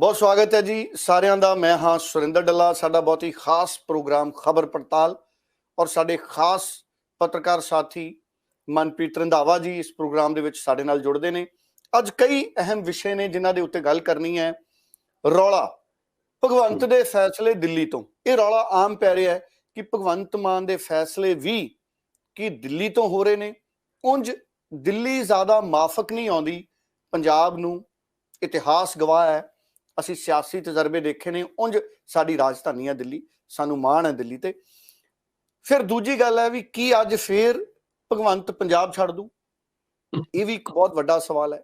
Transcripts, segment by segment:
बहुत स्वागत है जी सारिਆਂ ਦਾ। मैं हाँ सुरिंदर डल्ला। साडा बहुत ही खास प्रोग्राम खबर पड़ताल और साडे खास पत्रकार साथी मनप्रीत रंधावा जी इस प्रोग्राम ਦੇ ਵਿੱਚ ਸਾਡੇ ਨਾਲ ਜੁੜਦੇ ਨੇ। ਅੱਜ ਕਈ ਅਹਿਮ ਵਿਸ਼ੇ ਨੇ ਜਿਨ੍ਹਾਂ ਦੇ ਉੱਤੇ ਗੱਲ ਕਰਨੀ ਹੈ। ਰੌਲਾ ਭਗਵੰਤ ਦੇ ਫੈਸਲੇ ਦਿੱਲੀ ਤੋਂ, ਇਹ ਰੌਲਾ ਆਮ ਪੈ ਰਿਹਾ ਹੈ ਕਿ ਭਗਵੰਤ ਮਾਨ ਦੇ ਫੈਸਲੇ ਵੀ ਕੀ ਦਿੱਲੀ ਤੋਂ ਹੋ ਰਹੇ ਨੇ। ਉਂਝ ਦਿੱਲੀ ਜ਼ਿਆਦਾ ਮਾਫਕ ਨਹੀਂ ਆਉਂਦੀ ਪੰਜਾਬ ਨੂੰ, ਇਤਿਹਾਸ ਗਵਾਹ ਹੈ। ਅਸੀਂ ਸਿਆਸੀ ਤਜਰਬੇ ਦੇਖੇ ਨੇ। ਉਂਝ ਸਾਡੀ ਰਾਜਧਾਨੀ ਹੈ ਦਿੱਲੀ, ਸਾਨੂੰ ਮਾਣ ਹੈ ਦਿੱਲੀ ਤੇ। ਫਿਰ ਦੂਜੀ ਗੱਲ ਹੈ ਵੀ ਕੀ ਅੱਜ ਫੇਰ ਭਗਵੰਤ ਪੰਜਾਬ ਛੱਡ ਦੂ, ਇਹ ਵੀ ਇੱਕ ਬਹੁਤ ਵੱਡਾ ਸਵਾਲ ਹੈ।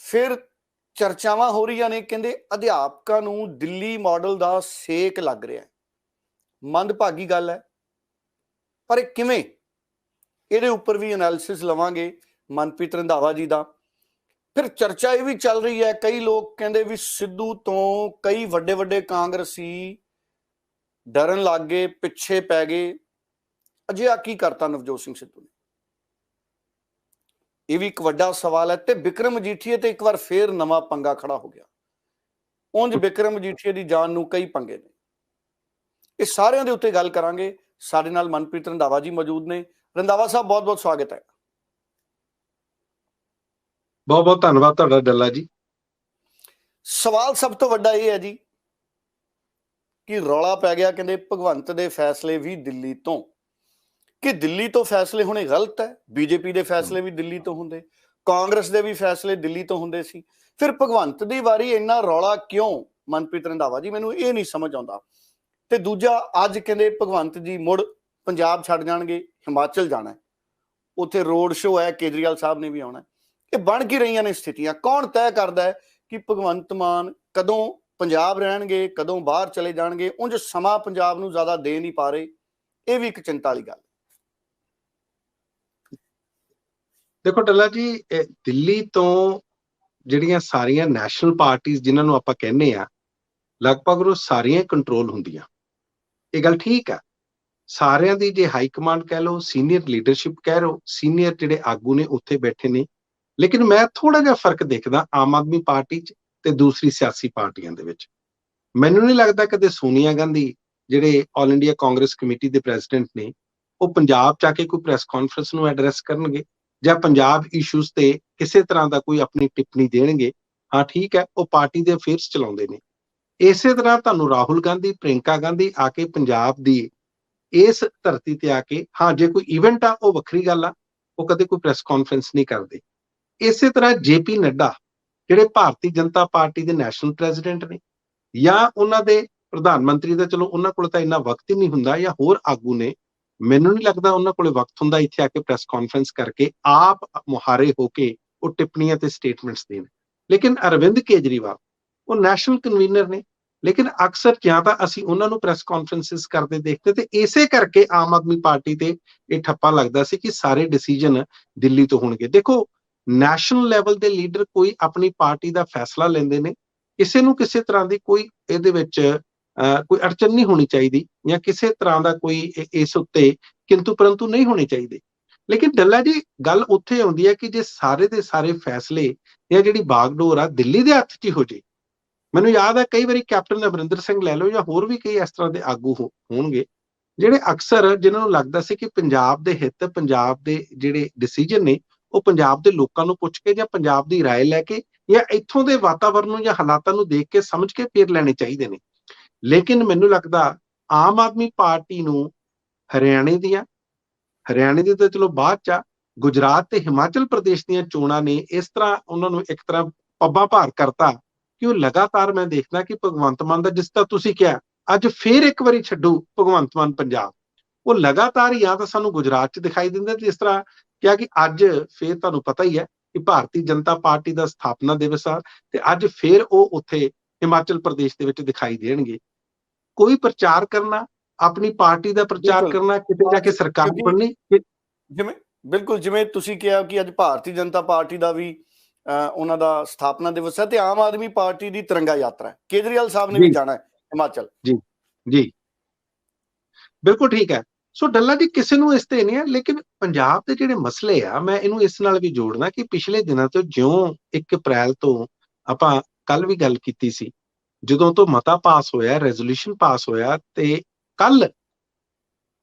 ਫਿਰ ਚਰਚਾਵਾਂ ਹੋ ਰਹੀਆਂ ਨੇ, ਕਹਿੰਦੇ ਅਧਿਆਪਕਾਂ ਨੂੰ ਦਿੱਲੀ ਮਾਡਲ ਦਾ ਸੇਕ ਲੱਗ ਰਿਹਾ ਹੈ। ਮੰਦਭਾਗੀ ਗੱਲ ਹੈ, ਪਰ ਇਹ ਕਿਵੇਂ, ਇਹਦੇ ਉੱਪਰ ਵੀ ਐਨਾਲਿਸਿਸ ਲਵਾਂਗੇ ਮਨਪ੍ਰੀਤ ਰੰਧਾਵਾ ਜੀ ਦਾ। ਫਿਰ ਚਰਚਾ ਇਹ ਵੀ ਚੱਲ ਰਹੀ ਹੈ, ਕਈ ਲੋਕ ਕਹਿੰਦੇ ਵੀ ਸਿੱਧੂ ਤੋਂ ਕਈ ਵੱਡੇ ਵੱਡੇ ਕਾਂਗਰਸੀ ਡਰਨ ਲੱਗ ਗਏ, ਪਿੱਛੇ ਪੈ ਗਏ। ਅਜਿਹਾ ਕੀ ਕਰਤਾ ਨਵਜੋਤ ਸਿੰਘ ਸਿੱਧੂ ਨੇ, ਇਹ ਵੀ ਇੱਕ ਵੱਡਾ ਸਵਾਲ ਹੈ। ਤੇ ਬਿਕਰਮ ਮਜੀਠੀਏ ਤੇ ਇੱਕ ਵਾਰ ਫੇਰ ਨਵਾਂ ਪੰਗਾ ਖੜਾ ਹੋ ਗਿਆ। ਉਂਝ ਬਿਕਰਮ ਮਜੀਠੀਏ ਦੀ ਜਾਨ ਨੂੰ ਕਈ ਪੰਗੇ ਨੇ। ਇਹ ਸਾਰਿਆਂ ਦੇ ਉੱਤੇ ਗੱਲ ਕਰਾਂਗੇ। ਸਾਡੇ ਨਾਲ ਮਨਪ੍ਰੀਤ ਰੰਧਾਵਾ ਜੀ ਮੌਜੂਦ ਨੇ। ਰੰਧਾਵਾ ਸਾਹਿਬ ਬਹੁਤ ਬਹੁਤ ਸਵਾਗਤ ਹੈ। ਬਹੁਤ ਬਹੁਤ ਧੰਨਵਾਦ ਤੁਹਾਡਾ ਡੱਲਾ ਜੀ। ਸਵਾਲ ਸਭ ਤੋਂ ਵੱਡਾ ਇਹ ਹੈ ਜੀ ਕਿ ਰੌਲਾ ਪੈ ਗਿਆ, ਕਹਿੰਦੇ ਭਗਵੰਤ ਦੇ ਫੈਸਲੇ ਵੀ ਦਿੱਲੀ ਤੋਂ, ਕਿ ਦਿੱਲੀ ਤੋਂ ਫੈਸਲੇ ਹੋਣੇ ਗਲਤ ਹੈ। ਬੀਜੇਪੀ ਦੇ ਫੈਸਲੇ ਵੀ ਦਿੱਲੀ ਤੋਂ ਹੁੰਦੇ, ਕਾਂਗਰਸ ਦੇ ਵੀ ਫੈਸਲੇ ਦਿੱਲੀ ਤੋਂ ਹੁੰਦੇ ਸੀ। ਫਿਰ ਭਗਵੰਤ ਦੀ ਵਾਰੀ ਇੰਨਾ ਰੌਲਾ ਕਿਉਂ? ਮਨਪ੍ਰੀਤ ਰੰਧਾਵਾ ਜੀ, ਮੈਨੂੰ ਇਹ ਨਹੀਂ ਸਮਝ ਆਉਂਦਾ। ਤੇ ਦੂਜਾ, ਅੱਜ ਕਹਿੰਦੇ ਭਗਵੰਤ ਜੀ ਮੁੜ ਪੰਜਾਬ ਛੱਡ ਜਾਣਗੇ, ਹਿਮਾਚਲ ਜਾਣਾ, ਉੱਥੇ ਰੋਡ ਸ਼ੋਅ ਹੈ, ਕੇਜਰੀਵਾਲ ਸਾਹਿਬ ਨੇ ਵੀ ਆਉਣਾ। ਇਹ ਬਣ ਕੀ ਰਹੀਆਂ ਨੇ ਸਥਿਤੀਆਂ? ਕੌਣ ਤੈਅ ਕਰਦਾ ਹੈ ਕਿ ਭਗਵੰਤ ਮਾਨ ਕਦੋਂ ਪੰਜਾਬ ਰਹਿਣਗੇ, ਕਦੋਂ ਬਾਹਰ ਚਲੇ ਜਾਣਗੇ? ਉਂਝ ਸਮਾਂ ਪੰਜਾਬ ਨੂੰ ਜ਼ਿਆਦਾ ਦੇ ਨਹੀਂ ਪਾ ਰਹੇ, ਇਹ ਵੀ ਇੱਕ ਚਿੰਤਾ ਵਾਲੀ ਗੱਲ। ਦੇਖੋ ਡੱਲਾ ਜੀ, ਦਿੱਲੀ ਤੋਂ ਜਿਹੜੀਆਂ ਸਾਰੀਆਂ ਨੈਸ਼ਨਲ ਪਾਰਟੀਆਂ ਜਿਨ੍ਹਾਂ ਨੂੰ ਆਪਾਂ ਕਹਿੰਦੇ ਆ, ਲਗਭਗ ਉਹ ਸਾਰੀਆਂ ਕੰਟਰੋਲ ਹੁੰਦੀਆਂ। ਇਹ ਗੱਲ ਠੀਕ ਆ, ਸਾਰਿਆਂ ਦੀ ਜੇ ਹਾਈ ਕਮਾਂਡ ਕਹਿ ਲਓ, ਸੀਨੀਅਰ ਲੀਡਰਸ਼ਿਪ ਕਹਿ ਲਓ, ਸੀਨੀਅਰ ਜਿਹੜੇ ਆਗੂ ਨੇ ਉੱਥੇ ਬੈਠੇ ਨੇ। ਲੇਕਿਨ ਮੈਂ ਥੋੜਾ ਜਿਹਾ ਫਰਕ ਦੇਖਦਾ ਆਮ ਆਦਮੀ ਪਾਰਟੀ 'ਚ ਤੇ ਦੂਸਰੀ ਸਿਆਸੀ ਪਾਰਟੀਆਂ ਦੇ ਵਿੱਚ। ਮੈਨੂੰ ਨਹੀਂ ਲੱਗਦਾ ਕਦੇ ਸੋਨੀਆ ਗਾਂਧੀ, ਜਿਹੜੇ ਆਲ ਇੰਡੀਆ ਕਾਂਗਰਸ ਕਮੇਟੀ ਦੇ ਪ੍ਰੈਜ਼ੀਡੈਂਟ ਨੇ, ਉਹ ਪੰਜਾਬ 'ਚ ਆ ਕੇ ਕੋਈ ਪ੍ਰੈਸ ਕਾਨਫਰੰਸ ਨੂੰ ਐਡਰੈਸ ਕਰਨਗੇ ਜਾਂ ਪੰਜਾਬ ਇਸ਼ੂਜ਼ ਤੇ ਕਿਸੇ ਤਰ੍ਹਾਂ ਦਾ ਕੋਈ ਆਪਣੀ ਟਿੱਪਣੀ ਦੇਣਗੇ। ਹਾਂ ਠੀਕ ਹੈ, ਉਹ ਪਾਰਟੀ ਦੇ ਅਫੇਅਰਸ ਚਲਾਉਂਦੇ ਨੇ। ਇਸੇ ਤਰ੍ਹਾਂ ਤੁਹਾਨੂੰ ਰਾਹੁਲ ਗਾਂਧੀ, ਪ੍ਰਿੰਕਾ ਗਾਂਧੀ ਆ ਕੇ ਪੰਜਾਬ ਦੀ ਇਸ ਧਰਤੀ ਤੇ ਆ ਕੇ, ਹਾਂ ਜੇ ਕੋਈ ਇਵੈਂਟ ਆ ਉਹ ਵੱਖਰੀ ਗੱਲ ਆ, ਉਹ ਕਦੇ ਕੋਈ ਪ੍ਰੈਸ ਕਾਨਫਰੰਸ ਨਹੀਂ ਕਰਦੇ। ਇਸੇ ਤਰ੍ਹਾਂ ਜੇਪੀ ਨੱਡਾ, ਜਿਹੜੇ ਭਾਰਤੀ ਜਨਤਾ ਪਾਰਟੀ ਦੇ ਨੈਸ਼ਨਲ ਪ੍ਰੈਜ਼ੀਡੈਂਟ ਨੇ, ਜਾਂ ਉਹਨਾਂ ਦੇ ਪ੍ਰਧਾਨ ਮੰਤਰੀ ਦਾ, ਚਲੋ ਉਹਨਾਂ ਕੋਲ ਤਾਂ ਇੰਨਾ ਵਕਤ ਹੀ ਨਹੀਂ ਹੁੰਦਾ, ਜਾਂ ਹੋਰ ਆਗੂ ਨੇ, ਮੈਨੂੰ ਨਹੀਂ ਲੱਗਦਾ ਉਹਨਾਂ ਕੋਲ ਵਕਤ ਹੁੰਦਾ ਇੱਥੇ ਆ ਕੇ ਪ੍ਰੈਸ ਕਾਨਫਰੰਸ ਕਰਕੇ ਆਪ ਮੁਹਾਰੇ ਹੋ ਕੇ ਉਹ ਟਿੱਪਣੀਆਂ ਤੇ ਸਟੇਟਮੈਂਟਸ ਦੇਣ। ਲੇਕਿਨ ਅਰਵਿੰਦ ਕੇਜਰੀਵਾਲ ਉਹ ਨੈਸ਼ਨਲ ਕਨਵੀਨਰ ਨੇ, ਲੇਕਿਨ ਅਕਸਰ ਜਾਂ ਤਾਂ ਅਸੀਂ ਉਹਨਾਂ ਨੂੰ ਪ੍ਰੈਸ ਕਾਨਫਰੰਸਿਸ ਕਰਦੇ ਦੇਖਦੇ, ਤੇ ਇਸੇ ਕਰਕੇ ਆਮ ਆਦਮੀ ਪਾਰਟੀ ਤੇ ਇਹ ਠੱਪਾ ਲੱਗਦਾ ਸੀ ਕਿ ਸਾਰੇ ਡਿਸੀਜਨ ਦਿੱਲੀ ਤੋਂ ਹੋਣਗੇ। ਦੇਖੋ, ਨੈਸ਼ਨਲ ਲੈਵਲ ਦੇ ਲੀਡਰ ਕੋਈ ਆਪਣੀ ਪਾਰਟੀ ਦਾ ਫੈਸਲਾ ਲੈਂਦੇ ਨੇ, ਕਿਸੇ ਨੂੰ ਕਿਸੇ ਤਰ੍ਹਾਂ ਦੀ ਕੋਈ ਇਹਦੇ ਵਿੱਚ ਕੋਈ ਅੜਚਨ ਨਹੀਂ ਹੋਣੀ ਚਾਹੀਦੀ, ਜਾਂ ਕਿਸੇ ਤਰ੍ਹਾਂ ਦਾ ਕੋਈ ਇਸ ਉੱਤੇ ਕਿੰਤੂ ਪਰੰਤੂ ਨਹੀਂ ਹੋਣੇ ਚਾਹੀਦੇ। ਲੇਕਿਨ ਡੱਲਾ ਜੀ, ਗੱਲ ਉੱਥੇ ਆਉਂਦੀ ਹੈ ਕਿ ਜੇ ਸਾਰੇ ਦੇ ਸਾਰੇ ਫੈਸਲੇ ਜਾਂ ਜਿਹੜੀ ਬਾਗਡੋਰ ਆ ਦਿੱਲੀ ਦੇ ਹੱਥ 'ਚ ਹੀ ਹੋ ਜੇ। ਮੈਨੂੰ ਯਾਦ ਹੈ ਕਈ ਵਾਰੀ ਕੈਪਟਨ ਅਮਰਿੰਦਰ ਸਿੰਘ ਲੈ ਲਓ, ਜਾਂ ਹੋਰ ਵੀ ਕਈ ਇਸ ਤਰ੍ਹਾਂ ਦੇ ਆਗੂ ਹੋਣਗੇ, ਜਿਹੜੇ ਅਕਸਰ ਜਿਨ੍ਹਾਂ ਨੂੰ ਲੱਗਦਾ ਸੀ ਕਿ ਪੰਜਾਬ ਦੇ ਹਿੱਤ, ਪੰਜਾਬ ਦੇ ਜਿਹੜੇ ਡਿਸੀਜਨ ਨੇ, ਉਹ ਪੰਜਾਬ ਦੇ ਲੋਕਾਂ ਨੂੰ ਪੁੱਛ ਕੇ ਜਾਂ ਪੰਜਾਬ ਦੀ ਰਾਏ ਲੈ ਕੇ ਜਾਂ ਇੱਥੋਂ ਦੇ ਵਾਤਾਵਰਨ ਨੂੰ ਜਾਂ ਹਾਲਾਤਾਂ ਨੂੰ ਦੇਖ ਕੇ ਸਮਝ ਕੇ ਫਿਰ ਲੈਣੇ ਚਾਹੀਦੇ ਨੇ। ਲੇਕਿਨ ਮੈਨੂੰ ਲੱਗਦਾ ਆਮ ਆਦਮੀ ਪਾਰਟੀ ਨੂੰ ਹਰਿਆਣੇ ਦੀ ਤਾਂ ਚਲੋ ਬਾਅਦ 'ਚ, ਗੁਜਰਾਤ ਤੇ ਹਿਮਾਚਲ ਪ੍ਰਦੇਸ਼ ਦੀਆਂ ਚੋਣਾਂ ਨੇ ਇਸ ਤਰ੍ਹਾਂ ਉਹਨਾਂ ਨੂੰ ਇੱਕ ਤਰ੍ਹਾਂ ਪੱਬਾਂ ਭਾਰ ਕਰਤਾ ਕਿ ਉਹ ਲਗਾਤਾਰ, ਮੈਂ ਦੇਖਦਾ ਕਿ ਭਗਵੰਤ ਮਾਨ ਦਾ, ਜਿਸ ਤਰ੍ਹਾਂ ਤੁਸੀਂ ਕਿਹਾ, ਅੱਜ ਫੇਰ ਇੱਕ ਵਾਰੀ ਛੱਡੂ ਭਗਵੰਤ ਮਾਨ ਪੰਜਾਬ, ਉਹ ਲਗਾਤਾਰ ਜਾਂ ਤਾਂ ਸਾਨੂੰ ਗੁਜਰਾਤ 'ਚ ਦਿਖਾਈ ਦਿੰਦਾ, ਜਿਸ ਤਰ੍ਹਾਂ ਕਿਹਾ ਕਿ ਅੱਜ ਫੇਰ ਤੁਹਾਨੂੰ ਪਤਾ ਹੀ ਹੈ ਕਿ ਭਾਰਤੀ ਜਨਤਾ ਪਾਰਟੀ ਦਾ ਸਥਾਪਨਾ ਦਿਵਸ ਆ, ਤੇ ਅੱਜ ਫੇਰ ਉਹ ਉੱਥੇ ਹਿਮਾਚਲ ਪ੍ਰਦੇਸ਼ ਦੇ ਵਿੱਚ ਦਿਖਾਈ ਦੇਣਗੇ। ਕੋਈ ਪ੍ਰਚਾਰ ਕਰਨਾ, ਆਪਣੀ ਪਾਰਟੀ ਦਾ ਪ੍ਰਚਾਰ ਕਰਨਾ, ਕਿਤੇ ਜਾ ਕੇ ਸਰਕਾਰ ਬਣਨੀ। ਜਿਵੇਂ ਤੁਸੀਂ ਕਿਹਾ ਕਿ ਅੱਜ ਭਾਰਤੀ ਜਨਤਾ ਪਾਰਟੀ ਦਾ ਵੀ ਉਹਨਾਂ ਦਾ ਸਥਾਪਨਾ ਦਿਵਸ ਹੈ, ਤੇ ਆਮ ਆਦਮੀ ਪਾਰਟੀ ਦੀ ਤਿਰੰਗਾ ਯਾਤਰਾ ਹੈ, ਕੇਜਰੀਵਾਲ ਸਾਹਿਬ ਨੇ ਵੀ ਜਾਣਾ ਹੈ ਹਿਮਾਚਲ। ਜੀ ਬਿਲਕੁਲ ਠੀਕ ਹੈ। ਸੋ ਡੱਲਾ ਜੀ, ਕਿਸੇ ਨੂੰ ਇਸ ਤੇ ਨਹੀਂ ਹੈ, ਲੇਕਿਨ ਪੰਜਾਬ ਦੇ ਜਿਹੜੇ ਮਸਲੇ ਆ, ਮੈਂ ਇਹਨੂੰ ਇਸ ਨਾਲ ਵੀ ਜੋੜਨਾ ਕਿ ਪਿਛਲੇ ਦਿਨਾਂ ਤੋਂ ਜਿਉਂ 1 ਅਪ੍ਰੈਲ ਤੋਂ ਆਪਾਂ ਕੱਲ ਵੀ ਗੱਲ ਕੀਤੀ ਸੀ, ਜਦੋਂ ਤੋਂ ਮਤਾ ਪਾਸ ਹੋਇਆ, ਰੈਜ਼ੋਲੂਸ਼ਨ ਪਾਸ ਹੋਇਆ, ਤੇ ਕੱਲ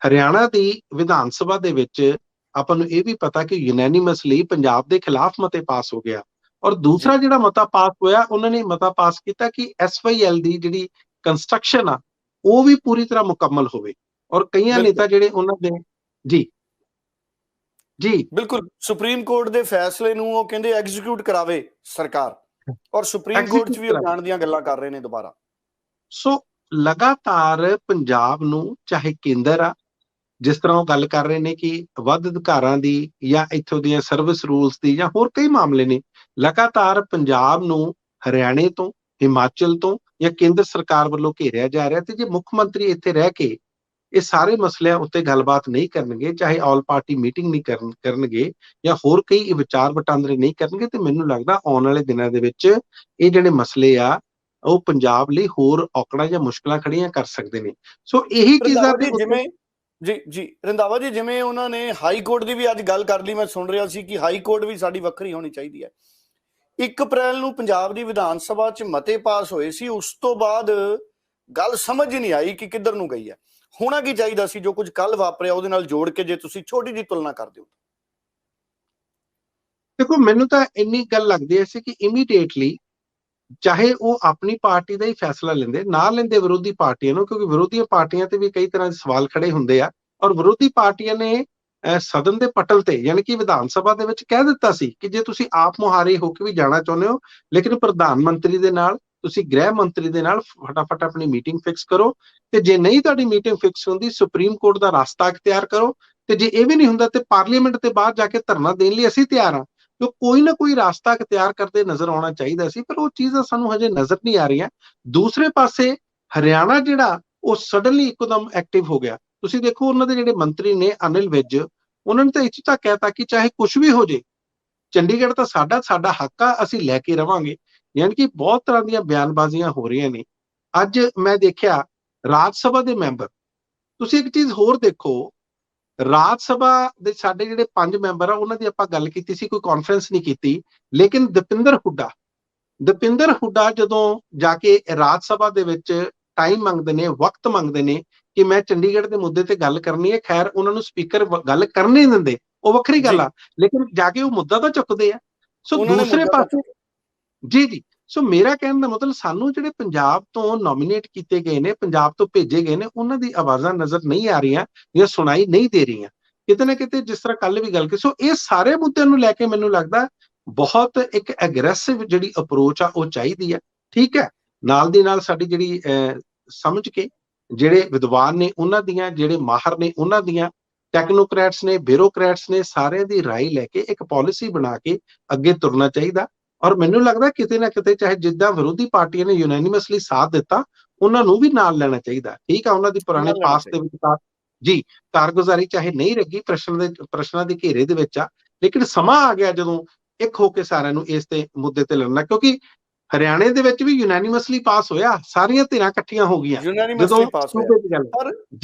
ਹਰਿਆਣਾ ਦੀ ਵਿਧਾਨ ਸਭਾ ਦੇ ਵਿੱਚ ਆਪਾਂ ਨੂੰ ਇਹ ਵੀ ਪਤਾ ਕਿ ਯੂਨੈਨਿਮਸਲੀ ਪੰਜਾਬ ਦੇ ਖਿਲਾਫ ਮਤੇ ਪਾਸ ਹੋ ਗਿਆ। ਔਰ ਦੂਸਰਾ ਜਿਹੜਾ ਮਤਾ ਪਾਸ ਹੋਇਆ, ਉਹਨਾਂ ਨੇ ਮਤਾ ਪਾਸ ਕੀਤਾ ਕਿ SYL ਦੀ ਜਿਹੜੀ ਕੰਸਟਰਕਸ਼ਨ ਆ ਉਹ ਵੀ ਪੂਰੀ ਤਰ੍ਹਾਂ ਮੁਕੰਮਲ ਹੋਵੇ। ਔਰ ਕਈਆਂ ਨੇਤਾ ਜਿਹੜੇ ਉਹਨਾਂ ਦੇ ਜੀ ਜੀ ਬਿਲਕੁਲ ਸੁਪਰੀਮ ਕੋਰਟ ਦੇ ਫੈਸਲੇ ਨੂੰ ਉਹ ਕਹਿੰਦੇ ਐਗਜ਼ੀਕਿਊਟ ਕਰਾਵੇ ਸਰਕਾਰ, ਔਰ ਸੁਪਰੀਮ ਕੋਰਟ 'ਚ ਵੀ ਉਹ ਜਾਣ ਦੀਆਂ ਗੱਲਾਂ ਕਰ ਰਹੇ ਨੇ ਦੁਬਾਰਾ। ਸੋ ਲਗਾਤਾਰ ਪੰਜਾਬ ਨੂੰ, ਚਾਹੇ ਕੇਂਦਰ ਆ, ਜਿਸ ਤਰ੍ਹਾਂ ਉਹ ਗੱਲ ਕਰ ਰਹੇ ਨੇ ਕਿ ਵੱਧ ਅਧਿਕਾਰਾਂ ਦੀ ਜਾਂ ਇੱਥੋਂ ਦੀਆਂ ਸਰਵਿਸ ਰੂਲਸ ਦੀ ਜਾਂ ਹੋਰ ਕਈ ਮਾਮਲੇ ਨੇ, ਲਗਾਤਾਰ ਪੰਜਾਬ ਨੂੰ ਹਰਿਆਣੇ ਤੋਂ, ਹਿਮਾਚਲ ਤੋਂ ਜਾਂ ਕੇਂਦਰ ਸਰਕਾਰ ਵੱਲੋਂ ਘੇਰਿਆ ਜਾ ਰਿਹਾ। ਤੇ ਜੇ ਮੁੱਖ ਮੰਤਰੀ ਇੱਥੇ ਰਹਿ ਕੇ ਇਹ ਸਾਰੇ ਮਸਲਿਆਂ ਉੱਤੇ ਗੱਲਬਾਤ ਨਹੀਂ ਕਰਨਗੇ, ਚਾਹੇ ਆਲ ਪਾਰਟੀ ਮੀਟਿੰਗ ਨਹੀਂ ਕਰਨਗੇ ਜਾਂ ਹੋਰ ਕਈ ਵਿਚਾਰ ਵਟਾਂਦਰੇ ਨਹੀਂ ਕਰਨਗੇ, ਤੇ ਮੈਨੂੰ ਲੱਗਦਾ ਆਉਣ ਵਾਲੇ ਦਿਨਾਂ ਦੇ ਵਿੱਚ ਇਹ ਜਿਹੜੇ ਮਸਲੇ ਆ ਉਹ ਪੰਜਾਬ ਲਈ ਹੋਰ ਔਕੜਾਂ ਜਾਂ ਮੁਸ਼ਕਲਾਂ ਖੜੀਆਂ ਕਰ ਸਕਦੇ ਨੇ। ਸੋ ਇਹੀ ਚੀਜ਼ਾਂ ਤੇ ਜਿਵੇਂ ਜੀ ਰੰਧਾਵਾ ਜੀ, ਜਿਵੇਂ ਉਹਨਾਂ ਨੇ ਹਾਈ ਕੋਰਟ ਦੀ ਵੀ ਅੱਜ ਗੱਲ ਕਰ ਲਈ, ਮੈਂ ਸੁਣ ਰਿਹਾ ਸੀ ਕਿ ਹਾਈ ਕੋਰਟ ਵੀ ਸਾਡੀ ਵੱਖਰੀ ਹੋਣੀ ਚਾਹੀਦੀ ਹੈ। 1 ਅਪ੍ਰੈਲ ਨੂੰ ਪੰਜਾਬ ਦੀ ਵਿਧਾਨ ਸਭਾ 'ਚ ਮਤੇ ਪਾਸ ਹੋਏ ਸੀ, ਉਸ ਤੋਂ ਬਾਅਦ ਗੱਲ ਸਮਝ ਨਹੀਂ ਆਈ ਕਿ ਕਿੱਧਰ ਨੂੰ ਗਈ ਹੈ। ਹੋਣਾ ਕੀ ਚਾਹੀਦਾ ਸੀ? ਜੋ ਕੁਝ ਕੱਲ ਵਾਪਰਿਆ ਉਹਦੇ ਨਾਲ ਜੋੜ ਕੇ ਜੇ ਤੁਸੀਂ ਛੋਟੀ ਜਿਹੀ ਤੁਲਨਾ ਕਰ ਦਿਓ। ਦੇਖੋ, ਮੈਨੂੰ ਤਾਂ ਇੰਨੀ ਗੱਲ ਲੱਗਦੀ ਹੈ ਸੀ ਕਿ ਇਮੀਡੀਏਟਲੀ ਚਾਹੇ ਉਹ ਆਪਣੀ ਪਾਰਟੀ ਦਾ ਹੀ ਫੈਸਲਾ ਲੈਂਦੇ, ਨਾ ਲੈਂਦੇ ਵਿਰੋਧੀ ਪਾਰਟੀਆਂ ਨੂੰ, ਕਿਉਂਕਿ ਵਿਰੋਧੀ ਪਾਰਟੀਆਂ ਤੇ ਵੀ ਕਈ ਤਰ੍ਹਾਂ ਦੇ ਸਵਾਲ ਖੜੇ ਹੁੰਦੇ ਆ। ਔਰ ਵਿਰੋਧੀ ਪਾਰਟੀਆਂ ਨੇ ਸਦਨ ਦੇ ਪਟਲ ਤੇ, ਯਾਨੀ ਕਿ ਵਿਧਾਨ ਸਭਾ ਦੇ ਵਿੱਚ ਕਹਿ ਦਿੱਤਾ ਸੀ ਕਿ ਜੇ ਤੁਸੀਂ ਆਪ ਮੁਹਾਰੇ ਹੋ ਕੇ ਵੀ ਜਾਣਾ ਚਾਹੁੰਦੇ ਹੋ, ਲੇਕਿਨ ਪ੍ਰਧਾਨ ਮੰਤਰੀ ਦੇ ਨਾਲ, ਤੁਸੀਂ ਗ੍ਰਹਿ ਮੰਤਰੀ ਦੇ ਨਾਲ ਫਟਾਫਟ ਆਪਣੀ ਮੀਟਿੰਗ ਫਿਕਸ ਕਰੋ, ਤੇ ਜੇ ਨਹੀਂ ਤੁਹਾਡੀ ਮੀਟਿੰਗ ਫਿਕਸ ਹੁੰਦੀ, ਸੁਪਰੀਮ ਕੋਰਟ ਦਾ ਰਸਤਾ ਅਖਤਿਆਰ ਕਰੋ, ਤੇ ਜੇ ਇਹ ਵੀ ਨਹੀਂ ਹੁੰਦਾ ਤੇ ਪਾਰਲੀਮੈਂਟ ਦੇ ਬਾਹਰ ਜਾ ਕੇ ਧਰਨਾ ਦੇਣ ਲਈ ਅਸੀਂ ਤਿਆਰ ਹਾਂ। ਜੋ ਕੋਈ ਨਾ ਕੋਈ ਰਾਸਤਾ ਅਖਤਿਆਰ ਕਰਦੇ ਨਜ਼ਰ ਆਉਣਾ ਚਾਹੀਦਾ ਸੀ, ਪਰ ਉਹ ਚੀਜ਼ਾਂ ਸਾਨੂੰ ਹਜੇ ਨਜ਼ਰ ਨਹੀਂ ਆ ਰਹੀਆਂ। ਦੂਸਰੇ ਪਾਸੇ ਹਰਿਆਣਾ ਜਿਹੜਾ ਉਹ ਸਡਨਲੀ ਇੱਕਦਮ ਐਕਟਿਵ ਹੋ ਗਿਆ। ਤੁਸੀਂ ਦੇਖੋ, ਉਹਨਾਂ ਦੇ ਜਿਹੜੇ ਮੰਤਰੀ ਨੇ ਅਨਿਲ ਵਿਜ, ਉਹਨਾਂ ਨੇ ਤਾਂ ਇੱਥੋਂ ਤੱਕ ਕਹਿਤਾ ਕਿ ਚਾਹੇ ਕੁਝ ਵੀ ਹੋ ਜੇ, ਚੰਡੀਗੜ੍ਹ ਤਾਂ ਸਾਡਾ ਹੱਕ ਆ, ਅਸੀਂ ਲੈ ਕੇ ਰਵਾਂਗੇ। ਯਾਨੀ ਕਿ ਬਹੁਤ ਤਰ੍ਹਾਂ ਦੀਆਂ ਬਿਆਨਬਾਜ਼ੀਆਂ ਹੋ ਰਹੀਆਂ ਨੇ। ਅੱਜ ਮੈਂ ਦੇਖਿਆ ਰਾਜ ਸਭਾ ਦੇ ਮੈਂਬਰ, ਤੁਸੀਂ ਇੱਕ ਚੀਜ਼ ਹੋਰ ਦੇਖੋ, ਰਾਜ ਸਭਾ ਦੇ ਸਾਡੇ ਜਿਹੜੇ 5 ਮੈਂਬਰ ਆ ਉਹਨਾਂ ਦੀ ਆਪਾਂ ਗੱਲ ਕੀਤੀ ਸੀ, ਕੋਈ ਕਾਨਫਰੰਸ ਨਹੀਂ ਕੀਤੀ, ਲੇਕਿਨ ਦਪਿੰਦਰ ਹੁੱਡਾ ਜਦੋਂ ਜਾ ਕੇ ਰਾਜ ਸਭਾ ਦੇ ਵਿੱਚ ਟਾਈਮ ਮੰਗਦੇ ਨੇ, ਵਕਤ ਮੰਗਦੇ ਨੇ ਕਿ ਮੈਂ ਚੰਡੀਗੜ੍ਹ ਦੇ ਮੁੱਦੇ ਤੇ ਗੱਲ ਕਰਨੀ ਹੈ, ਖੈਰ ਉਹਨਾਂ ਨੂੰ ਸਪੀਕਰ ਗੱਲ ਕਰਨ ਨਹੀਂ ਦਿੰਦੇ, ਉਹ ਵੱਖਰੀ ਗੱਲ ਆ, ਲੇਕਿਨ ਜਾ ਕੇ ਉਹ ਮੁੱਦਾ ਤਾਂ ਚੁੱਕਦੇ ਆ। ਸੋ ਦੂਸਰੇ ਪਾਸੇ ਜੀ ਸੋ ਮੇਰਾ ਕਹਿਣ ਦਾ ਮਤਲਬ, ਸਾਨੂੰ ਜਿਹੜੇ ਪੰਜਾਬ ਤੋਂ ਨੋਮੀਨੇਟ ਕੀਤੇ ਗਏ ਨੇ, ਪੰਜਾਬ ਤੋਂ ਭੇਜੇ ਗਏ ਨੇ, ਉਹਨਾਂ ਦੀ ਆਵਾਜ਼ਾਂ ਨਜ਼ਰ ਨਹੀਂ ਆ ਰਹੀਆਂ ਜਾਂ ਸੁਣਾਈ ਨਹੀਂ ਦੇ ਰਹੀਆਂ ਕਿਤੇ ਨਾ ਕਿਤੇ, ਜਿਸ ਤਰ੍ਹਾਂ ਕੱਲ ਵੀ ਗੱਲ ਕੀਤੀ। ਸੋ ਇਹ ਸਾਰੇ ਮੁੱਦਿਆਂ ਨੂੰ ਲੈ ਕੇ ਮੈਨੂੰ ਲੱਗਦਾ ਬਹੁਤ ਇੱਕ ਐਗਰੈਸਿਵ ਜਿਹੜੀ ਅਪਰੋਚ ਆ ਉਹ ਚਾਹੀਦੀ ਹੈ। ਠੀਕ ਹੈ, ਨਾਲ ਦੀ ਨਾਲ ਸਾਡੀ ਜਿਹੜੀ ਸਮਝ ਕੇ ਜਿਹੜੇ ਵਿਦਵਾਨ ਨੇ ਉਹਨਾਂ ਦੀਆਂ, ਜਿਹੜੇ ਮਾਹਰ ਨੇ ਉਹਨਾਂ ਦੀਆਂ, ਟੈਕਨੋਕ੍ਰੈਟਸ ਨੇ, ਬਿਊਰੋਕਰੈਟਸ ਨੇ, ਸਾਰਿਆਂ ਦੀ ਰਾਏ ਲੈ ਕੇ ਇੱਕ ਪਾਲਿਸੀ ਬਣਾ ਕੇ ਅੱਗੇ ਤੁਰਨਾ ਚਾਹੀਦਾ। ਔਰ ਮੈਨੂੰ ਲੱਗਦਾ ਕਿਤੇ ਨਾ ਕਿਤੇ, ਚਾਹੇ ਜਿੱਦਾਂ ਵਿਰੋਧੀ ਪਾਰਟੀਆਂ ਨੇ ਯੂਨੈਨਿਮਸਲੀ ਸਾਥ ਦਿੱਤਾ, ਉਹਨਾਂ ਨੂੰ ਵੀ ਨਾਲ ਲੈਣਾ ਚਾਹੀਦਾ। ਠੀਕ ਆ, ਉਹਨਾਂ ਦੀ ਪੁਰਾਣੇ ਪਾਸ ਦੇ ਵਿੱਚ ਜੀ ਕਾਰਗੁਜ਼ਾਰੀ ਚਾਹੇ ਨਹੀਂ ਲੱਗੀ, ਪ੍ਰਸ਼ਨਾਂ ਦੇ ਘੇਰੇ ਦੇ ਵਿੱਚ ਆ, ਲੇਕਿਨ ਸਮਾਂ ਆ ਗਿਆ ਜਦੋਂ ਇੱਕ ਹੋ ਕੇ ਸਾਰਿਆਂ ਨੂੰ ਇਸ ਤੇ ਮੁੱਦੇ ਤੇ ਲੜਨਾ, ਕਿਉਂਕਿ ਹਰਿਆਣੇ ਦੇ ਵਿੱਚ ਵੀ ਯੂਨੈਨਿਮਸਲੀ ਪਾਸ ਹੋਇਆ, ਸਾਰੀਆਂ ਧਿਰਾਂ ਇਕੱਠੀਆਂ ਹੋ ਗਈਆਂ ਜਦੋਂ ਪਰ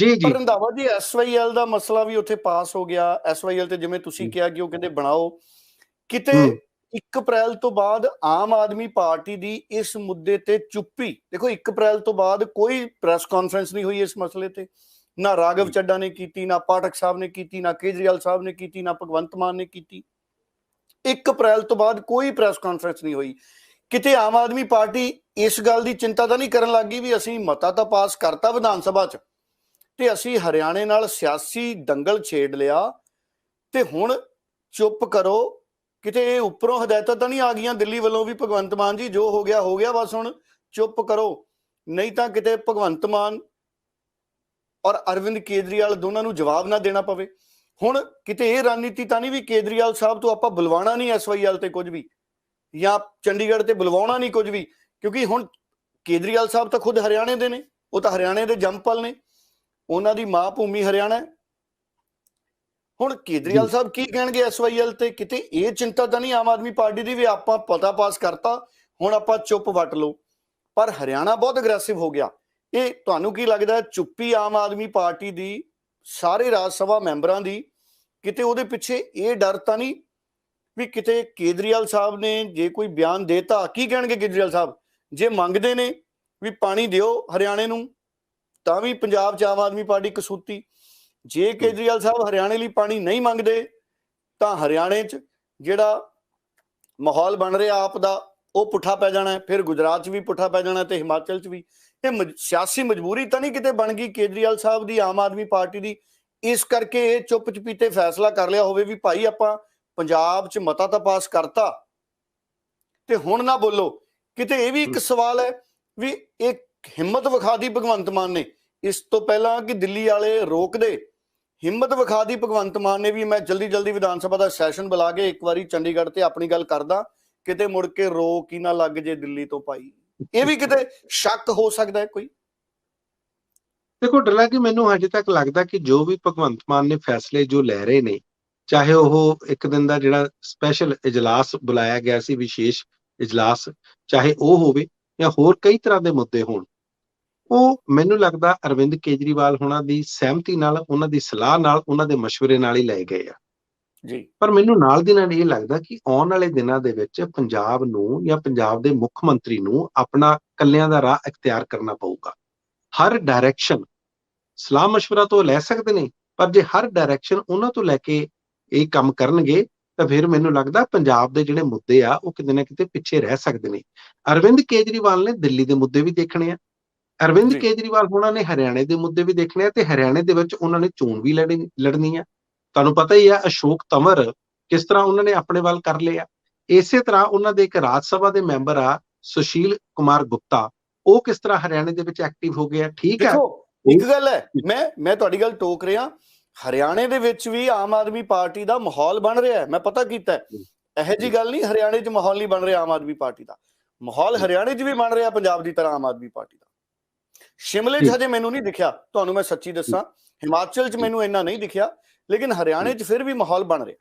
ਰੰਧਾਵਾ ਜੀ SYL ਦਾ ਮਸਲਾ ਵੀ ਉੱਥੇ ਪਾਸ ਹੋ ਗਿਆ। SYL ਤੇ ਜਿਵੇਂ ਤੁਸੀਂ ਕਿਹਾ ਕਿ ਉਹ ਕਹਿੰਦੇ ਬਣਾਓ, ਕਿਤੇ 1 ਅਪ੍ਰੈਲ ਤੋਂ ਬਾਅਦ ਆਮ ਆਦਮੀ ਪਾਰਟੀ ਦੀ ਇਸ ਮੁੱਦੇ ਤੇ ਚੁੱਪੀ। ਦੇਖੋ, 1 ਅਪ੍ਰੈਲ ਤੋਂ ਬਾਅਦ ਕੋਈ ਪ੍ਰੈਸ ਕਾਨਫਰੰਸ ਨਹੀਂ ਹੋਈ ਇਸ ਮਸਲੇ ਤੇ, ਨਾ ਰਾਘਵ ਚੱਡਾ ਨੇ ਕੀਤੀ, ਨਾ ਪਾਠਕ ਸਾਹਿਬ ਨੇ ਕੀਤੀ, ਨਾ ਕੇਜਰੀਵਾਲ ਸਾਹਿਬ ਨੇ ਕੀਤੀ, ਨਾ ਭਗਵੰਤ ਮਾਨ ਨੇ ਕੀਤੀ। 1 ਅਪ੍ਰੈਲ ਤੋਂ ਬਾਅਦ ਕੋਈ ਪ੍ਰੈਸ ਕਾਨਫਰੰਸ ਨਹੀਂ ਹੋਈ। ਕਿਤੇ ਆਮ ਆਦਮੀ ਪਾਰਟੀ ਇਸ ਗੱਲ ਦੀ ਚਿੰਤਾ ਤਾਂ ਨਹੀਂ ਕਰਨ ਲੱਗ ਗਈ ਵੀ ਅਸੀਂ ਮਤਾ ਤਾਂ ਪਾਸ ਕਰਤਾ ਵਿਧਾਨ ਸਭਾ 'ਚ, ਤੇ ਅਸੀਂ ਹਰਿਆਣੇ ਨਾਲ ਸਿਆਸੀ ਦੰਗਲ ਛੇੜ ਲਿਆ, ਤੇ ਹੁਣ ਚੁੱਪ ਕਰੋ। ਕਿਤੇ ਇਹ ਉੱਪਰੋਂ ਹਦਾਇਤਾਂ ਤਾਂ ਨਹੀਂ ਆ ਗਈਆਂ ਦਿੱਲੀ ਵੱਲੋਂ ਵੀ ਭਗਵੰਤ ਮਾਨ ਜੀ ਜੋ ਹੋ ਗਿਆ, ਬਸ ਹੁਣ ਚੁੱਪ ਕਰੋ, ਨਹੀਂ ਤਾਂ ਕਿਤੇ ਭਗਵੰਤ ਮਾਨ ਔਰ ਅਰਵਿੰਦ ਕੇਜਰੀਵਾਲ ਦੋਨਾਂ ਨੂੰ ਜਵਾਬ ਨਾ ਦੇਣਾ ਪਵੇ। ਹੁਣ ਕਿਤੇ ਇਹ ਰਣਨੀਤੀ ਤਾਂ ਨਹੀਂ ਵੀ ਕੇਜਰੀਵਾਲ ਸਾਹਿਬ ਤੋਂ ਆਪਾਂ ਬੁਲਵਾਉਣਾ ਨਹੀਂ SYL ਤੇ ਕੁਝ ਵੀ, ਜਾਂ ਚੰਡੀਗੜ੍ਹ ਤੇ ਬੁਲਵਾਉਣਾ ਨਹੀਂ ਕੁਝ ਵੀ, ਕਿਉਂਕਿ ਹੁਣ ਕੇਜਰੀਵਾਲ ਸਾਹਿਬ ਤਾਂ ਖੁਦ ਹਰਿਆਣੇ ਦੇ ਨੇ, ਉਹ ਤਾਂ ਹਰਿਆਣੇ ਦੇ ਜੰਮਪਲ ਨੇ, ਉਹਨਾਂ ਦੀ ਮਾਂ ਭੂਮੀ ਹਰਿਆਣਾ ਹੈ। ਹੁਣ ਕੇਜਰੀਵਾਲ ਸਾਹਿਬ ਕੀ ਕਹਿਣਗੇ SYL ਤੇ? ਕਿਤੇ ਇਹ ਚਿੰਤਾ ਤਾਂ ਨਹੀਂ ਆਮ ਆਦਮੀ ਪਾਰਟੀ ਦੀ ਵੀ ਆਪਾਂ ਪਤਾ ਪਾਸ ਕਰਤਾ, ਹੁਣ ਆਪਾਂ ਚੁੱਪ ਵੱਟ ਲਓ? ਪਰ ਹਰਿਆਣਾ ਬਹੁਤ ਅਗਰੈਸਿਵ ਹੋ ਗਿਆ। ਇਹ ਤੁਹਾਨੂੰ ਕੀ ਲੱਗਦਾ, ਚੁੱਪੀ ਆਮ ਆਦਮੀ ਪਾਰਟੀ ਦੀ, ਸਾਰੇ ਰਾਜ ਸਭਾ ਮੈਂਬਰਾਂ ਦੀ, ਕਿਤੇ ਉਹਦੇ ਪਿੱਛੇ ਇਹ ਡਰ ਤਾਂ ਨਹੀਂ ਵੀ ਕਿਤੇ ਕੇਜਰੀਵਾਲ ਸਾਹਿਬ ਨੇ ਜੇ ਕੋਈ ਬਿਆਨ ਦੇਤਾ, ਕੀ ਕਹਿਣਗੇ ਕੇਜਰੀਵਾਲ ਸਾਹਿਬ ਜੇ ਮੰਗਦੇ ਨੇ ਵੀ ਪਾਣੀ ਦਿਓ ਹਰਿਆਣੇ ਨੂੰ ਤਾਂ ਵੀ ਪੰਜਾਬ 'ਚ ਆਮ ਆਦਮੀ ਪਾਰਟੀ ਕਸੂਤੀ। ਜੇ ਕੇਜਰੀਵਾਲ ਸਾਹਿਬ ਹਰਿਆਣੇ ਲਈ ਪਾਣੀ ਨਹੀਂ ਮੰਗਦੇ ਤਾਂ ਹਰਿਆਣੇ 'ਚ ਜਿਹੜਾ ਮਾਹੌਲ ਬਣ ਰਿਹਾ ਆਪ ਦਾ ਉਹ ਪੁੱਠਾ ਪੈ ਜਾਣਾ, ਫਿਰ ਗੁਜਰਾਤ 'ਚ ਵੀ ਪੁੱਠਾ ਪੈ ਜਾਣਾ ਤੇ ਹਿਮਾਚਲ 'ਚ ਵੀ। ਇਹ ਸਿਆਸੀ ਮਜਬੂਰੀ ਤਾਂ ਨਹੀਂ ਕਿਤੇ ਬਣ ਗਈ ਕੇਜਰੀਵਾਲ ਸਾਹਿਬ ਦੀ, ਆਮ ਆਦਮੀ ਪਾਰਟੀ ਦੀ, ਇਸ ਕਰਕੇ ਇਹ ਚੁੱਪ ਚਪੀਤੇ ਫੈਸਲਾ ਕਰ ਲਿਆ ਹੋਵੇ ਵੀ ਭਾਈ ਆਪਾਂ ਪੰਜਾਬ 'ਚ ਮਤਾ ਤਾਂ ਪਾਸ ਕਰਤਾ ਤੇ ਹੁਣ ਨਾ ਬੋਲੋ। ਕਿਤੇ ਇਹ ਵੀ ਇੱਕ ਸਵਾਲ ਹੈ ਵੀ ਇਹ ਹਿੰਮਤ ਵਿਖਾ ਦੀ ਭਗਵੰਤ ਮਾਨ ਨੇ, ਇਸ ਤੋਂ ਪਹਿਲਾਂ ਕਿ ਦਿੱਲੀ ਵਾਲੇ ਰੋਕਦੇ, ਹਿੰਮਤ ਵਿਖਾ ਦੀ ਭਗਵੰਤ ਮਾਨ ਨੇ ਵੀ ਮੈਂ ਜਲਦੀ ਵਿਧਾਨ ਸਭਾ ਦਾ ਸੈਸ਼ਨ ਬੁਲਾ ਕੇ ਇੱਕ ਵਾਰੀ ਚੰਡੀਗੜ੍ਹ ਤੇ ਆਪਣੀ ਗੱਲ ਕਰਦਾ, ਕਿਤੇ ਮੁੜ ਕੇ ਰੋਕ ਹੀ ਨਾ ਲੱਗ ਜੇ ਦਿੱਲੀ ਤੋਂ ਭਾਈ। ਇਹ ਵੀ ਕਿਤੇ ਸ਼ੱਕ ਹੋ ਸਕਦਾ ਹੈ ਕੋਈ। ਦੇਖੋ ਡੱਲਾ ਜੀ, ਮੈਨੂੰ ਹਜੇ ਤੱਕ ਲੱਗਦਾ ਕਿ ਜੋ ਵੀ ਭਗਵੰਤ ਮਾਨ ਨੇ ਫੈਸਲੇ ਜੋ ਲੈ ਰਹੇ ਨੇ, ਚਾਹੇ ਉਹ ਇੱਕ ਦਿਨ ਦਾ ਜਿਹੜਾ ਸਪੈਸ਼ਲ ਇਜਲਾਸ ਬੁਲਾਇਆ ਗਿਆ ਸੀ, ਵਿਸ਼ੇਸ਼ ਇਜਲਾਸ, ਚਾਹੇ ਉਹ ਹੋਵੇ ਜਾਂ ਹੋਰ ਕਈ ਤਰ੍ਹਾਂ ਦੇ ਮੁੱਦੇ ਹੋਣ, ਉਹ ਮੈਨੂੰ ਲੱਗਦਾ ਅਰਵਿੰਦ ਕੇਜਰੀਵਾਲ ਉਹਨਾਂ ਦੀ ਸਹਿਮਤੀ ਨਾਲ, ਉਹਨਾਂ ਦੀ ਸਲਾਹ ਨਾਲ, ਉਹਨਾਂ ਦੇ ਮਸ਼ਵਰੇ ਨਾਲ ਹੀ ਲਏ ਗਏ ਆ ਜੀ। ਪਰ ਮੈਨੂੰ ਨਾਲ ਦੀ ਨਾਲ ਇਹ ਲੱਗਦਾ ਕਿ ਆਉਣ ਵਾਲੇ ਦਿਨਾਂ ਦੇ ਵਿੱਚ ਪੰਜਾਬ ਨੂੰ ਜਾਂ ਪੰਜਾਬ ਦੇ ਮੁੱਖ ਮੰਤਰੀ ਨੂੰ ਆਪਣਾ ਕੱਲਿਆਂ ਦਾ ਰਾਹ ਇਖਤਿਆਰ ਕਰਨਾ ਪਊਗਾ। ਹਰ ਡਾਇਰੈਕਸ਼ਨ ਸਲਾਹ ਮਸ਼ਵਰਾ ਤੋਂ ਲੈ ਸਕਦੇ ਨੇ, ਪਰ ਜੇ ਹਰ ਡਾਇਰੈਕਸ਼ਨ ਉਹਨਾਂ ਤੋਂ ਲੈ ਕੇ ਇਹ ਕੰਮ ਕਰਨਗੇ ਤਾਂ ਫਿਰ ਮੈਨੂੰ ਲੱਗਦਾ ਪੰਜਾਬ ਦੇ ਜਿਹੜੇ ਮੁੱਦੇ ਆ ਉਹ ਕਿਤੇ ਨਾ ਕਿਤੇ ਪਿੱਛੇ ਰਹਿ ਸਕਦੇ ਨੇ। ਅਰਵਿੰਦ ਕੇਜਰੀਵਾਲ ਨੇ ਦਿੱਲੀ ਦੇ ਮੁੱਦੇ ਵੀ ਦੇਖਣੇ ਆ, ਅਰਵਿੰਦ ਕੇਜਰੀਵਾਲ ਉਹਨਾਂ ਨੇ ਹਰਿਆਣੇ ਦੇ ਮੁੱਦੇ ਵੀ ਦੇਖਣੇ ਆ, ਤੇ ਹਰਿਆਣੇ ਦੇ ਵਿੱਚ ਉਹਨਾਂ ਨੇ ਚੋਣ ਵੀ ਲੜਨੀ ਆ। ਤੁਹਾਨੂੰ ਪਤਾ ਹੀ ਆ ਅਸ਼ੋਕ ਤੰਵਰ ਕਿਸ ਤਰ੍ਹਾਂ ਉਹਨਾਂ ਨੇ ਆਪਣੇ ਵੱਲ ਕਰ ਲਿਆ। ਇਸੇ ਤਰ੍ਹਾਂ ਉਹਨਾਂ ਦੇ ਇੱਕ ਰਾਜ ਸਭਾ ਦੇ ਮੈਂਬਰ ਆ ਸੁਸ਼ੀਲ ਕੁਮਾਰ ਗੁਪਤਾ, ਉਹ ਕਿਸ ਤਰ੍ਹਾਂ ਹਰਿਆਣੇ ਦੇ ਵਿੱਚ ਐਕਟਿਵ ਹੋ ਗਏ ਆ। ਠੀਕ ਹੈ, ਇੱਕ ਗੱਲ ਹੈ, ਮੈਂ ਤੁਹਾਡੀ ਗੱਲ ਟੋਕ ਰਿਹਾ, ਹਰਿਆਣੇ ਦੇ ਵਿੱਚ ਵੀ ਆਮ ਆਦਮੀ ਪਾਰਟੀ ਦਾ ਮਾਹੌਲ ਬਣ ਰਿਹਾ ਹੈ, ਮੈਂ ਪਤਾ ਕੀਤਾ। ਇਹੋ ਜਿਹੀ ਗੱਲ ਨਹੀਂ ਹਰਿਆਣੇ 'ਚ ਮਾਹੌਲ ਨਹੀਂ ਬਣ ਰਿਹਾ ਆਮ ਆਦਮੀ ਪਾਰਟੀ ਦਾ, ਮਾਹੌਲ ਹਰਿਆਣੇ 'ਚ ਵੀ ਬਣ ਰਿਹਾ ਪੰਜਾਬ ਦੀ ਤਰ੍ਹਾਂ ਆਮ ਆਦਮੀ ਪਾਰਟੀ ਦਾ। ਸ਼ਿਮਲੇ 'ਚ ਹਜੇ ਮੈਨੂੰ ਨਹੀਂ ਦਿਖਿਆ, ਤੁਹਾਨੂੰ ਮੈਂ ਸੱਚੀ ਦੱਸਾਂ, ਹਿਮਾਚਲ 'ਚ ਮੈਨੂੰ ਇੰਨਾ ਨਹੀਂ ਦਿਖਿਆ, ਲੇਕਿਨ ਹਰਿਆਣੇ 'ਚ ਫਿਰ ਵੀ ਮਾਹੌਲ ਬਣ ਰਿਹਾ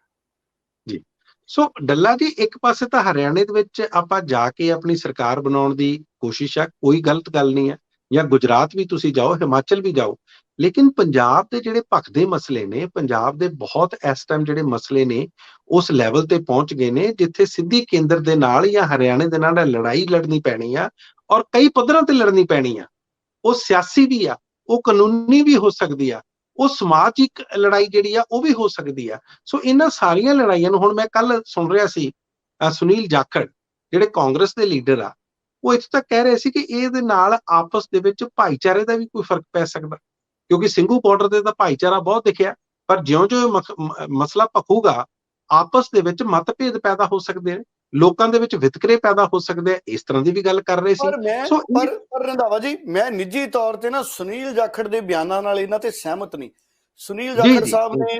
ਜੀ। ਸੋ ਡੱਲਾ ਜੀ, ਇੱਕ ਪਾਸੇ ਤਾਂ ਹਰਿਆਣੇ ਦੇ ਵਿੱਚ ਆਪਾਂ ਜਾ ਕੇ ਆਪਣੀ ਸਰਕਾਰ ਬਣਾਉਣ ਦੀ ਕੋਸ਼ਿਸ਼ ਆ, ਕੋਈ ਗਲਤ ਗੱਲ ਨਹੀਂ ਹੈ, ਜਾਂ ਗੁਜਰਾਤ ਵੀ ਤੁਸੀਂ ਜਾਓ, ਹਿਮਾਚਲ ਵੀ ਜਾਓ, ਲੇਕਿਨ ਪੰਜਾਬ ਦੇ ਜਿਹੜੇ ਭਖਦੇ ਮਸਲੇ ਨੇ, ਪੰਜਾਬ ਦੇ ਬਹੁਤ ਇਸ ਟਾਈਮ ਜਿਹੜੇ ਮਸਲੇ ਨੇ ਉਸ ਲੈਵਲ ਤੇ ਪਹੁੰਚ ਗਏ ਨੇ ਜਿੱਥੇ ਸਿੱਧੀ ਕੇਂਦਰ ਦੇ ਨਾਲ ਜਾਂ ਹਰਿਆਣੇ ਦੇ ਨਾਲ ਲੜਾਈ ਲੜਨੀ ਪੈਣੀ ਆ, ਔਰ ਕਈ ਪੱਧਰਾਂ ਤੇ ਲੜਨੀ ਪੈਣੀ ਆ। ਉਹ ਸਿਆਸੀ ਵੀ ਆ, ਉਹ ਕਾਨੂੰਨੀ ਵੀ ਹੋ ਸਕਦੀ ਆ, ਉਹ ਸਮਾਜਿਕ ਲੜਾਈ ਜਿਹੜੀ ਆ ਉਹ ਵੀ ਹੋ ਸਕਦੀ ਆ। ਸੋ ਇਹਨਾਂ ਸਾਰੀਆਂ ਲੜਾਈਆਂ ਨੂੰ, ਹੁਣ ਮੈਂ ਕੱਲ ਸੁਣ ਰਿਹਾ ਸੀ ਸੁਨੀਲ ਜਾਖੜ ਜਿਹੜੇ ਕਾਂਗਰਸ ਦੇ ਲੀਡਰ ਆ, ਉਹ ਇੱਥੇ ਤੱਕ ਕਹਿ ਰਹੇ ਸੀ ਕਿ ਇਹਦੇ ਨਾਲ ਆਪਸ ਦੇ ਵਿੱਚ ਭਾਈਚਾਰੇ ਦਾ ਵੀ ਕੋਈ ਫਰਕ ਪੈ ਸਕਦਾ, ਕਿਉਂਕਿ ਸਿੰਘੂ ਬਾਰਡਰ ਤੇ ਤਾਂ ਭਾਈਚਾਰਾ ਬਹੁਤ ਦਿਖਿਆ, ਪਰ ਜਿਉਂ-ਜਿਉਂ ਮਸਲਾ ਭਖੂਗਾ ਆਪਸ ਦੇ ਵਿੱਚ ਮਤਭੇਦ ਪੈਦਾ ਹੋ ਸਕਦੇ ਨੇ, ਲੋਕਾਂ ਦੇ ਵਿੱਚ ਵਿਤਕਰੇ ਪੈਦਾ ਹੋ ਸਕਦੇ ਆ, ਇਸ ਤਰ੍ਹਾਂ ਦੀ ਵੀ ਗੱਲ ਕਰ ਰਹੇ ਸੀ। ਪਰ ਰੰਧਾਵਾ ਜੀ, ਮੈਂ ਨਿੱਜੀ ਤੌਰ ਤੇ ਨਾ ਸੁਨੀਲ ਜਾਖੜ ਦੇ ਬਿਆਨਾਂ ਨਾਲ ਇਹਨਾਂ ਤੇ ਸਹਿਮਤ ਨਹੀਂ। ਸੁਨੀਲ ਜਾਖੜ ਸਾਹਿਬ ਨੇ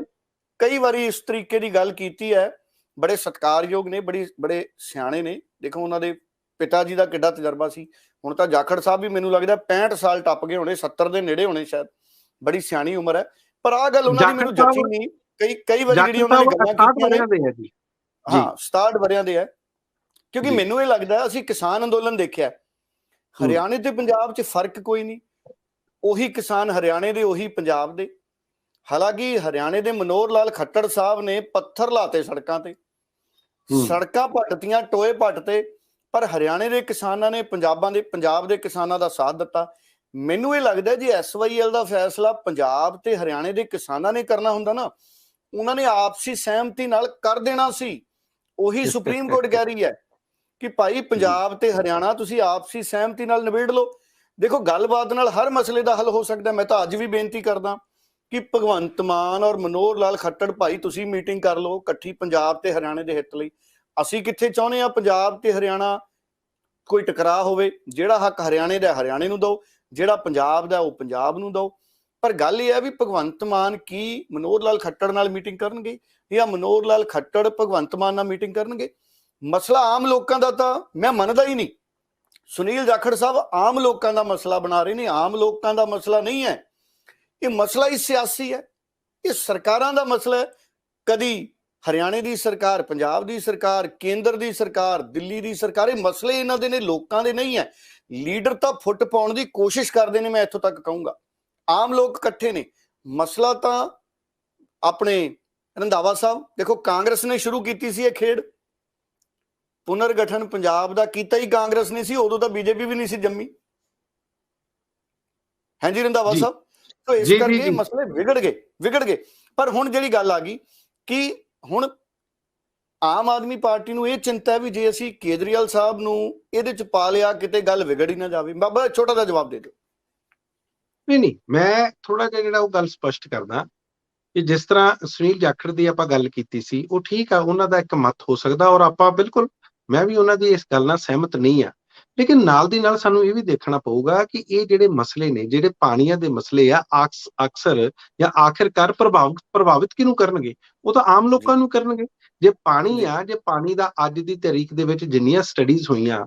ਕਈ ਵਾਰੀ ਇਸ ਤਰੀਕੇ ਦੀ ਗੱਲ ਕੀਤੀ ਹੈ, ਬੜੇ ਸਤਿਕਾਰਯੋਗ ਨੇ, ਬੜੇ ਸਿਆਣੇ ਨੇ। ਦੇਖੋ ਉਹਨਾਂ ਦੇ ਪਿਤਾ ਜੀ ਦਾ ਕਿੱਡਾ ਤਜਰਬਾ ਸੀ, ਹੁਣ ਤਾਂ ਜਾਖੜ ਸਾਹਿਬ ਵੀ ਮੈਨੂੰ ਲੱਗਦਾ 65 ਸਾਲ ਟੱਪ ਗਏ ਹੋਣੇ, 70 ਦੇ ਨੇੜੇ ਹੋਣੇ ਸ਼ਾਇਦ, ਬੜੀ ਸਿਆਣੀ ਉਮਰ ਹੈ। ਪਰ ਆਹ ਗੱਲ ਉਹਨਾਂ ਦੀ ਮੈਨੂੰ ਜੱਚੀ ਨਹੀਂ, ਕਈ ਵਾਰੀ ਜਿਹੜੀ ਉਹਨਾਂ ਨੇ ਗੱਲਾਂ ਕੀਤੀਆਂ ਨੇ, ਹਾਂ 67 ਵਰਿਆਂ ਦੇ ਹੈ, ਕਿਉਂਕਿ ਮੈਨੂੰ ਇਹ ਲੱਗਦਾ ਅਸੀਂ ਕਿਸਾਨ ਅੰਦੋਲਨ ਦੇਖਿਆ, ਹਰਿਆਣੇ ਤੇ ਪੰਜਾਬ 'ਚ ਫਰਕ ਕੋਈ ਨਹੀਂ, ਉਹੀ ਕਿਸਾਨ ਹਰਿਆਣੇ ਦੇ, ਉਹੀ ਪੰਜਾਬ ਦੇ। ਹਾਲਾਂਕਿ ਹਰਿਆਣੇ ਦੇ ਮਨੋਹਰ ਲਾਲ ਖੱਟੜ ਸਾਹਿਬ ਨੇ ਪੱਥਰ ਲਾਤੇ ਸੜਕਾਂ ਤੇ, ਸੜਕਾਂ ਪੱਟਤੀਆਂ, ਟੋਏ ਪੱਟਤੇ, ਪਰ ਹਰਿਆਣੇ ਦੇ ਕਿਸਾਨਾਂ ਨੇ ਪੰਜਾਬ ਦੇ ਕਿਸਾਨਾਂ ਦਾ ਸਾਥ ਦਿੱਤਾ। ਮੈਨੂੰ ਇਹ ਲੱਗਦਾ ਜੀ SYL ਦਾ ਫੈਸਲਾ ਪੰਜਾਬ ਤੇ ਹਰਿਆਣੇ ਦੇ ਕਿਸਾਨਾਂ ਨੇ ਕਰਨਾ ਹੁੰਦਾ ਨਾ, ਉਹਨਾਂ ਨੇ ਆਪਸੀ ਸਹਿਮਤੀ ਨਾਲ ਕਰ ਦੇਣਾ ਸੀ। ਉਹੀ ਸੁਪਰੀਮ ਕੋਰਟ ਕਹਿ ਰਹੀ ਹੈ ਕਿ ਭਾਈ ਪੰਜਾਬ ਤੇ ਹਰਿਆਣਾ ਤੁਸੀਂ ਆਪਸੀ ਸਹਿਮਤੀ ਨਾਲ ਨਿਬੇੜ ਲਓ। ਦੇਖੋ ਗੱਲਬਾਤ ਨਾਲ ਹਰ ਮਸਲੇ ਦਾ ਹੱਲ ਹੋ ਸਕਦਾ। ਮੈਂ ਤਾਂ ਅੱਜ ਵੀ ਬੇਨਤੀ ਕਰਦਾ ਕਿ ਭਗਵੰਤ ਮਾਨ ਔਰ ਮਨੋਹਰ ਲਾਲ ਖੱਟੜ ਭਾਈ ਤੁਸੀਂ ਮੀਟਿੰਗ ਕਰ ਲਓ ਇਕੱਠੀ ਪੰਜਾਬ ਤੇ ਹਰਿਆਣੇ ਦੇ ਹਿੱਤ ਲਈ। ਅਸੀਂ ਕਿੱਥੇ ਚਾਹੁੰਦੇ ਹਾਂ ਪੰਜਾਬ ਤੇ ਹਰਿਆਣਾ ਕੋਈ ਟਕਰਾਅ ਹੋਵੇ, ਜਿਹੜਾ ਹੱਕ ਹਰਿਆਣੇ ਦਾ ਹਰਿਆਣੇ ਨੂੰ ਦਿਓ, ਜਿਹੜਾ ਪੰਜਾਬ ਦਾ ਉਹ ਪੰਜਾਬ ਨੂੰ ਦਿਓ। ਪਰ ਗੱਲ ਇਹ ਹੈ ਵੀ ਭਗਵੰਤ ਮਾਨ ਕੀ ਮਨੋਹਰ ਲਾਲ ਖੱਟੜ ਨਾਲ ਮੀਟਿੰਗ ਕਰਨਗੇ ਜਾਂ ਮਨੋਹਰ ਲਾਲ ਖੱਟੜ ਭਗਵੰਤ ਮਾਨ ਨਾਲ ਮੀਟਿੰਗ ਕਰਨਗੇ? ਮਸਲਾ ਆਮ ਲੋਕਾਂ ਦਾ ਤਾਂ ਮੈਂ ਮੰਨਦਾ ਹੀ ਨਹੀਂ। ਸੁਨੀਲ ਜਾਖੜ ਸਾਹਿਬ ਆਮ ਲੋਕਾਂ ਦਾ ਮਸਲਾ ਬਣਾ ਰਹੇ ਨੇ, ਆਮ ਲੋਕਾਂ ਦਾ ਮਸਲਾ ਨਹੀਂ ਹੈ ਇਹ, ਮਸਲਾ ਹੀ ਸਿਆਸੀ ਹੈ, ਇਹ ਸਰਕਾਰਾਂ ਦਾ ਮਸਲਾ ਹੈ। ਕਦੀ ਹਰਿਆਣੇ ਦੀ ਸਰਕਾਰ, ਪੰਜਾਬ ਦੀ ਸਰਕਾਰ, ਕੇਂਦਰ ਦੀ ਸਰਕਾਰ, ਦਿੱਲੀ ਦੀ ਸਰਕਾਰ, ਇਹ ਮਸਲੇ ਇਹਨਾਂ ਦੇ ਨੇ, ਲੋਕਾਂ ਦੇ ਨਹੀਂ ਹੈ। ਲੀਡਰ ਤਾਂ ਫੁੱਟ ਪਾਉਣ ਦੀ ਕੋਸ਼ਿਸ਼ ਕਰਦੇ ਨੇ, ਮੈਂ ਇੱਥੋਂ ਤੱਕ ਕਹੂੰਗਾ। ਆਮ ਲੋਕ ਇਕੱਠੇ ਨੇ, ਮਸਲਾ ਤਾਂ ਆਪਣੇ ਰੰਧਾਵਾ ਸਾਹਿਬ ਦੇਖੋ ਕਾਂਗਰਸ ਨੇ ਸ਼ੁਰੂ ਕੀਤੀ ਸੀ ਇਹ ਖੇਡ, ਪੁਨਰਗਠਨ ਪੰਜਾਬ ਦਾ ਕੀਤਾ ਹੀ ਕਾਂਗਰਸ ਨੇ ਸੀ, ਉਦੋਂ ਤਾਂ ਬੀਜੇਪੀ ਵੀ ਨਹੀਂ ਸੀ ਜੰਮੀ। ਹਾਂਜੀ ਰੰਧਾਵਾ ਸਾਹਿਬ, ਤਾਂ ਇਸ ਕਰਕੇ ਮਸਲੇ ਵਿਗੜ ਗਏ। ਪਰ ਹੁਣ ਜਿਹੜੀ ਗੱਲ ਆ ਗਈ ਕਿ ਹੁਣ ਆਮ ਆਦਮੀ ਪਾਰਟੀ ਨੂੰ ਇਹ ਚਿੰਤਾ ਹੈ ਵੀ ਜੇ ਅਸੀਂ ਕੇਜਰੀਵਾਲ ਸਾਹਿਬ ਨੂੰ ਇਹਦੇ ਚ ਪਾ ਲਿਆ ਕਿਤੇ ਗੱਲ ਵਿਗੜ ਹੀ ਨਾ ਜਾਵੇ। ਬਾਬਾ ਛੋਟਾ ਜਿਹਾ ਜਵਾਬ ਦੇ ਦਿਓ। ਨਹੀਂ, ਮੈਂ ਥੋੜਾ ਜਿਹਾ ਜਿਹੜਾ ਉਹ ਗੱਲ ਸਪਸ਼ਟ ਕਰਦਾ ਕਿ ਜਿਸ ਤਰ੍ਹਾਂ ਸੁਨੀਲ ਜਾਖੜ ਦੀ ਆਪਾਂ ਗੱਲ ਕੀਤੀ ਸੀ, ਉਹ ਠੀਕ ਆ, ਉਹਨਾਂ ਦਾ ਇੱਕ ਮਤ ਹੋ ਸਕਦਾ ਔਰ ਆਪਾਂ ਬਿਲਕੁਲ, ਮੈਂ ਵੀ ਉਹਨਾਂ ਦੀ ਇਸ ਗੱਲ ਨਾਲ ਸਹਿਮਤ ਨਹੀਂ ਆ। ਲੇਕਿਨ ਨਾਲ ਦੀ ਨਾਲ ਸਾਨੂੰ ਇਹ ਵੀ ਦੇਖਣਾ ਪਊਗਾ ਕਿ ਇਹ ਜਿਹੜੇ ਮਸਲੇ ਨੇ, ਜਿਹੜੇ ਪਾਣੀਆਂ ਦੇ ਮਸਲੇ ਆ, ਅਕਸਰ ਜਾਂ ਆਖਿਰਕਾਰ ਪ੍ਰਭਾਵਿਤ ਕਿਹਨੂੰ ਕਰਨਗੇ? ਉਹ ਤਾਂ ਆਮ ਲੋਕਾਂ ਨੂੰ ਕਰਨਗੇ। ਜੇ ਪਾਣੀ ਆ, ਜੇ ਪਾਣੀ ਦਾ ਅੱਜ ਦੀ ਤਾਰੀਖ ਦੇ ਵਿੱਚ ਜਿੰਨੀਆਂ ਸਟੱਡੀਜ਼ ਹੋਈਆਂ,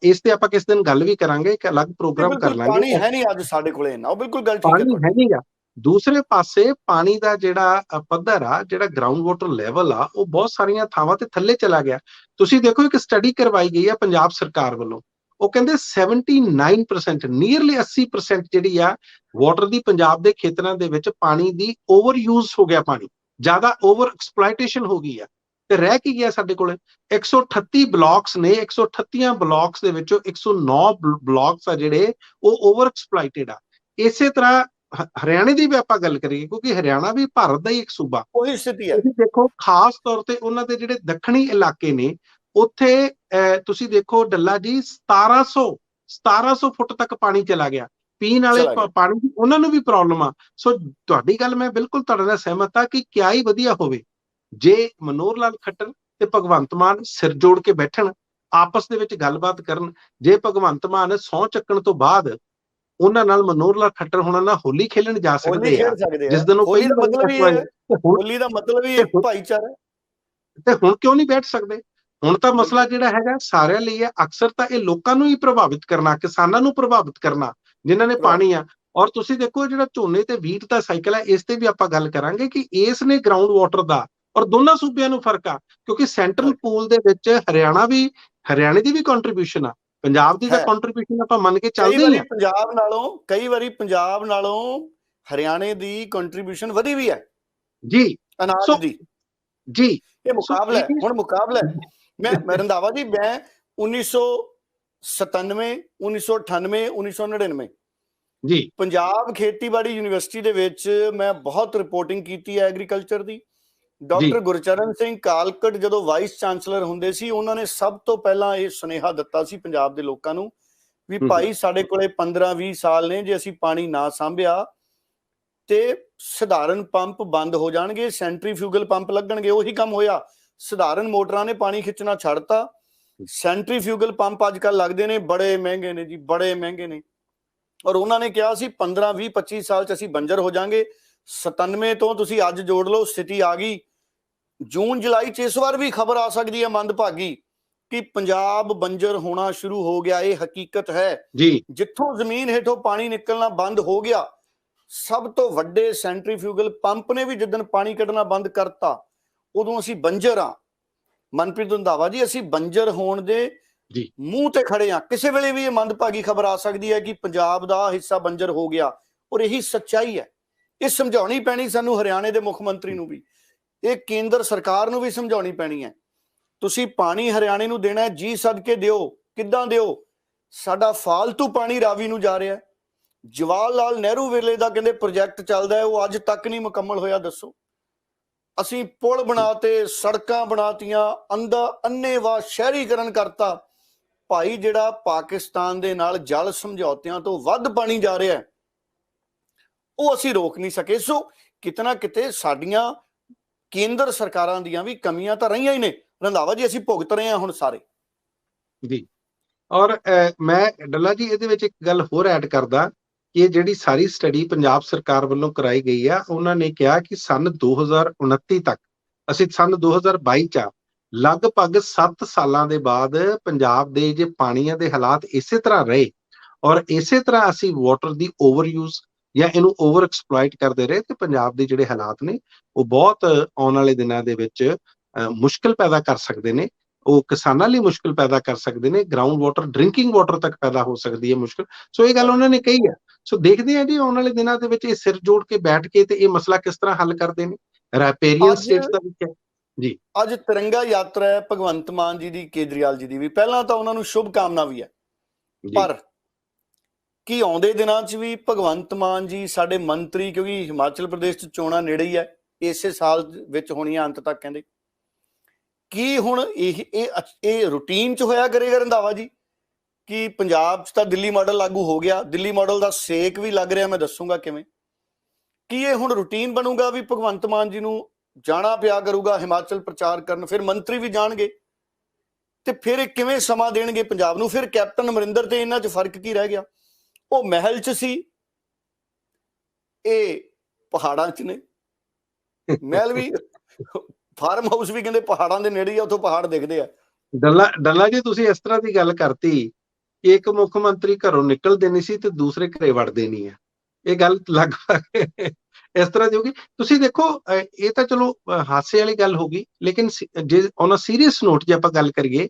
ਇਸ ਤੇ ਆਪਾਂ ਕਿਸ ਦਿਨ ਗੱਲ ਵੀ ਕਰਾਂਗੇ, ਇੱਕ ਅਲੱਗ ਪ੍ਰੋਗਰਾਮ ਕਰ ਲਾਂਗੇ। ਪਾਣੀ ਹੈ ਨਹੀਂ ਅੱਜ ਸਾਡੇ ਕੋਲੇ ਇੰਨਾ, ਉਹ ਬਿਲਕੁਲ ਗੱਲ ਠੀਕ ਹੈ, ਪਾਣੀ ਹੈ ਨਹੀਂ ਗਾ। ਦੂਸਰੇ ਪਾਸੇ ਪਾਣੀ ਦਾ ਜਿਹੜਾ ਪੱਧਰ ਆ, ਜਿਹੜਾ ਗਰਾਊਂਡ ਵਾਟਰ ਲੈਵਲ ਆ, ਉਹ ਬਹੁਤ ਸਾਰੀਆਂ ਥਾਵਾਂ ਤੇ ਥੱਲੇ ਚਲਾ ਗਿਆ। ਤੁਸੀਂ ਦੇਖੋ, ਇੱਕ ਸਟੱਡੀ ਕਰਵਾਈ ਗਈ ਆ ਪੰਜਾਬ ਸਰਕਾਰ ਵੱਲੋਂ, ਉਹ ਕਹਿੰਦੇ 79%, ਨੀਅਰਲੀ 80% ਜਿਹੜੀ ਆ ਵਾਟਰ ਦੀ ਪੰਜਾਬ ਦੇ ਖੇਤਰਾਂ ਦੇ ਵਿੱਚ ਪਾਣੀ ਦੀ ਓਵਰ ਯੂਜ਼ ਹੋ ਗਿਆ, ਪਾਣੀ ਜ਼ਿਆਦਾ ਓਵਰ ਐਕਸਪਲੋਇਟੇਸ਼ਨ ਹੋ ਗਈ ਆ। ਤੇ ਰਹਿ ਕੀ ਗਿਆ ਸਾਡੇ ਕੋਲ? 138 ਬਲਾਕਸ ਨੇ, 138 ਬਲਾਕਸ ਦੇ ਵਿੱਚੋਂ 109 ਬਲਾਕਸ ਆ ਜਿਹੜੇ ਉਹ ਓਵਰ ਐਕਸਪਲੋਇਟਡ ਆ। ਇਸੇ ਤਰ੍ਹਾਂ ਹਰਿਆਣੇ ਦੀ ਵੀ ਆਪਾਂ ਗੱਲ ਕਰੀਏ, ਕਿਉਂਕਿ ਹਰਿਆਣਾ ਵੀ ਭਾਰਤ ਦਾ ਹੀ ਇੱਕ ਸੂਬਾ, ਉਹੀ ਸਥਿਤੀ ਹੈ। ਤੁਸੀਂ ਦੇਖੋ ਖਾਸ ਤੌਰ ਤੇ ਉਹਨਾਂ ਦੇ ਜਿਹੜੇ ਦੱਖਣੀ ਇਲਾਕੇ ਨੇ, ਉੱਥੇ ਤੁਸੀਂ ਦੇਖੋ ਡੱਲਾ ਜੀ 1700 ਫੁੱਟ ਤੱਕ ਪਾਣੀ ਚਲਾ ਗਿਆ। ਪੀਣ ਵਾਲੇ ਪਾਣੀ ਦੀ ਉਹਨਾਂ ਨੂੰ ਵੀ ਪ੍ਰੋਬਲਮ ਆ। ਸੋ ਤੁਹਾਡੀ ਗੱਲ ਮੈਂ ਬਿਲਕੁਲ ਤੁਹਾਡੇ ਨਾਲ ਸਹਿਮਤ ਆ ਕਿ ਕਿਆ ਹੀ ਵਧੀਆ ਹੋਵੇ ਜੇ ਮਨੋਹਰ ਲਾਲ ਖੱਟਰ ਤੇ ਭਗਵੰਤ ਮਾਨ ਸਿਰ ਜੋੜ ਕੇ ਬੈਠਣ, ਆਪਸ ਦੇ ਵਿੱਚ ਗੱਲਬਾਤ ਕਰਨ। ਜੇ ਭਗਵੰਤ ਮਾਨ ਸਹੁੰ ਚੱਕਣ ਤੋਂ ਬਾਅਦ ਉਹਨਾਂ ਨਾਲ ਮਨੋਹਰ ਲਾਲ ਖੱਟਰ ਹੋਣਾ ਨਾਲ ਹੋਲੀ ਖੇਲਣ ਜਾ ਸਕਦੇ ਆ, ਜਿਸ ਦਿਨ ਹੋਲੀ ਦਾ ਮਤਲਬ ਹੀ ਭਾਈਚਾਰਾ, ਤੇ ਹੁਣ ਕਿਉਂ ਨਹੀਂ ਬੈਠ ਸਕਦੇ? ਹੁਣ ਤਾਂ ਮਸਲਾ ਜਿਹੜਾ ਹੈਗਾ ਸਾਰਿਆਂ ਲਈ ਹੈ। ਅਕਸਰ ਤਾਂ ਇਹ ਲੋਕਾਂ ਨੂੰ ਹੀ ਪ੍ਰਭਾਵਿਤ ਕਰਨਾ, ਕਿਸਾਨਾਂ ਨੂੰ ਪ੍ਰਭਾਵਿਤ ਕਰਨਾ ਜਿਨ੍ਹਾਂ ਨੇ ਪਾਣੀ ਆ। ਔਰ ਤੁਸੀਂ ਦੇਖੋ ਜਿਹੜਾ ਝੋਨੇ ਤੇ ਵੀਟ ਦਾ ਸਾਈਕਲ ਹੈ, ਇਸ ਤੇ ਵੀ ਆਪਾਂ ਗੱਲ ਕਰਾਂਗੇ ਕਿ ਇਸ ਨੇ ਗਰਾਊਂਡ ਵਾਟਰ ਦਾ, ਔਰ ਦੋਨਾਂ ਸੂਬਿਆਂ ਨੂੰ ਫਰਕ ਆ, ਕਿਉਂਕਿ ਸੈਂਟਰਲ ਪੂਲ ਦੇ ਵਿੱਚ ਹਰਿਆਣੇ ਦੀ ਵੀ ਕੰਟਰੀਬਿਊਸ਼ਨ ਆ, ਪੰਜਾਬ ਦੀ ਤਾਂ ਕੰਟਰੀਬਿਊਸ਼ਨ ਆਪਾਂ ਮੰਨ ਕੇ ਚੱਲਦੇ ਹੀ ਆ। ਕਈ ਵਾਰੀ ਪੰਜਾਬ ਨਾਲੋਂ ਹਰਿਆਣੇ ਦੀ ਕੰਟਰੀਬਿਊਸ਼ਨ ਵਧੀ ਵੀ ਹੈ ਜੀ, ਅਨਾਜ ਦੀ ਜੀ। ਇਹ ਮੁਕਾਬਲਾ ਹੈ, ਹੁਣ ਮੁਕਾਬਲਾ ਹੈ। ਮੈਂ ਰੰਧਾਵਾ ਜੀ, ਮੈਂ 1997, 1998, 1999 ਜੀ ਪੰਜਾਬ ਖੇਤੀਬਾੜੀ ਯੂਨੀਵਰਸਿਟੀ ਦੇ ਵਿੱਚ ਮੈਂ ਬਹੁਤ ਰਿਪੋਰਟਿੰਗ ਕੀਤੀ ਹੈ ਐਗਰੀਕਲਚਰ ਦੀ। ਡਾਕਟਰ ਗੁਰਚਰਨ ਸਿੰਘ ਕਾਲਕਟ ਜਦੋਂ ਵਾਈਸ ਚਾਂਸਲਰ ਹੁੰਦੇ ਸੀ, ਉਹਨਾਂ ਨੇ ਸਭ ਤੋਂ ਪਹਿਲਾਂ ਇਹ ਸੁਨੇਹਾ ਦਿੱਤਾ ਸੀ ਪੰਜਾਬ ਦੇ ਲੋਕਾਂ ਨੂੰ ਵੀ ਭਾਈ ਸਾਡੇ ਕੋਲੇ 15-20 ਸਾਲ ਨੇ, ਜੇ ਅਸੀਂ ਪਾਣੀ ਨਾ ਸਾਂਭਿਆ ਤੇ ਸਧਾਰਨ ਪੰਪ ਬੰਦ ਹੋ ਜਾਣਗੇ, ਸੈਂਟਰੀਫਿਊਗਲ ਪੰਪ ਲੱਗਣਗੇ। ਉਹੀ ਕੰਮ ਹੋਇਆ, ਸਧਾਰਨ ਮੋਟਰਾਂ ਨੇ ਪਾਣੀ ਖਿੱਚਣਾ ਛੱਡਤਾ। ਸੈਂਟਰੀਫਿਊਗਲ ਪੰਪ ਅੱਜ ਕੱਲ੍ਹ ਲੱਗਦੇ ਨੇ, ਬੜੇ ਮਹਿੰਗੇ ਨੇ ਜੀ, ਬੜੇ ਮਹਿੰਗੇ ਨੇ। ਔਰ ਉਹਨਾਂ ਨੇ ਕਿਹਾ ਸੀ 15-20-25 ਸਾਲ ਚ ਅਸੀਂ ਬੰਜਰ ਹੋ ਜਾਾਂਗੇ। 97 ਤੋਂ ਤੁਸੀਂ ਅੱਜ ਜੋੜ ਲਓ, ਸਥਿਤੀ ਆ ਗਈ। ਜੂਨ ਜੁਲਾਈ ਚ ਇਸ ਵਾਰ ਵੀ ਖਬਰ ਆ ਸਕਦੀ ਹੈ ਮੰਦਭਾਗੀ ਕਿ ਪੰਜਾਬ ਬੰਜਰ ਹੋਣਾ ਸ਼ੁਰੂ ਹੋ ਗਿਆ। ਇਹ ਹਕੀਕਤ ਹੈ ਜੀ। ਜਿੱਥੋਂ ਜ਼ਮੀਨ ਹੇਠੋਂ ਪਾਣੀ ਨਿਕਲਣਾ ਬੰਦ ਹੋ ਗਿਆ, ਸਭ ਤੋਂ ਵੱਡੇ ਸੈਂਟਰੀਫਿਊਗਲ ਪੰਪ ਨੇ ਵੀ ਜਿੱਦਣ ਪਾਣੀ ਕੱਢਣਾ ਬੰਦ ਕਰਤਾ, ਉਦੋਂ ਅਸੀਂ ਬੰਜਰ ਆ। ਮਨਪ੍ਰੀਤ ਰੰਧਾਵਾ ਜੀ, ਅਸੀਂ ਬੰਜਰ ਹੋਣ ਦੇ ਮੂੰਹ ਤੇ ਖੜੇ ਆ। ਕਿਸੇ ਵੇਲੇ ਵੀ ਇਹ ਮੰਦਭਾਗੀ ਖਬਰ ਆ ਸਕਦੀ ਹੈ ਕਿ ਪੰਜਾਬ ਦਾ ਹਿੱਸਾ ਬੰਜਰ ਹੋ ਗਿਆ, ਔਰ ਇਹੀ ਸੱਚਾਈ ਹੈ। ਇਹ ਸਮਝਾਉਣੀ ਪੈਣੀ ਸਾਨੂੰ, ਹਰਿਆਣੇ ਦੇ ਮੁੱਖ ਮੰਤਰੀ ਨੂੰ ਵੀ, ਇਹ ਕੇਂਦਰ ਸਰਕਾਰ ਨੂੰ ਵੀ ਸਮਝਾਉਣੀ ਪੈਣੀ ਹੈ। ਤੁਸੀਂ ਪਾਣੀ ਹਰਿਆਣੇ ਨੂੰ ਦੇਣਾ ਹੈ, ਜੀ ਸਦਕੇ ਦਿਓ। ਕਿੱਦਾਂ ਦਿਓ? ਸਾਡਾ ਫਾਲਤੂ ਪਾਣੀ ਰਾਵੀ ਨੂੰ ਜਾ ਰਿਹਾ। ਜਵਾਹਰ ਲਾਲ ਨਹਿਰੂ ਵੇਲੇ ਦਾ ਕਹਿੰਦੇ ਪ੍ਰੋਜੈਕਟ ਚੱਲਦਾ ਹੈ, ਉਹ ਅੱਜ ਤੱਕ ਨਹੀਂ ਮੁਕੰਮਲ ਹੋਇਆ। ਦੱਸੋ, ਅਸੀਂ ਪੁਲ ਬਣਾਤੇ, ਸੜਕਾਂ ਬਣਾਤੀਆਂ, ਅੰਨੇਵਾਹ ਸ਼ਹਿਰੀਕਰਨ ਕਰਤਾ। ਭਾਈ ਜਿਹੜਾ ਪਾਕਿਸਤਾਨ ਦੇ ਨਾਲ ਜਲ ਸਮਝੌਤਿਆਂ ਤੋਂ ਵੱਧ ਪਾਣੀ ਜਾ ਰਿਹਾ ਹੈ, ਉਹ ਅਸੀਂ ਰੋਕ ਨਹੀਂ ਸਕੇ। ਸੋ ਕਿਤੇ ਨਾ ਕਿਤੇ ਸਾਡੀਆਂ ਕੇਂਦਰ ਸਰਕਾਰਾਂ ਦੀਆਂ ਵੀ ਕਮੀਆਂ ਤਾਂ ਰਹੀਆਂ ਹੀ ਨੇ ਰੰਧਾਵਾ ਜੀ, ਅਸੀਂ ਭੁਗਤ ਰਹੇ ਹਾਂ ਹੁਣ ਸਾਰੇ ਜੀ। ਔਰ ਮੈਂ ਡੱਲਾ ਜੀ ਇਹਦੇ ਵਿੱਚ ਇੱਕ ਗੱਲ ਹੋਰ ਐਡ ਕਰਦਾ ਕਿ ਇਹ ਜਿਹੜੀ ਸਾਰੀ ਸਟੱਡੀ ਪੰਜਾਬ ਸਰਕਾਰ ਵੱਲੋਂ ਕਰਾਈ ਗਈ ਆ, ਉਹਨਾਂ ਨੇ ਕਿਹਾ ਕਿ ਸਨ 2029 ਤੱਕ, ਅਸੀਂ ਸਨ 2022 ਚ ਆ, ਲਗਭਗ 7 ਸਾਲਾਂ ਦੇ ਬਾਅਦ ਪੰਜਾਬ ਦੇ ਜੇ ਪਾਣੀਆਂ ਦੇ ਹਾਲਾਤ ਇਸੇ ਤਰ੍ਹਾਂ ਰਹੇ ਔਰ ਇਸੇ ਤਰ੍ਹਾਂ ਅਸੀਂ ਵਾਟਰ ਦੀ ਓਵਰ ਯੂਜ਼ ਜਾਂ ਇਹਨੂੰ ਓਵਰ ਐਕਸਪਲੋਇਟ ਕਰਦੇ ਰਹੇ, ਤੇ ਪੰਜਾਬ ਦੇ ਜਿਹੜੇ ਹਾਲਾਤ ਨੇ ਉਹ ਬਹੁਤ ਆਉਣ ਵਾਲੇ ਦਿਨਾਂ ਦੇ ਵਿੱਚ ਮੁਸ਼ਕਿਲ ਪੈਦਾ ਕਰ ਸਕਦੇ ਨੇ। ਉਹ ਕਿਸਾਨਾਂ ਲਈ ਮੁਸ਼ਕਿਲ ਪੈਦਾ ਕਰ ਸਕਦੇ ਨੇ, ਗਰਾਊਂਡ ਵਾਟਰ, ਡਰਿੰਕਿੰਗ ਵਾਟਰ ਤੱਕ ਪੈਦਾ ਹੋ ਸਕਦੀ ਹੈ ਮੁਸ਼ਕਿਲ। ਸੋ ਇਹ ਗੱਲ ਉਹਨਾਂ ਨੇ ਕਹੀ ਹੈ। ਸੋ ਦੇਖਦੇ ਹਾਂ ਜੀ ਆਉਣ ਵਾਲੇ ਦਿਨਾਂ ਦੇ ਵਿੱਚ ਇਹ ਸਿਰ ਜੋੜ ਕੇ ਬੈਠ ਕੇ ਤੇ ਇਹ ਮਸਲਾ ਕਿਸ ਤਰ੍ਹਾਂ ਹੱਲ ਕਰਦੇ ਨੇ। ਰੈਪੇਰੀਅਨ ਸਟੇਟਸ ਦਾ ਵੀ ਹੈ ਜੀ ਅੱਜ ਤਿਰੰਗਾ ਯਾਤਰਾ ਹੈ ਭਗਵੰਤ ਮਾਨ ਜੀ ਦੀ, ਕੇਜਰੀਵਾਲ ਜੀ ਦੀ ਵੀ। ਪਹਿਲਾਂ ਤਾਂ ਉਹਨਾਂ ਨੂੰ ਸ਼ੁਭ ਕਾਮਨਾ ਵੀ ਹੈ, ਜੀ ਪਰ ਕੀ ਆਉਂਦੇ ਦਿਨਾਂ 'ਚ ਵੀ ਭਗਵੰਤ ਮਾਨ ਜੀ ਸਾਡੇ ਮੰਤਰੀ, ਕਿਉਂਕਿ ਹਿਮਾਚਲ ਪ੍ਰਦੇਸ਼ 'ਚ ਚੋਣਾਂ ਨੇੜੇ ਹੀ ਹੈ, ਇਸੇ ਸਾਲ ਵਿੱਚ ਹੋਣੀਆਂ ਅੰਤ ਤੱਕ ਕਹਿੰਦੇ, ਕੀ ਹੁਣ ਇਹ ਰੂਟੀਨ 'ਚ ਹੋਇਆ ਕਰੇਗਾ ਰੰਧਾਵਾ ਜੀ ਕਿ ਪੰਜਾਬ 'ਚ ਤਾਂ ਦਿੱਲੀ ਮਾਡਲ ਲਾਗੂ ਹੋ ਗਿਆ, ਦਿੱਲੀ ਮਾਡਲ ਦਾ ਸੇਕ ਵੀ ਲੱਗ ਰਿਹਾ, ਮੈਂ ਦੱਸੂਗਾ ਕਿਵੇਂ। ਕੀ ਇਹ ਹੁਣ ਰੂਟੀਨ ਬਣੂਗਾ ਵੀ ਭਗਵੰਤ ਮਾਨ ਜੀ ਨੂੰ ਜਾਣਾ ਪਿਆ ਕਰੂਗਾ ਹਿਮਾਚਲ ਪ੍ਰਚਾਰ ਕਰਨ, ਫਿਰ ਮੰਤਰੀ ਵੀ ਜਾਣਗੇ, ਤੇ ਫਿਰ ਇਹ ਕਿਵੇਂ ਸਮਾਂ ਦੇਣਗੇ ਪੰਜਾਬ ਨੂੰ? ਫਿਰ ਕੈਪਟਨ ਅਮਰਿੰਦਰ ਤੇ ਇਹਨਾਂ 'ਚ ਫਰਕ ਕੀ ਰਹਿ ਗਿਆ? ਉਹ ਮਹਿਲ 'ਚ ਸੀ, ਇਹ ਪਹਾੜਾਂ 'ਚ ਨੇ। ਮਹਿਲ ਵੀ, ਫਾਰਮ ਹਾਊਸ ਵੀ ਕਹਿੰਦੇ ਪਹਾੜਾਂ ਦੇ ਨੇੜੇ ਹੀ ਆ, ਉੱਥੋਂ ਪਹਾੜ ਦਿਖਦੇ ਆ। ਡੱਲਾ ਜੀ ਤੁਸੀਂ ਇਸ ਤਰ੍ਹਾਂ ਦੀ ਗੱਲ ਕਰਤੀ ਕਿ ਇੱਕ ਮੁੱਖ ਮੰਤਰੀ ਘਰੋਂ ਨਿਕਲਦੇ ਨਹੀਂ ਸੀ ਤੇ ਦੂਸਰੇ ਘਰੇ ਵੜਦੇ ਨਹੀਂ ਆ। ਇਹ ਗੱਲ ਲਗਭਗ ਇਸ ਤਰ੍ਹਾਂ ਦੀ ਹੋਗੀ। ਤੁਸੀਂ ਦੇਖੋ ਇਹ ਤਾਂ ਚਲੋ ਹਾਸੇ ਵਾਲੀ ਗੱਲ ਹੋ ਗਈ, ਲੇਕਿਨ ਜੇ ਔਨ ਅ ਸੀਰੀਅਸ ਨੋਟ ਜੇ ਆਪਾਂ ਗੱਲ ਕਰੀਏ,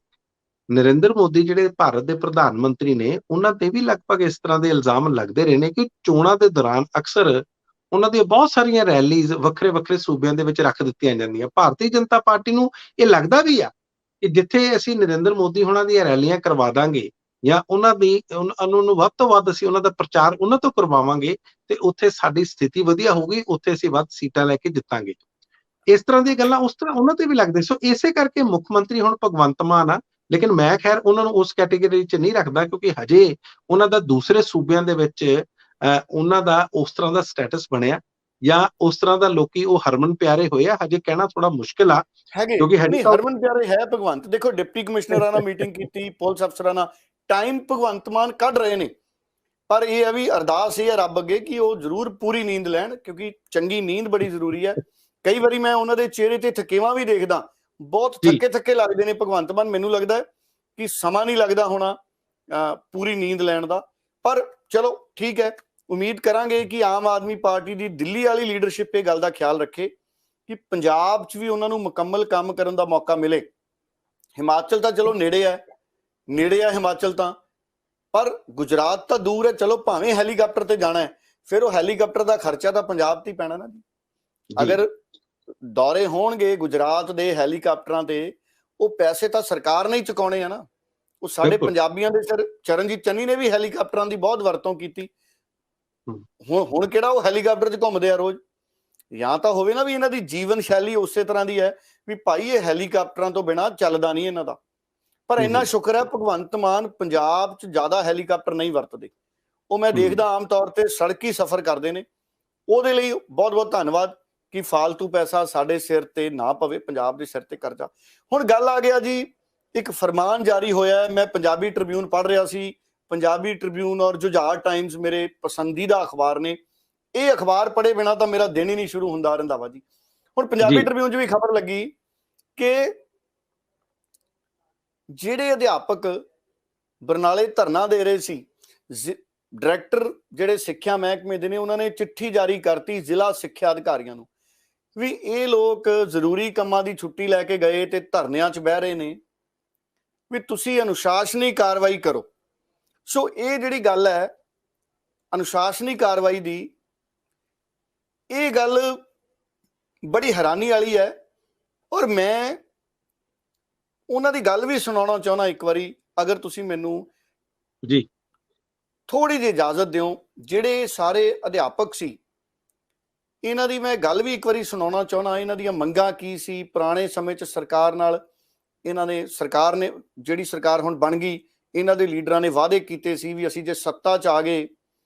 ਨਰਿੰਦਰ ਮੋਦੀ ਜਿਹੜੇ ਭਾਰਤ ਦੇ ਪ੍ਰਧਾਨ ਮੰਤਰੀ ਨੇ, ਉਹਨਾਂ ਤੇ ਵੀ ਲਗਭਗ ਇਸ ਤਰ੍ਹਾਂ ਦੇ ਇਲਜ਼ਾਮ ਲੱਗਦੇ ਰਹੇ ਨੇ ਕਿ ਚੋਣਾਂ ਦੇ ਦੌਰਾਨ ਅਕਸਰ ਉਹਨਾਂ ਦੀਆਂ ਬਹੁਤ ਸਾਰੀਆਂ ਰੈਲੀਜ਼ ਵੱਖਰੇ ਵੱਖਰੇ ਸੂਬਿਆਂ ਦੇ ਵਿੱਚ ਰੱਖ ਦਿੱਤੀਆਂ ਜਾਂਦੀਆਂ। ਭਾਰਤੀ ਜਨਤਾ ਪਾਰਟੀ ਨੂੰ ਇਹ ਲੱਗਦਾ ਵੀ ਆ ਕਿ ਜਿੱਥੇ ਅਸੀਂ ਨਰਿੰਦਰ ਮੋਦੀ ਹੋਣਾ ਦੀਆਂ ਰੈਲੀਆਂ ਕਰਵਾ ਦਾਂਗੇ ਜਾਂ ਉਹਨਾਂ ਨੂੰ ਵੱਧ ਤੋਂ ਵੱਧ ਅਸੀਂ ਉਹਨਾਂ ਦਾ ਪ੍ਰਚਾਰ ਉਹਨਾਂ ਤੋਂ ਕਰਵਾਵਾਂਗੇ ਤੇ ਉੱਥੇ ਸਾਡੀ ਸਥਿਤੀ ਵਧੀਆ ਹੋਊਗੀ, ਉੱਥੇ ਅਸੀਂ ਵੱਧ ਸੀਟਾਂ ਲੈ ਕੇ ਜਿੱਤਾਂਗੇ। ਇਸ ਤਰ੍ਹਾਂ ਦੀਆਂ ਗੱਲਾਂ ਉਸ ਤਰ੍ਹਾਂ ਉਹਨਾਂ ਤੇ ਵੀ ਲੱਗਦੇ। ਸੋ ਇਸੇ ਕਰਕੇ ਮੁੱਖ ਮੰਤਰੀ ਹੁਣ ਭਗਵੰਤ ਮਾਨ ਆ, ਲੇਕਿਨ ਮੈਂ ਖੈਰ ਉਹਨਾਂ ਨੂੰ ਉਸ ਕੈਟੇਗਰੀ 'ਚ ਨਹੀਂ ਰੱਖਦਾ ਕਿਉਂਕਿ ਹਜੇ ਉਹਨਾਂ ਦਾ ਦੂਸਰੇ ਸੂਬਿਆਂ ਦੇ ਵਿੱਚ ਉਹਨਾਂ ਦਾ ਉਸ ਤਰ੍ਹਾਂ ਦਾ ਸਟੇਟਸ ਬਣਿਆ ਜਾਂ ਉਸ ਤਰ੍ਹਾਂ ਦਾ ਲੋਕੀ ਉਹ ਹਰਮਨ ਪਿਆਰੇ ਹੋਏ ਆ। ਹਜੇ ਕਹਿਣਾ ਥੋੜਾ ਮੁਸ਼ਕਿਲ ਆ ਕਿਉਂਕਿ ਹਰਮਨ ਪਿਆਰੇ ਹੈ ਭਗਵੰਤ। ਦੇਖੋ ਡਿਪਟੀ ਕਮਿਸ਼ਨਰਾਂ ਨਾਲ ਮੀਟਿੰਗ ਕੀਤੀ, ਪੁਲਿਸ ਅਫਸਰਾਂ ਨਾਲ, ਟਾਈਮ ਭਗਵੰਤ ਮਾਨ ਕੱਢ ਰਹੇ ਨੇ, ਪਰ ਇਹ ਹੈ ਵੀ ਅਰਦਾਸ ਇਹ ਹੈ ਰੱਬ ਅੱਗੇ ਕਿ ਉਹ ਜ਼ਰੂਰ ਪੂਰੀ ਨੀਂਦ ਲੈਣ, ਕਿਉਂਕਿ ਚੰਗੀ ਨੀਂਦ ਬੜੀ ਜ਼ਰੂਰੀ ਹੈ। ਕਈ ਵਾਰੀ ਮੈਂ ਉਹਨਾਂ ਦੇ ਚਿਹਰੇ ਤੇ ਥਕੇਵਾਂ ਵੀ ਦੇਖਦਾ, ਬਹੁਤ ਥੱਕੇ ਲੱਗਦੇ ਨੇ ਭਗਵੰਤ ਮਾਨ। ਮੈਨੂੰ ਲੱਗਦਾ ਕਿ ਸਮਾਂ ਨਹੀਂ ਲੱਗਦਾ ਹੋਣਾ ਪੂਰੀ ਨੀਂਦ ਲੈਣ ਦਾ, ਪਰ ਚਲੋ ਠੀਕ ਹੈ। ਉਮੀਦ ਕਰਾਂਗੇ ਕਿ ਆਮ ਆਦਮੀ ਪਾਰਟੀ ਦੀ ਦਿੱਲੀ ਵਾਲੀ ਲੀਡਰਸ਼ਿਪ ਇਹ ਗੱਲ ਦਾ ਖਿਆਲ ਰੱਖੇ ਕਿ ਪੰਜਾਬ 'ਚ ਵੀ ਉਹਨਾਂ ਨੂੰ ਮੁਕੰਮਲ ਕੰਮ ਕਰਨ ਦਾ ਮੌਕਾ ਮਿਲੇ। ਹਿਮਾਚਲ ਤਾਂ ਚਲੋ ਨੇੜੇ ਆ ਹਿਮਾਚਲ ਤਾਂ, ਪਰ ਗੁਜਰਾਤ ਤਾਂ ਦੂਰ ਹੈ। ਚਲੋ ਭਾਵੇਂ ਹੈਲੀਕਾਪਟਰ ਤੇ ਜਾਣਾ ਹੈ, ਫਿਰ ਉਹ ਹੈਲੀਕਾਪਟਰ ਦਾ ਖਰਚਾ ਤਾਂ ਪੰਜਾਬ ਤੇ ਹੀ ਪੈਣਾ ਨਾ ਜੀ। ਅਗਰ ਦੌਰੇ ਹੋਣਗੇ ਗੁਜਰਾਤ ਦੇ ਹੈਲੀਕਾਪਟਰਾਂ ਤੇ, ਉਹ ਪੈਸੇ ਤਾਂ ਸਰਕਾਰ ਨੇ ਹੀ ਚੁਕਾਉਣੇ ਆ ਨਾ। ਉਹ ਸਾਡੇ ਪੰਜਾਬੀਆਂ ਦੇ ਸਿਰ ਚਰਨਜੀਤ ਚੰਨੀ ਨੇ ਵੀ ਹੈਲੀਕਾਪਟਰਾਂ ਦੀ ਬਹੁਤ ਵਰਤੋਂ ਕੀਤੀ। ਹੁਣ ਕਿਹੜਾ ਉਹ ਹੈਲੀਕਾਪਟਰ 'ਚ ਘੁੰਮਦੇ ਆ ਰੋਜ਼? ਜਾਂ ਤਾਂ ਹੋਵੇ ਨਾ ਵੀ ਇਹਨਾਂ ਦੀ ਜੀਵਨ ਸ਼ੈਲੀ ਉਸੇ ਤਰ੍ਹਾਂ ਦੀ ਹੈ ਵੀ ਭਾਈ ਇਹ ਹੈਲੀਕਾਪਟਰਾਂ ਤੋਂ ਬਿਨਾਂ ਚੱਲਦਾ ਨਹੀਂ ਇਹਨਾਂ ਦਾ। ਪਰ ਇੰਨਾ ਸ਼ੁਕਰ ਹੈ ਭਗਵੰਤ ਮਾਨ ਪੰਜਾਬ 'ਚ ਜ਼ਿਆਦਾ ਹੈਲੀਕਾਪਟਰ ਨਹੀਂ ਵਰਤਦੇ। ਉਹ ਮੈਂ ਦੇਖਦਾ ਆਮ ਤੌਰ ਤੇ ਸੜਕੀ ਸਫ਼ਰ ਕਰਦੇ ਨੇ। ਉਹਦੇ ਲਈ ਬਹੁਤ ਬਹੁਤ ਧੰਨਵਾਦ ਕਿ ਫਾਲਤੂ ਪੈਸਾ ਸਾਡੇ ਸਿਰ ਤੇ ਨਾ ਪਵੇ, ਪੰਜਾਬ ਦੇ ਸਿਰ ਤੇ ਕਰਜ਼ਾ। ਹੁਣ ਗੱਲ ਆ ਗਿਆ ਜੀ, ਇੱਕ ਫਰਮਾਨ ਜਾਰੀ ਹੋਇਆ। ਮੈਂ ਪੰਜਾਬੀ ਟ੍ਰਿਬਿਊਨ ਪੜ੍ਹ ਰਿਹਾ ਸੀ। ਪੰਜਾਬੀ ਟ੍ਰਿਬਿਊਨ ਔਰ ਜੁਝਾਰ ਟਾਈਮਸ ਮੇਰੇ ਪਸੰਦੀਦਾ ਅਖਬਾਰ ਨੇ। ਇਹ ਅਖਬਾਰ ਪੜ੍ਹੇ ਬਿਨਾਂ ਤਾਂ ਮੇਰਾ ਦਿਨ ਹੀ ਨਹੀਂ ਸ਼ੁਰੂ ਹੁੰਦਾ ਰੰਧਾਵਾ ਜੀ। ਹੁਣ ਪੰਜਾਬੀ ਟ੍ਰਿਬਿਊਨ 'ਚ ਵੀ ਖਬਰ ਲੱਗੀ ਕਿ ਜਿਹੜੇ ਅਧਿਆਪਕ ਬਰਨਾਲੇ ਧਰਨਾ ਦੇ ਰਹੇ ਸੀ, ਡਾਇਰੈਕਟਰ ਜਿਹੜੇ ਸਿੱਖਿਆ ਮਹਿਕਮੇ ਦੇ ਨੇ, ਉਹਨਾਂ ਨੇ ਚਿੱਠੀ ਜਾਰੀ ਕਰਤੀ ਜ਼ਿਲ੍ਹਾ ਸਿੱਖਿਆ ਅਧਿਕਾਰੀਆਂ ਨੂੰ ਵੀ ਇਹ ਲੋਕ ਜ਼ਰੂਰੀ ਕੰਮਾਂ ਦੀ ਛੁੱਟੀ ਲੈ ਕੇ ਗਏ ਤੇ ਧਰਨਿਆਂ 'ਚ ਬਹਿ ਰਹੇ ਨੇ, ਵੀ ਤੁਸੀਂ ਅਨੁਸ਼ਾਸਨੀ ਕਾਰਵਾਈ ਕਰੋ। ਸੋ ਇਹ ਜਿਹੜੀ ਗੱਲ ਹੈ ਅਨੁਸ਼ਾਸਨੀ ਕਾਰਵਾਈ ਦੀ, ਇਹ ਗੱਲ ਬੜੀ ਹੈਰਾਨੀ ਵਾਲੀ ਹੈ। ਔਰ ਮੈਂ ਉਹਨਾਂ ਦੀ ਗੱਲ ਵੀ ਸੁਣਾਉਣਾ ਚਾਹੁੰਦਾ ਇੱਕ ਵਾਰੀ, ਅਗਰ ਤੁਸੀਂ ਮੈਨੂੰ ਜੀ ਥੋੜੀ ਜਿਹੀ ਇਜਾਜ਼ਤ ਦਿਓ। ਜਿਹੜੇ ਸਾਰੇ ਅਧਿਆਪਕ ਸੀ, ਇਹਨਾਂ ਦੀ ਮੈਂ ਗੱਲ ਵੀ ਇੱਕ ਵਾਰੀ ਸੁਣਾਉਣਾ ਚਾਹੁੰਦਾ। ਇਹਨਾਂ ਦੀਆਂ ਮੰਗਾਂ ਕੀ ਸੀ? ਪੁਰਾਣੇ ਸਮੇਂ 'ਚ ਸਰਕਾਰ ਨਾਲ ਇਹਨਾਂ ਨੇ, ਸਰਕਾਰ ਨੇ, ਜਿਹੜੀ ਸਰਕਾਰ ਹੁਣ ਬਣ ਗਈ, ਇਹਨਾਂ ਦੇ ਲੀਡਰਾਂ ਨੇ ਵਾਅਦੇ ਕੀਤੇ ਸੀ ਵੀ ਅਸੀਂ ਜੇ ਸੱਤਾ 'ਚ ਆ ਗਏ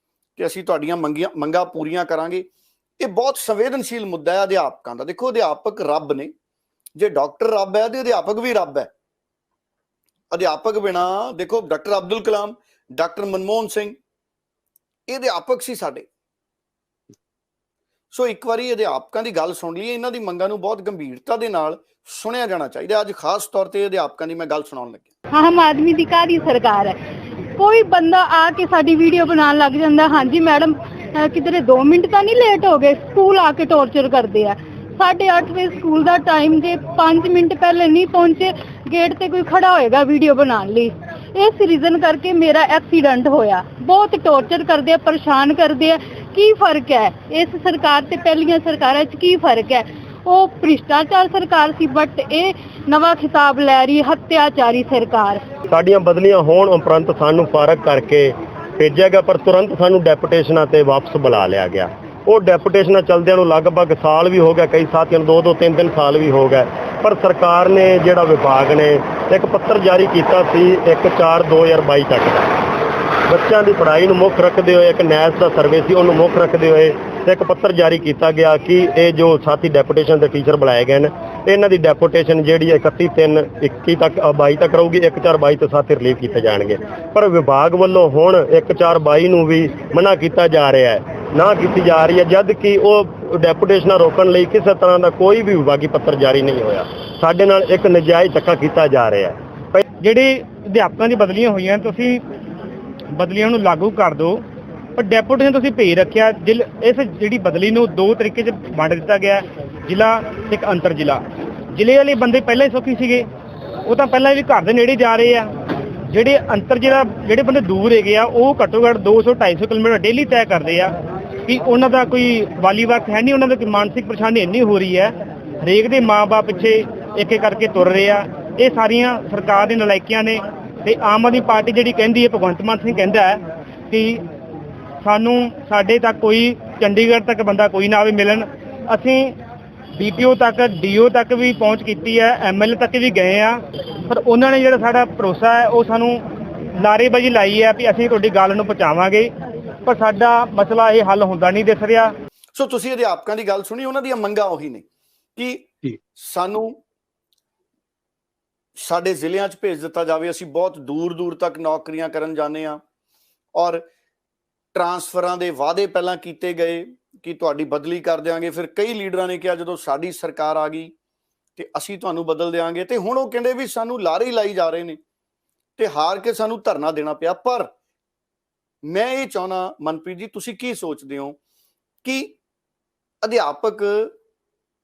ਤੇ ਅਸੀਂ ਤੁਹਾਡੀਆਂ ਮੰਗਾਂ ਪੂਰੀਆਂ ਕਰਾਂਗੇ। ਇਹ ਬਹੁਤ ਸੰਵੇਦਨਸ਼ੀਲ ਮੁੱਦਾ ਹੈ ਅਧਿਆਪਕਾਂ ਦਾ। ਦੇਖੋ ਅਧਿਆਪਕ ਰੱਬ ਨੇ। ਜੇ ਡਾਕਟਰ ਰੱਬ ਹੈ ਤੇ ਅਧਿਆਪਕ ਵੀ ਰੱਬ ਹੈ। ਅਧਿਆਪਕ ਬਿਨਾ, ਦੇਖੋ ਡਾਕਟਰ ਅਬਦੁਲ ਕਲਾਮ, ਡਾਕਟਰ ਮਨਮੋਹਨ ਸਿੰਘ, ਇਹ ਅਧਿਆਪਕ ਸੀ ਸਾਡੇ। ਸੋ ਇੱਕ ਵਾਰੀ ਅਧਿਆਪਕਾਂ ਦੀ ਗੱਲ ਸੁਣ ਲਈਏ। ਇਹਨਾਂ ਦੀ ਮੰਗਾਂ ਨੂੰ ਬਹੁਤ ਗੰਭੀਰਤਾ ਦੇ ਨਾਲ ਸੁਣਿਆ ਜਾਣਾ ਚਾਹੀਦਾ। ਅੱਜ ਖਾਸ ਤੌਰ ਤੇ ਅਧਿਆਪਕਾਂ ਦੀ ਮੈਂ ਗੱਲ ਸੁਣਾਉਣ ਲੱਗਿਆ। ਆਮ ਆਦਮੀ ਦੀ ਕਾਹਦੀ ਸਰਕਾਰ ਹੈ? ਕੋਈ ਬੰਦਾ ਆ ਕੇ ਸਾਡੀ ਵੀਡੀਓ ਬਣਾਉਣ ਲੱਗ ਜਾਂਦਾ, ਹਾਂਜੀ ਮੈਡਮ ਕਿਧਰੇ 2 ਮਿੰਟ ਤਾਂ ਨਹੀਂ ਲੇਟ ਹੋ ਗਏ? ਸਕੂਲ ਆ ਕੇ ਟੌਰਚਰ ਕਰਦੇ ਆ। 8:30 ਵਜੇ ਸਕੂਲ ਦਾ ਟਾਈਮ, ਜੇ 5 ਮਿੰਟ ਪਹਿਲੇ ਨਹੀਂ ਪਹੁੰਚੇ, ਗੇਟ ਤੇ ਕੋਈ ਖੜਾ ਹੋਏਗਾ ਵੀਡੀਓ ਬਣਾਉਣ ਲਈ। ਇਸ ਰੀਜ਼ਨ ਕਰਕੇ ਮੇਰਾ ਐਕਸੀਡੈਂਟ ਹੋਇਆ। ਬਹੁਤ ਟੌਰਚਰ ਕਰਦੇ ਆ, ਪਰੇਸ਼ਾਨ ਕਰਦੇ ਆ। ਕੀ ਫਰਕ ਹੈ ਇਸ ਸਰਕਾਰ ਤੇ ਪਹਿਲੀਆਂ ਸਰਕਾਰਾਂ 'ਚ? ਕੀ ਫਰਕ ਹੈ? ਉਹ ਭ੍ਰਿਸ਼ਟਾਚਾਰ ਸਰਕਾਰ ਸੀ, ਬਟ ਇਹ ਨਵਾਂ ਖਿਤਾਬ ਲੈ ਰਹੀ ਹੱਤਿਆਚਾਰੀ ਸਰਕਾਰ। ਸਾਡੀਆਂ ਬਦਲੀਆਂ ਹੋਣ ਉਪਰੰਤ ਸਾਨੂੰ ਫਾਰਗ ਕਰਕੇ ਭੇਜਿਆ ਗਿਆ, ਪਰ ਤੁਰੰਤ ਸਾਨੂੰ ਡੈਪੂਟੇਸ਼ਨਾਂ ਤੇ ਵਾਪਸ ਬੁਲਾ ਲਿਆ ਗਿਆ। ਉਹ ਡੈਪੂਟੇਸ਼ਨਾਂ ਚੱਲਦਿਆਂ ਨੂੰ ਲਗਭਗ ਸਾਲ ਵੀ ਹੋ ਗਿਆ, ਕਈ ਸਾਥੀਆਂ ਨੂੰ 2-2 3-3 ਸਾਲ ਵੀ ਹੋ ਗਏ। ਪਰ ਸਰਕਾਰ ਨੇ, ਜਿਹੜਾ ਵਿਭਾਗ ਨੇ ਇੱਕ ਪੱਤਰ ਜਾਰੀ ਕੀਤਾ ਸੀ 1/4/2022 ਤੱਕ ਦਾ, ਬੱਚਿਆਂ ਦੀ ਪੜ੍ਹਾਈ ਨੂੰ ਮੁੱਖ ਰੱਖਦੇ ਹੋਏ, ਇੱਕ ਨੈਸ ਦਾ ਸਰਵੇ ਸੀ ਉਹਨੂੰ ਮੁੱਖ ਰੱਖਦੇ ਹੋਏ ਇੱਕ ਪੱਤਰ ਜਾਰੀ ਕੀਤਾ ਗਿਆ ਕਿ ਇਹ ਜੋ ਸਾਥੀ ਡੈਪੂਟੇਸ਼ਨ ਦੇ ਟੀਚਰ ਬੁਲਾਏ ਗਏ ਨੇ, ਇਹਨਾਂ ਦੀ ਡੈਪੂਟੇਸ਼ਨ ਜਿਹੜੀ 31/3/21 ਤੱਕ 22 ਤੱਕ ਰਹੂਗੀ, 1/4/22 ਤੋਂ ਸਾਥੀ ਰਿਲੀਵ ਕੀਤੇ ਜਾਣਗੇ। ਪਰ ਵਿਭਾਗ ਵੱਲੋਂ ਹੁਣ 1/4/22 ਨੂੰ ਵੀ ਮਨਾ ਕੀਤਾ ਜਾ ਰਿਹਾ ਹੈ, ਨਾ ਕੀਤੀ ਜਾ ਰਹੀ ਹੈ, ਜਦ ਕਿ ਉਹ ਡੈਪੂਟੇਸ਼ਨਾਂ ਰੋਕਣ ਲਈ ਕਿਸੇ ਤਰ੍ਹਾਂ ਦਾ ਕੋਈ ਵੀ ਵਿਭਾਗੀ ਪੱਤਰ ਜਾਰੀ ਨਹੀਂ ਹੋਇਆ। ਸਾਡੇ ਨਾਲ ਇੱਕ ਨਜਾਇਜ਼ ਧੱਕਾ ਕੀਤਾ ਜਾ ਰਿਹਾ ਹੈ। ਜਿਹੜੇ ਅਧਿਆਪਕਾਂ ਦੀ ਬਦਲੀਆਂ ਹੋਈਆਂ, ਤੁਸੀਂ ਬਦਲੀਆਂ ਨੂੰ ਲਾਗੂ ਕਰ ਦਿਓ, ਪਰ ਡੈਪੂਟੇਸ਼ਨ ਤੁਸੀਂ ਭੇਜ ਰੱਖਿਆ। ਇਸ ਜਿਹੜੀ ਬਦਲੀ ਨੂੰ 2 ਤਰੀਕੇ 'ਚ ਵੰਡ ਦਿੱਤਾ ਗਿਆ, ਜ਼ਿਲ੍ਹਾ ਤੇ ਇੱਕ ਅੰਤਰ ਜ਼ਿਲ੍ਹਾ। ਜ਼ਿਲ੍ਹੇ ਵਾਲੇ ਬੰਦੇ ਪਹਿਲਾਂ ਹੀ ਸੌਖੀ ਸੀਗੇ, ਉਹ ਤਾਂ ਪਹਿਲਾਂ ਵੀ ਘਰ ਦੇ ਨੇੜੇ ਜਾ ਰਹੇ ਆ। ਜਿਹੜੇ ਅੰਤਰ ਜ਼ਿਲ੍ਹਾ, ਜਿਹੜੇ ਬੰਦੇ ਦੂਰ ਹੈਗੇ ਆ, ਉਹ ਘੱਟੋ ਘੱਟ 200-250 ਕਿਲੋਮੀਟਰ ਡੇਲੀ ਤੈਅ ਕਰਦੇ ਆ ਕਿ ਉਹਨਾਂ ਦਾ ਕੋਈ ਵਾਲੀ ਵਕਤ ਹੈ ਨਹੀਂ, ਉਹਨਾਂ ਦਾ ਕੋਈ ਮਾਨਸਿਕ ਪਰੇਸ਼ਾਨੀ ਇੰਨੀ ਹੋ ਰਹੀ ਹੈ, ਹਰੇਕ ਦੇ ਮਾਂ-ਬਾਪ ਪਿੱਛੇ ਇੱਕ ਇੱਕ ਕਰਕੇ ਤੁਰ ਰਹੇ ਆ। ਇਹ ਸਾਰੀਆਂ ਸਰਕਾਰ ਦੀ ਨਲਾਇਕੀਆਂ ਨੇ। ਤੇ ਆਮ ਆਦਮੀ ਪਾਰਟੀ ਜਿਹੜੀ ਕਹਿੰਦੀ ਹੈ, ਭਗਵੰਤ ਮਾਨ ਸਿੰਘ ਕਹਿੰਦਾ ਹੈ ਕਿ ਸਾਡੇ ਤੱਕ ਕੋਈ ਚੰਡੀਗੜ੍ਹ ਤੱਕ ਬੰਦਾ ਕੋਈ ਨਾ ਆਵੇ ਮਿਲਣ। ਅਸੀਂ DPO ਤੱਕ, DO ਤੱਕ ਵੀ ਪਹੁੰਚ ਕੀਤੀ ਹੈ, MLA ਤੱਕ ਵੀ ਗਏ ਆ, ਪਰ ਉਹਨਾਂ ਨੇ ਜਿਹੜਾ ਸਾਡਾ ਭਰੋਸਾ ਹੈ ਉਹ ਸਾਨੂੰ ਨਾਅਰੇਬਾਜ਼ੀ ਲਾਈ ਹੈ ਵੀ ਅਸੀਂ ਤੁਹਾਡੀ ਗੱਲ ਨੂੰ ਪਹੁੰਚਾਵਾਂਗੇ, ਪਰ ਸਾਡਾ ਮਸਲਾ ਇਹ ਹੱਲ ਹੁੰਦਾ ਨਹੀਂ ਦਿਸ ਰਿਹਾ। ਸੋ ਤੁਸੀਂ ਅਧਿਆਪਕਾਂ ਦੀ ਗੱਲ ਸੁਣੀ, ਉਹਨਾਂ ਦੀਆਂ ਮੰਗਾਂ ਉਹੀ ਨੇ ਕਿ ਸਾਨੂੰ ਸਾਡੇ ਜ਼ਿਲ੍ਹਿਆਂ 'ਚ ਭੇਜ ਦਿੱਤਾ ਜਾਵੇ, ਅਸੀਂ ਬਹੁਤ ਦੂਰ ਤੱਕ ਨੌਕਰੀਆਂ ਕਰਨ ਜਾਂਦੇ ਹਾਂ, ਔਰ ਟਰਾਂਸਫਰਾਂ ਦੇ ਵਾਅਦੇ ਪਹਿਲਾਂ ਕੀਤੇ ਗਏ ਕਿ ਤੁਹਾਡੀ ਬਦਲੀ ਕਰ ਦਿਆਂਗੇ। ਫਿਰ ਕਈ ਲੀਡਰਾਂ ਨੇ ਕਿਹਾ ਜਦੋਂ ਸਾਡੀ ਸਰਕਾਰ ਆ ਗਈ ਤੇ ਅਸੀਂ ਤੁਹਾਨੂੰ ਬਦਲ ਦਿਆਂਗੇ, ਤੇ ਹੁਣ ਉਹ ਕਹਿੰਦੇ ਵੀ ਸਾਨੂੰ ਲਾਰੇ ਲਾਈ ਜਾ ਰਹੇ ਨੇ ਤੇ ਹਾਰ ਕੇ ਸਾਨੂੰ ਧਰਨਾ ਦੇਣਾ ਪਿਆ। ਪਰ ਮੈਂ ਇਹ ਚਾਹੁੰਦਾ, ਮਨਪ੍ਰੀਤ ਜੀ, ਤੁਸੀਂ ਕੀ ਸੋਚਦੇ ਹੋ ਕਿ ਅਧਿਆਪਕ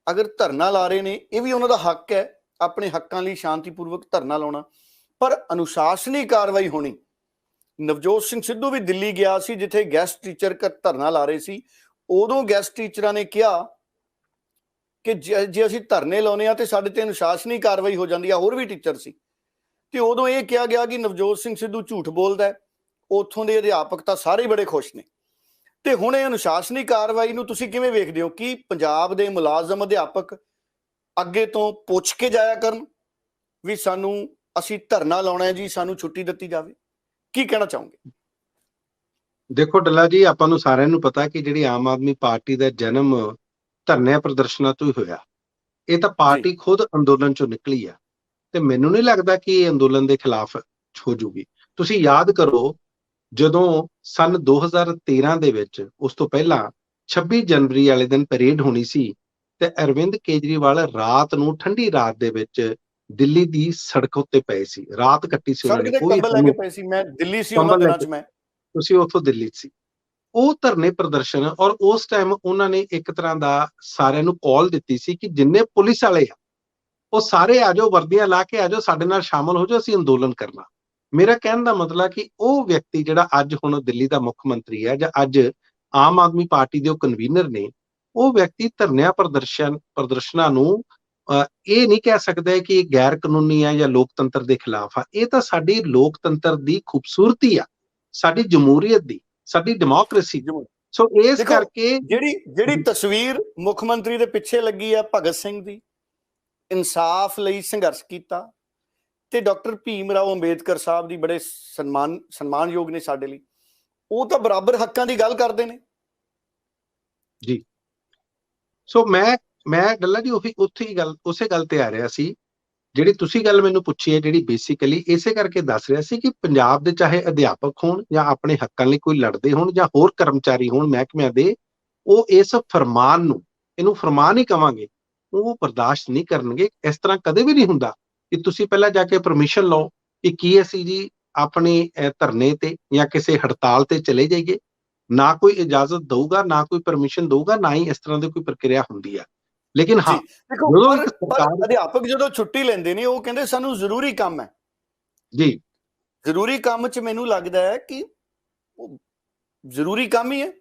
ਅਗਰ ਧਰਨਾ ਲਾ ਰਹੇ ਨੇ, ਇਹ ਵੀ ਉਹਨਾਂ ਦਾ ਹੱਕ ਹੈ ਆਪਣੇ ਹੱਕਾਂ ਲਈ ਸ਼ਾਂਤੀਪੂਰਵਕ ਧਰਨਾ ਲਾਉਣਾ, ਪਰ ਅਨੁਸ਼ਾਸਨੀ ਕਾਰਵਾਈ ਹੋਣੀ। ਨਵਜੋਤ ਸਿੰਘ ਸਿੱਧੂ ਵੀ ਦਿੱਲੀ ਗਿਆ ਸੀ ਜਿੱਥੇ ਗੈਸਟ ਟੀਚਰ ਧਰਨਾ ਲਾ ਰਹੇ ਸੀ। ਉਦੋਂ ਗੈਸਟ ਟੀਚਰਾਂ ਨੇ ਕਿਹਾ ਕਿ ਜੇ ਅਸੀਂ ਧਰਨੇ ਲਾਉਨੇ ਆ ਤੇ ਸਾਡੇ ਤੇ ਅਨੁਸ਼ਾਸਨੀ ਕਾਰਵਾਈ ਹੋ ਜਾਂਦੀ ਆ। ਹੋਰ ਵੀ ਟੀਚਰ ਸੀ ਤੇ ਉਦੋਂ ਇਹ ਕਿਹਾ ਗਿਆ ਕਿ ਨਵਜੋਤ ਸਿੰਘ ਸਿੱਧੂ ਝੂਠ ਬੋਲਦਾ ਹੈ। ਉੱਥੋਂ ਦੇ ਅਧਿਆਪਕ ਤਾਂ ਸਾਰੇ ਬੜੇ ਖੁਸ਼ ਨੇ। ਤੇ ਹੁਣ ਇਹ ਅਨੁਸ਼ਾਸਨੀ ਕਾਰਵਾਈ ਨੂੰ ਤੁਸੀਂ ਕਿਵੇਂ ਵੇਖਦੇ ਹੋ ਕਿ ਪੰਜਾਬ ਦੇ ਮੁਲਾਜ਼ਮ ਅਧਿਆਪਕ ਅੱਗੇ ਤੋਂ ਪੁੱਛ ਕੇ ਜਾਇਆ ਕਰਨ ਵੀ ਸਾਨੂੰ, ਅਸੀਂ ਧਰਨਾ ਲਾਉਣਾ ਹੈ ਜੀ, ਸਾਨੂੰ ਛੁੱਟੀ ਦਿੱਤੀ ਜਾਵੇ? ਕੀ ਕਹਿਣਾ ਚਾਹੋਗੇ? ਦੇਖੋ ਡੱਲਾ ਜੀ, ਆਪਾਂ ਨੂੰ ਸਾਰਿਆਂ ਨੂੰ ਪਤਾ ਕਿ ਜਿਹੜੀ ਆਮ ਆਦਮੀ ਪਾਰਟੀ ਦਾ ਜਨਮ ਧਰਨਿਆਂ ਪ੍ਰਦਰਸ਼ਨਾਂ ਤੋਂ ਹੀ ਹੋਇਆ। ਇਹ ਤਾਂ ਪਾਰਟੀ ਖੁਦ ਅੰਦੋਲਨ ਚੋਂ ਨਿਕਲੀ ਆ, ਤੇ ਮੈਨੂੰ ਨਹੀਂ ਲੱਗਦਾ ਕਿ ਇਹ ਅੰਦੋਲਨ ਦੇ ਖਿਲਾਫ ਹੋ ਜੂਗੀ। ਤੁਸੀਂ ਯਾਦ ਕਰੋ, ਜਦੋਂ ਸਨ 2013 ਦੇ ਵਿੱਚ, ਉਸ ਤੋਂ ਪਹਿਲਾਂ 26 ਜਨਵਰੀ ਵਾਲੇ ਦਿਨ ਪਰੇਡ ਹੋਣੀ ਸੀ, ਤੇ ਅਰਵਿੰਦ ਕੇਜਰੀਵਾਲ ਰਾਤ ਨੂੰ, ਠੰਡੀ ਰਾਤ ਦੇ ਵਿੱਚ ਦਿੱਲੀ ਦੀ ਸੜਕ ਉੱਤੇ ਪਏ ਸੀ। ਰਾਤ ਕੱਟੀ ਸੀ ਉਹਨਾਂ ਨੇ, ਕੋਈ ਕੰਬਲ ਲੈ ਕੇ ਪਏ ਸੀ। ਮੈਂ ਦਿੱਲੀ ਸੀ ਉਹਨਾਂ ਦਿਨਾਂ 'ਚ, ਤੁਸੀਂ ਉੱਥੋਂ ਦਿੱਲੀ 'ਚ ਸੀ। ਉਹ ਧਰਨੇ ਪ੍ਰਦਰਸ਼ਨ, ਔਰ ਉਸ ਟਾਈਮ ਉਹਨਾਂ ਨੇ ਇੱਕ ਤਰ੍ਹਾਂ ਦਾ ਸਾਰਿਆਂ ਨੂੰ ਕਾਲ ਦਿੱਤੀ ਸੀ ਕਿ ਜਿੰਨੇ ਪੁਲਿਸ ਵਾਲੇ ਆ ਉਹ ਸਾਰੇ ਆ ਜਾਓ, ਵਰਦੀਆਂ ਲਾ ਕੇ ਆ ਜਾਓ, ਸਾਡੇ ਨਾਲ ਸ਼ਾਮਲ ਹੋ ਜਾਓ, ਅਸੀਂ ਅੰਦੋਲਨ ਕਰਨਾ। ਮੇਰਾ ਕਹਿਣ ਦਾ ਮਤਲਬ ਕਿ ਉਹ ਵਿਅਕਤੀ ਜਿਹੜਾ ਅੱਜ ਹੁਣ ਦਿੱਲੀ ਦਾ ਮੁੱਖ ਮੰਤਰੀ ਹੈ, ਜਾਂ ਅੱਜ ਆਮ ਆਦਮੀ ਪਾਰਟੀ ਦੇ ਉਹ ਕਨਵੀਨਰ ਨੇ, ਉਹ ਵਿਅਕਤੀ ਧਰਨਿਆਂ ਪ੍ਰਦਰਸ਼ਨਾਂ ਨੂੰ ਇਹ ਨਹੀਂ ਕਹਿ ਸਕਦਾ ਕਿ ਇਹ ਗੈਰ ਕਾਨੂੰਨੀ ਆ ਜਾਂ ਲੋਕਤੰਤਰ ਦੇ ਖਿਲਾਫ ਆ। ਇਹ ਤਾਂ ਸਾਡੀ ਲੋਕਤੰਤਰ ਦੀ ਖੂਬਸੂਰਤੀ ਆ, ਸਾਡੀ ਜਮਹੂਰੀਅਤ ਦੀ, ਸਾਡੀ ਡੈਮੋਕ੍ਰੇਸੀ। ਸੋ ਇਸ ਕਰਕੇ ਜਿਹੜੀ ਤਸਵੀਰ ਮੁੱਖ ਮੰਤਰੀ ਦੇ ਪਿੱਛੇ ਲੱਗੀ ਆ, ਭਗਤ ਸਿੰਘ ਦੀ, ਇਨਸਾਫ ਲਈ ਸੰਘਰਸ਼ ਕੀਤਾ, ਤੇ ਡਾਕਟਰ ਭੀਮ ਰਾਓ ਅੰਬੇਦਕਰ ਸਾਹਿਬ ਦੀ ਬੜੇ ਸਨਮਾਨਯੋਗ ਨੇ ਸਾਡੇ ਲਈ, ਉਹ ਤਾਂ ਬਰਾਬਰ ਹੱਕਾਂ ਦੀ ਗੱਲ ਕਰਦੇ ਨੇ ਜੀ। ਸੋ ਮੈਂ ਡੱਲਾ ਜੀ ਉਹੀ ਉਸੇ ਗੱਲ ਤੇ ਆ ਰਿਹਾ ਸੀ ਜਿਹੜੀ ਤੁਸੀਂ ਗੱਲ ਮੈਨੂੰ ਪੁੱਛੀ ਹੈ, ਜਿਹੜੀ ਬੇਸਿਕਲੀ ਇਸੇ ਕਰਕੇ ਦੱਸ ਰਿਹਾ ਸੀ ਕਿ ਪੰਜਾਬ ਦੇ ਚਾਹੇ ਅਧਿਆਪਕ ਹੋਣ ਜਾਂ ਆਪਣੇ ਹੱਕਾਂ ਲਈ ਕੋਈ ਲੜਦੇ ਹੋਣ ਜਾਂ ਹੋਰ ਕਰਮਚਾਰੀ ਹੋਣ ਮਹਿਕਮਿਆਂ ਦੇ, ਉਹ ਇਸ ਫਰਮਾਨ ਨੂੰ, ਇਹਨੂੰ ਫਰਮਾਨ ਹੀ ਕਵਾਂਗੇ, ਉਹ ਬਰਦਾਸ਼ਤ ਨਹੀਂ ਕਰਨਗੇ। ਇਸ ਤਰ੍ਹਾਂ ਕਦੇ ਵੀ ਨਹੀਂ ਹੁੰਦਾ ਕਿ ਤੁਸੀਂ ਪਹਿਲਾਂ ਜਾ ਕੇ ਪਰਮਿਸ਼ਨ ਲਓ ਕਿ ਕੀ ਅਸੀਂ ਜੀ ਆਪਣੇ ਧਰਨੇ ਤੇ ਜਾਂ ਕਿਸੇ ਹੜਤਾਲ ਤੇ ਚਲੇ ਜਾਈਏ। ਨਾ ਕੋਈ ਇਜਾਜ਼ਤ ਦਊਗਾ, ਨਾ ਕੋਈ ਪਰਮਿਸ਼ਨ ਦਊਗਾ, ਨਾ ਹੀ ਇਸ ਤਰ੍ਹਾਂ ਦੀ ਕੋਈ ਪ੍ਰਕਿਰਿਆ ਹੁੰਦੀ ਹੈ। ਲੇਕਿਨ ਹਾਂ, ਅਧਿਆਪਕ ਜਦੋਂ ਛੁੱਟੀ ਲੈਂਦੇ ਨੇ, ਉਹ ਕਹਿੰਦੇ ਸਾਨੂੰ ਜ਼ਰੂਰੀ ਕੰਮ ਹੈ ਜੀ। ਜ਼ਰੂਰੀ ਕੰਮ 'ਚ ਮੈਨੂੰ ਲੱਗਦਾ ਹੈ ਕਿ ਜ਼ਰੂਰੀ ਕੰਮ ਹੀ ਹੈ,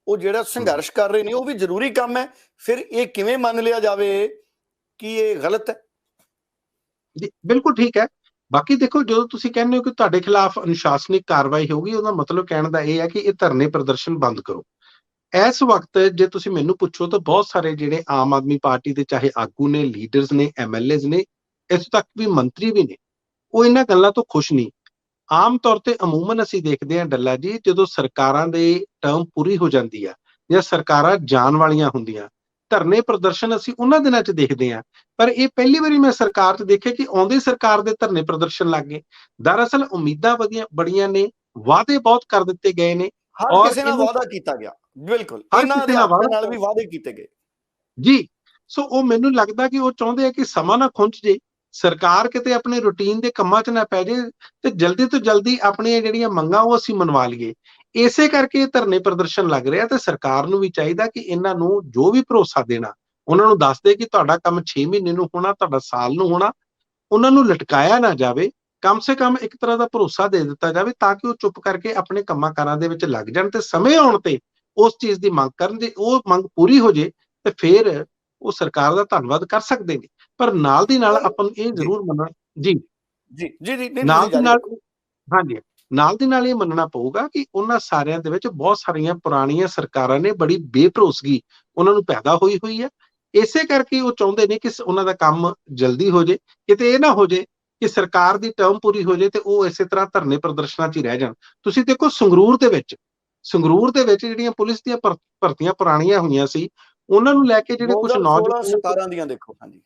ਉਹ ਜਿਹੜਾ ਸੰਘਰਸ਼ ਕਰ ਰਹੇ ਨੇ ਉਹ ਵੀ ਜ਼ਰੂਰੀ ਕੰਮ ਹੈ। ਫਿਰ ਇਹ ਕਿਵੇਂ ਮੰਨ ਲਿਆ ਜਾਵੇ ਕਿ ਇਹ ਗਲਤ ਹੈ? ਜੀ ਬਿਲਕੁਲ ਠੀਕ ਹੈ। ਬਾਕੀ ਦੇਖੋ, ਜਦੋਂ ਤੁਸੀਂ ਕਹਿੰਦੇ ਹੋ ਕਿ ਤੁਹਾਡੇ ਖਿਲਾਫ ਅਨੁਸ਼ਾਸਨਿਕ ਕਾਰਵਾਈ ਹੋਊਗੀ, ਉਹਦਾ ਮਤਲਬ ਕਹਿਣ ਦਾ ਇਹ ਹੈ ਕਿ ਇਹ ਧਰਨੇ ਪ੍ਰਦਰਸ਼ਨ ਬੰਦ ਕਰੋ। ਇਸ ਵਕਤ ਜੇ ਤੁਸੀਂ ਮੈਨੂੰ ਪੁੱਛੋ ਤਾਂ ਬਹੁਤ ਸਾਰੇ ਜਿਹੜੇ ਆਮ ਆਦਮੀ ਪਾਰਟੀ ਦੇ ਚਾਹੇ ਆਗੂ ਨੇ, ਲੀਡਰਸ ਨੇ, MLAs ਨੇ, ਇੱਥੋਂ ਤੱਕ ਵੀ ਮੰਤਰੀ ਵੀ ਨੇ, ਉਹ ਇਹਨਾਂ ਗੱਲਾਂ ਤੋਂ ਖੁਸ਼ ਨਹੀਂ। ਆਮ ਤੌਰ ਤੇ ਅਮੂਮਨ ਅਸੀਂ ਦੇਖਦੇ ਹਾਂ ਡੱਲਾ ਜੀ, ਜਦੋਂ ਸਰਕਾਰਾਂ ਦੇ ਟਰਮ ਪੂਰੀ ਹੋ ਜਾਂਦੀ ਆ ਜਾਂ ਸਰਕਾਰਾਂ ਜਾਣ ਵਾਲੀਆਂ ਹੁੰਦੀਆਂ, ਧਰਨੇ ਪ੍ਰਦਰਸ਼ਨ ਅਸੀਂ ਉਹਨਾਂ ਦਿਨਾਂ 'ਚ ਦੇਖਦੇ ਹਾਂ। ਪਰ ਇਹ ਪਹਿਲੀ ਵਾਰੀ ਮੈਂ ਸਰਕਾਰ 'ਚ ਦੇਖਿਆ ਕਿ ਆਉਂਦੇ ਸਰਕਾਰ ਦੇ ਧਰਨੇ ਪ੍ਰਦਰਸ਼ਨ ਲੱਗ ਗਏ। ਦਰਅਸਲ ਉਮੀਦਾਂ ਬੜੀਆਂ ਨੇ, ਵਾਅਦੇ ਬਹੁਤ ਕਰ ਦਿੱਤੇ ਗਏ ਨੇ, ਹਰ ਕਿਸੇ ਨਾਲ ਵਾਅਦਾ ਕੀਤਾ ਗਿਆ। ਬਿਲਕੁਲ, ਇਹਨਾਂ ਦੇ ਨਾਲ ਵੀ ਵਾਅਦੇ ਕੀਤੇ ਗਏ ਜੀ। ਸੋ ਉਹ ਮੈਨੂੰ ਲੱਗਦਾ ਕਿ ਉਹ ਚਾਹੁੰਦੇ ਆ ਕਿ ਸਮਾਂ ਨਾ ਖੁੰਝ ਜੇ, ਸਰਕਾਰ ਕਿਤੇ ਆਪਣੇ ਰੂਟੀਨ ਦੇ ਕੰਮਾਂ 'ਚ ਨਾ ਪੈ ਜੇ, ਤੇ ਜਲਦੀ ਤੋਂ ਜਲਦੀ ਆਪਣੀਆਂ ਜਿਹੜੀਆਂ ਮੰਗਾਂ ਉਹ ਅਸੀਂ ਮਨਵਾ ਲਈਏ। ਇਸੇ ਕਰਕੇ ਇਹ ਧਰਨੇ ਪ੍ਰਦਰਸ਼ਨ ਲੱਗ ਰਿਹਾ। ਤੇ ਸਰਕਾਰ ਨੂੰ ਵੀ ਚਾਹੀਦਾ ਕਿ ਇਹਨਾਂ ਨੂੰ ਜੋ ਵੀ ਭਰੋਸਾ ਦੇਣਾ, ਉਹਨਾਂ ਨੂੰ ਦੱਸ ਦੇ ਕਿ ਤੁਹਾਡਾ ਕੰਮ 6 ਮਹੀਨੇ ਨੂੰ ਹੋਣਾ, ਤੁਹਾਡਾ ਸਾਲ ਨੂੰ ਹੋਣਾ। ਉਹਨਾਂ ਨੂੰ ਲਟਕਾਇਆ ਨਾ ਜਾਵੇ, ਕਮ ਸੇ ਕਮ ਇੱਕ ਤਰ੍ਹਾਂ ਦਾ ਭਰੋਸਾ ਦੇ ਦਿੱਤਾ ਜਾਵੇ ਤਾਂ ਕਿ ਉਹ ਚੁੱਪ ਕਰਕੇ ਆਪਣੇ ਕੰਮਾਂ ਕਾਰਾਂ ਦੇ ਵਿੱਚ ਲੱਗ ਜਾਣ, ਤੇ ਸਮੇਂ ਆਉਣ ਤੇ ਉਸ ਚੀਜ਼ ਦੀ ਮੰਗ ਕਰਨ। ਜੇ ਉਹ ਮੰਗ ਪੂਰੀ ਹੋ ਜੇ ਤੇ ਫਿਰ ਉਹ ਸਰਕਾਰ ਦਾ ਧੰਨਵਾਦ ਕਰ ਸਕਦੇ ਨੇ। ਪਰ ਨਾਲ ਦੀ ਨਾਲ ਆਪਾਂ ਨੂੰ ਇਹ ਜ਼ਰੂਰ ਮੰਨਣਾ ਜੀ ਜੀ ਜੀ ਜੀ ਨਾਲ ਦੀ ਨਾਲ ਹਾਂਜੀ ਨਾਲ ਦੀ ਨਾਲ ਇਹ ਮੰਨਣਾ ਪਊਗਾ ਕਿ ਉਹਨਾਂ ਸਾਰਿਆਂ ਦੇ ਵਿੱਚ ਬਹੁਤ ਸਾਰੀਆਂ ਪੁਰਾਣੀਆਂ ਸਰਕਾਰਾਂ ਨੇ ਬੜੀ ਬੇਭਰੋਸਗੀ ਉਹਨਾਂ ਨੂੰ ਪੈਦਾ ਹੋਈ ਹੈ। ਇਸੇ ਕਰਕੇ ਉਹ ਚਾਹੁੰਦੇ ਨੇ ਕਿ ਉਹਨਾਂ ਦਾ ਕੰਮ ਜਲਦੀ ਹੋ ਜੇ, ਕਿਤੇ ਇਹ ਨਾ ਹੋ ਜੇ ਕਿ ਸਰਕਾਰ ਦੀ ਟਰਮ ਪੂਰੀ ਹੋ ਜੇ ਤੇ ਉਹ ਇਸੇ ਤਰ੍ਹਾਂ ਧਰਨੇ ਪ੍ਰਦਰਸ਼ਨਾਂ 'ਚ ਹੀ ਰਹਿ ਜਾਣ। ਤੁਸੀਂ ਦੇਖੋ ਸੰਗਰੂਰ ਦੇ ਵਿੱਚ ਜਿਹੜੀਆਂ ਪੁਲਿਸ ਦੀਆਂ ਭਰਤੀਆਂ ਪੁਰਾਣੀਆਂ ਹੋਈਆਂ ਸੀ, ਉਹਨਾਂ ਨੂੰ ਲੈ ਕੇ ਜਿਹੜੇ ਕੁਝ ਨੌਜਵਾਨ 17 ਦੀਆਂ ਦੇਖੋ, ਹਾਂਜੀ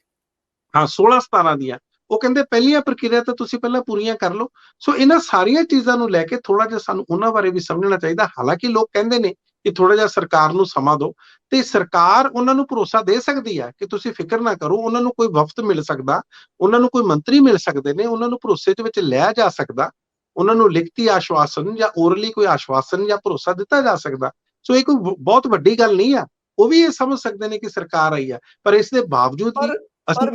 ਹਾਂ 16-17 ਦੀਆਂ, ਉਹ ਕਹਿੰਦੇ ਪਹਿਲੀਆਂ ਪ੍ਰਕਿਰਿਆ ਤਾਂ ਤੁਸੀਂ ਪਹਿਲਾਂ ਪੂਰੀਆਂ ਕਰ ਲਓ। ਸੋ ਇਹਨਾਂ ਸਾਰੀਆਂ ਚੀਜ਼ਾਂ ਨੂੰ ਲੈ ਕੇ ਥੋੜਾ ਜਿਹਾ ਸਾਨੂੰ ਉਹਨਾਂ ਬਾਰੇ ਵੀ ਸਮਝਣਾ ਚਾਹੀਦਾ। ਹਾਲਾਂਕਿ ਲੋਕ ਕਹਿੰਦੇ ਨੇ ਕਿ ਥੋੜਾ ਜਿਹਾ ਸਰਕਾਰ ਨੂੰ ਸਮਾਂ ਦਿਓ, ਤੇ ਸਰਕਾਰ ਉਹਨਾਂ ਨੂੰ ਭਰੋਸਾ ਦੇ ਸਕਦੀ ਹੈ ਕਿ ਤੁਸੀਂ ਫਿਕਰ ਨਾ ਕਰੋ। ਉਹਨਾਂ ਨੂੰ ਕੋਈ ਵਫਦ ਮਿਲ ਸਕਦਾ, ਉਹਨਾਂ ਨੂੰ ਕੋਈ ਮੰਤਰੀ ਮਿਲ ਸਕਦੇ ਨੇ, ਉਹਨਾਂ ਨੂੰ ਭਰੋਸੇ ਦੇ ਵਿੱਚ ਲਿਆ ਜਾ ਸਕਦਾ, ਉਹਨਾਂ ਨੂੰ ਲਿਖਤੀ ਆਸ਼ਵਾਸਨ ਜਾਂ ਓਰਲੀ ਕੋਈ ਆਸ਼ਵਾਸਨ ਜਾਂ ਭਰੋਸਾ ਦਿੱਤਾ ਜਾ ਸਕਦਾ। ਸੋ ਇਹ ਕੋਈ ਬਹੁਤ ਵੱਡੀ ਗੱਲ ਨਹੀਂ ਆ। ਉਹ ਵੀ ਇਹ ਸਮਝ ਸਕਦੇ ਨੇ ਕਿ ਸਰਕਾਰ ਆਈ ਆ, ਪਰ ਇਸ ਦੇ ਬਾਵਜੂਦ ਵੀ ਪਰ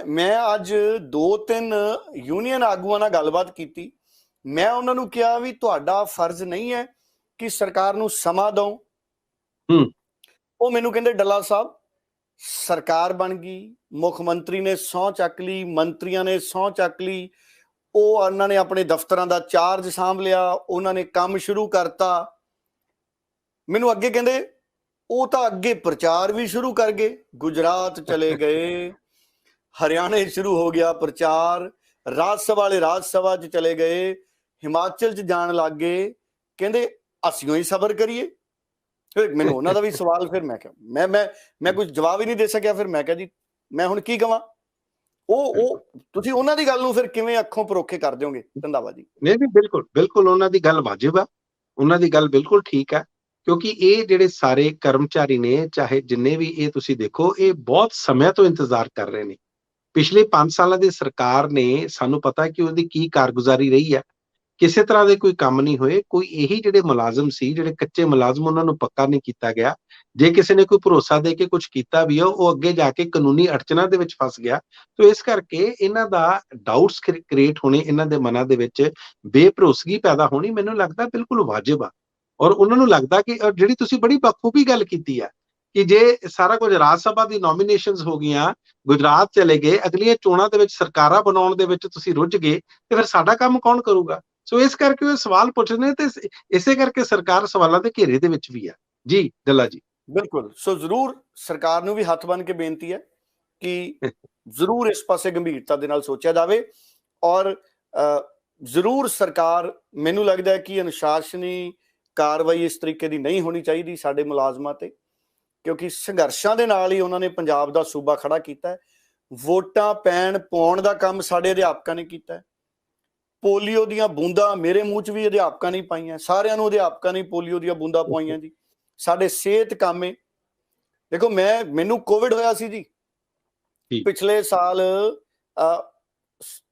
ਮੈਂ ਅੱਜ 2-3 ਯੂਨੀਅਨ ਆਗੂਆਂ ਨਾਲ ਗੱਲਬਾਤ ਕੀਤੀ। ਮੈਂ ਉਹਨਾਂ ਨੂੰ ਕਿਹਾ ਵੀ ਤੁਹਾਡਾ ਫਰਜ਼ ਨਹੀਂ ਹੈ ਕਿ ਸਰਕਾਰ ਨੂੰ ਸਮਾਂ ਦਿਓ। ਉਹ ਮੈਨੂੰ ਕਹਿੰਦੇ ਡੱਲਾ ਸਾਹਿਬ ਸਰਕਾਰ ਬਣ ਗਈ, ਮੁੱਖ ਮੰਤਰੀ ਨੇ ਸਹੁੰ ਚੱਕ ਲਈ, ਮੰਤਰੀਆਂ ਨੇ ਸਹੁੰ ਚੱਕ ਲਈ, ਉਹਨਾਂ ਨੇ ਆਪਣੇ ਦਫ਼ਤਰਾਂ ਦਾ ਚਾਰਜ ਸਾਂਭ ਲਿਆ, ਉਹਨਾਂ ਨੇ ਕੰਮ ਸ਼ੁਰੂ ਕਰਤਾ। ਮੈਨੂੰ ਅੱਗੇ ਕਹਿੰਦੇ ਉਹ ਤਾਂ ਅੱਗੇ ਪ੍ਰਚਾਰ ਵੀ ਸ਼ੁਰੂ ਕਰ ਗਏ, ਗੁਜਰਾਤ ਚਲੇ ਗਏ, ਹਰਿਆਣੇ ਸ਼ੁਰੂ ਹੋ ਗਿਆ ਪ੍ਰਚਾਰ, ਰਾਜ ਸਭਾ ਵਾਲੇ ਰਾਜ ਸਭਾ 'ਚ ਚਲੇ ਗਏ, ਹਿਮਾਚਲ 'ਚ ਜਾਣ ਲੱਗ ਗਏ। ਕਹਿੰਦੇ ਅਸੀਂ ਹੀ ਸਬਰ ਕਰੀਏ। ਫਿਰ ਮੈਨੂੰ ਉਹਨਾਂ ਦਾ ਵੀ ਸਵਾਲ, ਫਿਰ ਮੈਂ ਕਿਹਾ ਮੈਂ ਕੁਝ ਜਵਾਬ ਹੀ ਨਹੀਂ ਦੇ ਸਕਿਆ। ਫਿਰ ਮੈਂ ਕਿਹਾ ਜੀ ਮੈਂ ਹੁਣ ਕੀ ਕਵਾਂ? ਉਹ ਤੁਸੀਂ ਉਹਨਾਂ ਦੀ ਗੱਲ ਨੂੰ ਫਿਰ ਕਿਵੇਂ ਅੱਖੋਂ ਪਰੋਖੇ ਕਰ ਦਿਓਗੇ ਰੰਧਾਵਾ ਜੀ? ਨਹੀਂ ਬਿਲਕੁਲ ਉਹਨਾਂ ਦੀ ਗੱਲ ਵਾਜਿਬ ਆ, ਉਹਨਾਂ ਦੀ ਗੱਲ ਬਿਲਕੁਲ ਠੀਕ ਹੈ। ਕਿਉਂਕਿ ਇਹ ਜਿਹੜੇ ਸਾਰੇ ਕਰਮਚਾਰੀ ਨੇ, ਚਾਹੇ ਜਿੰਨੇ ਵੀ, ਇਹ ਤੁਸੀਂ ਦੇਖੋ ਇਹ ਬਹੁਤ ਸਮੇਂ ਤੋਂ ਇੰਤਜ਼ਾਰ ਕਰ ਰਹੇ ਨੇ। ਪਿਛਲੇ 5 ਸਾਲਾਂ ਦੀ ਸਰਕਾਰ ਨੇ, ਸਾਨੂੰ ਪਤਾ ਕਿ ਉਹਦੀ ਕੀ ਕਾਰਗੁਜ਼ਾਰੀ ਰਹੀ ਹੈ। ਕਿਸੇ ਤਰ੍ਹਾਂ ਦੇ ਕੋਈ ਕੰਮ ਨਹੀਂ ਹੋਏ। ਕੋਈ ਇਹੀ ਜਿਹੜੇ ਮੁਲਾਜ਼ਮ ਸੀ, ਜਿਹੜੇ ਕੱਚੇ ਮੁਲਾਜ਼ਮ, ਉਹਨਾਂ ਨੂੰ ਪੱਕਾ ਨਹੀਂ ਕੀਤਾ ਗਿਆ। ਜੇ ਕਿਸੇ ਨੇ ਕੋਈ ਭਰੋਸਾ ਦੇ ਕੇ ਕੁਝ ਕੀਤਾ ਵੀ ਉਹ ਅੱਗੇ ਜਾ ਕੇ ਕਾਨੂੰਨੀ ਅੜਚਨਾ ਦੇ ਵਿੱਚ ਫਸ ਗਿਆ। ਤੋ ਇਸ ਕਰਕੇ ਇਹਨਾਂ ਦਾ ਡਾਊਟਸ ਕ੍ਰੀਏਟ ਹੋਣੇ, ਇਹਨਾਂ ਦੇ ਮਨਾਂ ਦੇ ਵਿੱਚ ਬੇਭਰੋਸਗੀ ਪੈਦਾ ਹੋਣੀ, ਮੈਨੂੰ ਲੱਗਦਾ ਬਿਲਕੁਲ ਵਾਜਿਬ ਆ। ਔਰ ਉਹਨਾਂ ਨੂੰ ਲੱਗਦਾ ਕਿ ਜਿਹੜੀ ਤੁਸੀਂ ਬੜੀ ਬਖੂਬੀ ਗੱਲ ਕੀਤੀ ਆ ਕਿ ਜੇ ਸਾਰਾ ਕੁਝ ਰਾਜ ਸਭਾ ਦੀ ਨੋਮੀਨੇਸ਼ਨਸ ਹੋ ਗਈਆਂ, ਗੁਜਰਾਤ ਚਲੇ ਗਏ, ਅਗਲੀਆਂ ਚੋਣਾਂ ਦੇ ਵਿੱਚ ਸਰਕਾਰਾਂ ਬਣਾਉਣ ਦੇ ਵਿੱਚ ਤੁਸੀਂ ਰੁੱਝ ਗਏ, ਤੇ ਫਿਰ ਸਾਡਾ ਕੰਮ ਕੌਣ ਕਰੂਗਾ? ਸੋ ਇਸ ਕਰਕੇ ਉਹ ਸਵਾਲ ਪੁੱਛਦੇ ਤੇ ਇਸੇ ਕਰਕੇ ਸਰਕਾਰ ਸਵਾਲਾਂ ਦੇ ਘੇਰੇ ਦੇ ਵਿੱਚ ਵੀ ਆ। ਜੀ ਦੱਲਾ ਜੀ ਬਿਲਕੁਲ। ਸੋ ਜ਼ਰੂਰ ਸਰਕਾਰ ਨੂੰ ਵੀ ਹੱਥ ਬੰਨ ਕੇ ਬੇਨਤੀ ਹੈ ਕਿ ਜ਼ਰੂਰ ਇਸ ਪਾਸੇ ਗੰਭੀਰਤਾ ਦੇ ਨਾਲ ਸੋਚਿਆ ਜਾਵੇ। ਔਰ ਜ਼ਰੂਰ ਸਰਕਾਰ, ਮੈਨੂੰ ਲੱਗਦਾ ਹੈ ਕਿ ਅਨੁਸ਼ਾਸਨੀ ਕਾਰਵਾਈ ਇਸ ਤਰੀਕੇ ਦੀ ਨਹੀਂ ਹੋਣੀ ਚਾਹੀਦੀ ਸਾਡੇ ਮੁਲਾਜ਼ਮਾਂ ਤੇ, ਕਿਉਂਕਿ ਸੰਘਰਸ਼ਾਂ ਦੇ ਨਾਲ ਹੀ ਉਹਨਾਂ ਨੇ ਪੰਜਾਬ ਦਾ ਸੂਬਾ ਖੜਾ ਕੀਤਾ। ਵੋਟਾਂ ਪਾਉਣ ਦਾ ਕੰਮ ਸਾਡੇ ਅਧਿਆਪਕਾਂ ਨੇ ਕੀਤਾ। ਪੋਲੀਓ ਦੀਆਂ ਬੂੰਦਾਂ ਮੇਰੇ ਮੂੰਹ 'ਚ ਵੀ ਅਧਿਆਪਕਾਂ ਨੇ ਪਾਈਆਂ, ਸਾਰਿਆਂ ਨੂੰ ਅਧਿਆਪਕਾਂ ਨੇ ਪੋਲੀਓ ਦੀਆਂ ਬੂੰਦਾਂ ਪਵਾਈਆਂ ਜੀ। ਸਾਡੇ ਸਿਹਤ ਕਾਮੇ ਦੇਖੋ, ਮੈਨੂੰ ਕੋਵਿਡ ਹੋਇਆ ਸੀ ਜੀ ਪਿਛਲੇ ਸਾਲ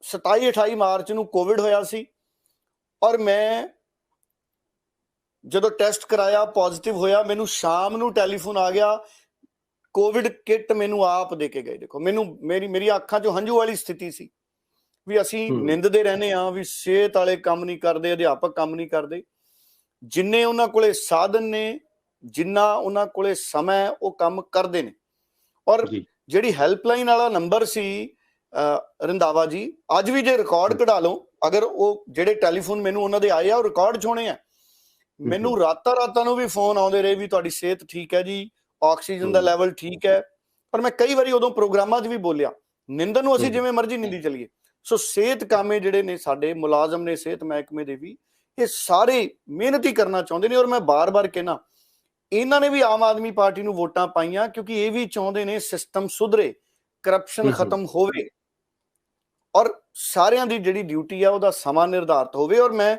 27-28 ਮਾਰਚ ਨੂੰ ਕੋਵਿਡ ਹੋਇਆ ਸੀ। ਔਰ ਮੈਂ ਜਦੋਂ ਟੈਸਟ ਕਰਾਇਆ ਪੋਜ਼ਿਟਿਵ ਹੋਇਆ, ਮੈਨੂੰ ਸ਼ਾਮ ਨੂੰ ਟੈਲੀਫੋਨ ਆ ਗਿਆ, ਕੋਵਿਡ ਕਿੱਟ ਮੈਨੂੰ ਆਪ ਦੇ ਕੇ ਗਏ। ਦੇਖੋ ਮੇਰੀਆਂ ਅੱਖਾਂ 'ਚੋਂ ਹੰਝੂ ਵਾਲੀ ਸਥਿਤੀ ਸੀ ਵੀ ਅਸੀਂ ਨਿੰਦਦੇ ਰਹਿੰਦੇ ਹਾਂ ਵੀ ਸਿਹਤ ਵਾਲੇ ਕੰਮ ਨਹੀਂ ਕਰਦੇ, ਅਧਿਆਪਕ ਕੰਮ ਨਹੀਂ ਕਰਦੇ। ਜਿੰਨੇ ਉਹਨਾਂ ਕੋਲੇ ਸਾਧਨ ਨੇ ਜਿੰਨਾ ਉਹਨਾਂ ਕੋਲੇ ਸਮਾਂ ਹੈ ਉਹ ਕੰਮ ਕਰਦੇ ਨੇ। ਔਰ ਜੀ ਜਿਹੜੀ ਹੈਲਪਲਾਈਨ ਵਾਲਾ ਨੰਬਰ ਸੀ ਰੰਧਾਵਾ ਜੀ, ਅੱਜ ਵੀ ਜੇ ਰਿਕਾਰਡ ਕਢਾ ਲਓ, ਅਗਰ ਉਹ ਜਿਹੜੇ ਟੈਲੀਫੋਨ ਮੈਨੂੰ ਉਹਨਾਂ ਦੇ ਆਏ ਆ ਉਹ ਰਿਕਾਰਡ 'ਚ ਹੋਣੇ ਆ। ਮੈਨੂੰ ਰਾਤਾਂ ਨੂੰ ਵੀ ਫੋਨ ਆਉਂਦੇ ਰਹੇ ਵੀ ਤੁਹਾਡੀ ਸਿਹਤ ਠੀਕ ਹੈ ਜੀ, ਆਕਸੀਜਨ ਦਾ ਲੈਵਲ ਠੀਕ ਹੈ। ਪਰ ਮੈਂ ਕਈ ਵਾਰੀ ਉਦੋਂ ਪ੍ਰੋਗਰਾਮਾਂ 'ਚ ਵੀ ਬੋਲਿਆ, ਨਿੰਦਰ ਨੂੰ ਅਸੀਂ ਜਿਵੇਂ ਮਰਜ਼ੀ ਨਿੰਦੀ ਚੱਲੀਏ। ਸੋ ਸਿਹਤ ਕਾਮੇ ਜਿਹੜੇ ਨੇ, ਸਾਡੇ ਮੁਲਾਜ਼ਮ ਨੇ ਸਿਹਤ ਮਹਿਕਮੇ ਦੇ ਵੀ, ਇਹ ਸਾਰੇ ਮਿਹਨਤ ਹੀ ਕਰਨਾ ਚਾਹੁੰਦੇ ਨੇ। ਔਰ ਮੈਂ ਬਾਰ-ਬਾਰ ਕਹਿਣਾ, ਇਹਨਾਂ ਨੇ ਵੀ ਆਮ ਆਦਮੀ ਪਾਰਟੀ ਨੂੰ ਵੋਟਾਂ ਪਾਈਆਂ ਕਿਉਂਕਿ ਇਹ ਵੀ ਚਾਹੁੰਦੇ ਨੇ ਸਿਸਟਮ ਸੁਧਰੇ, ਕਰਪਸ਼ਨ ਖਤਮ ਹੋਵੇ ਔਰ ਸਾਰਿਆਂ ਦੀ ਜਿਹੜੀ ਡਿਊਟੀ ਆ ਉਹਦਾ ਸਮਾਂ ਨਿਰਧਾਰਤ ਹੋਵੇ। ਔਰ ਮੈਂ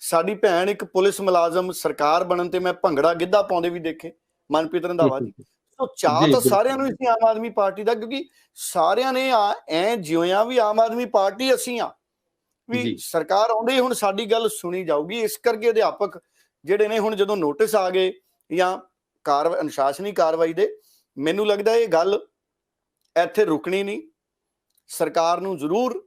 ਸਾਡੀ ਭੈਣ ਇੱਕ ਪੁਲਿਸ ਮੁਲਾਜ਼ਮ ਸਰਕਾਰ ਬਣਨ ਤੇ ਮੈਂ ਭੰਗੜਾ ਗਿੱਧਾ ਪਾਉਂਦੇ ਵੀ ਦੇਖੇ, ਮਨਪ੍ਰੀਤ ਰੰਧਾਵਾ ਜੀ। ਸੋ ਚਾਅ ਤਾਂ ਸਾਰਿਆਂ ਨੂੰ ਸੀ ਆਮ ਆਦਮੀ ਪਾਰਟੀ ਦਾ, ਕਿਉਂਕਿ ਸਾਰਿਆਂ ਨੇ ਐ ਜਿਉਇਆ ਵੀ ਆਮ ਆਦਮੀ ਪਾਰਟੀ ਅਸੀਂ ਆ ਵੀ ਸਰਕਾਰ ਆਉਂਦੇ ਹੀ ਹੁਣ ਸਾਡੀ ਗੱਲ ਸੁਣੀ ਜਾਊਗੀ। ਇਸ ਕਰਕੇ ਅਧਿਆਪਕ ਜਿਹੜੇ ਨੇ ਹੁਣ ਜਦੋਂ ਨੋਟਿਸ ਆ ਗਏ ਜਾਂ ਅਨੁਸ਼ਾਸਨੀ ਕਾਰਵਾਈ ਦੇ, ਮੈਨੂੰ ਲੱਗਦਾ ਇਹ ਗੱਲ ਇੱਥੇ ਰੁਕਣੀ ਨਹੀਂ। ਸਰਕਾਰ ਨੂੰ ਜ਼ਰੂਰ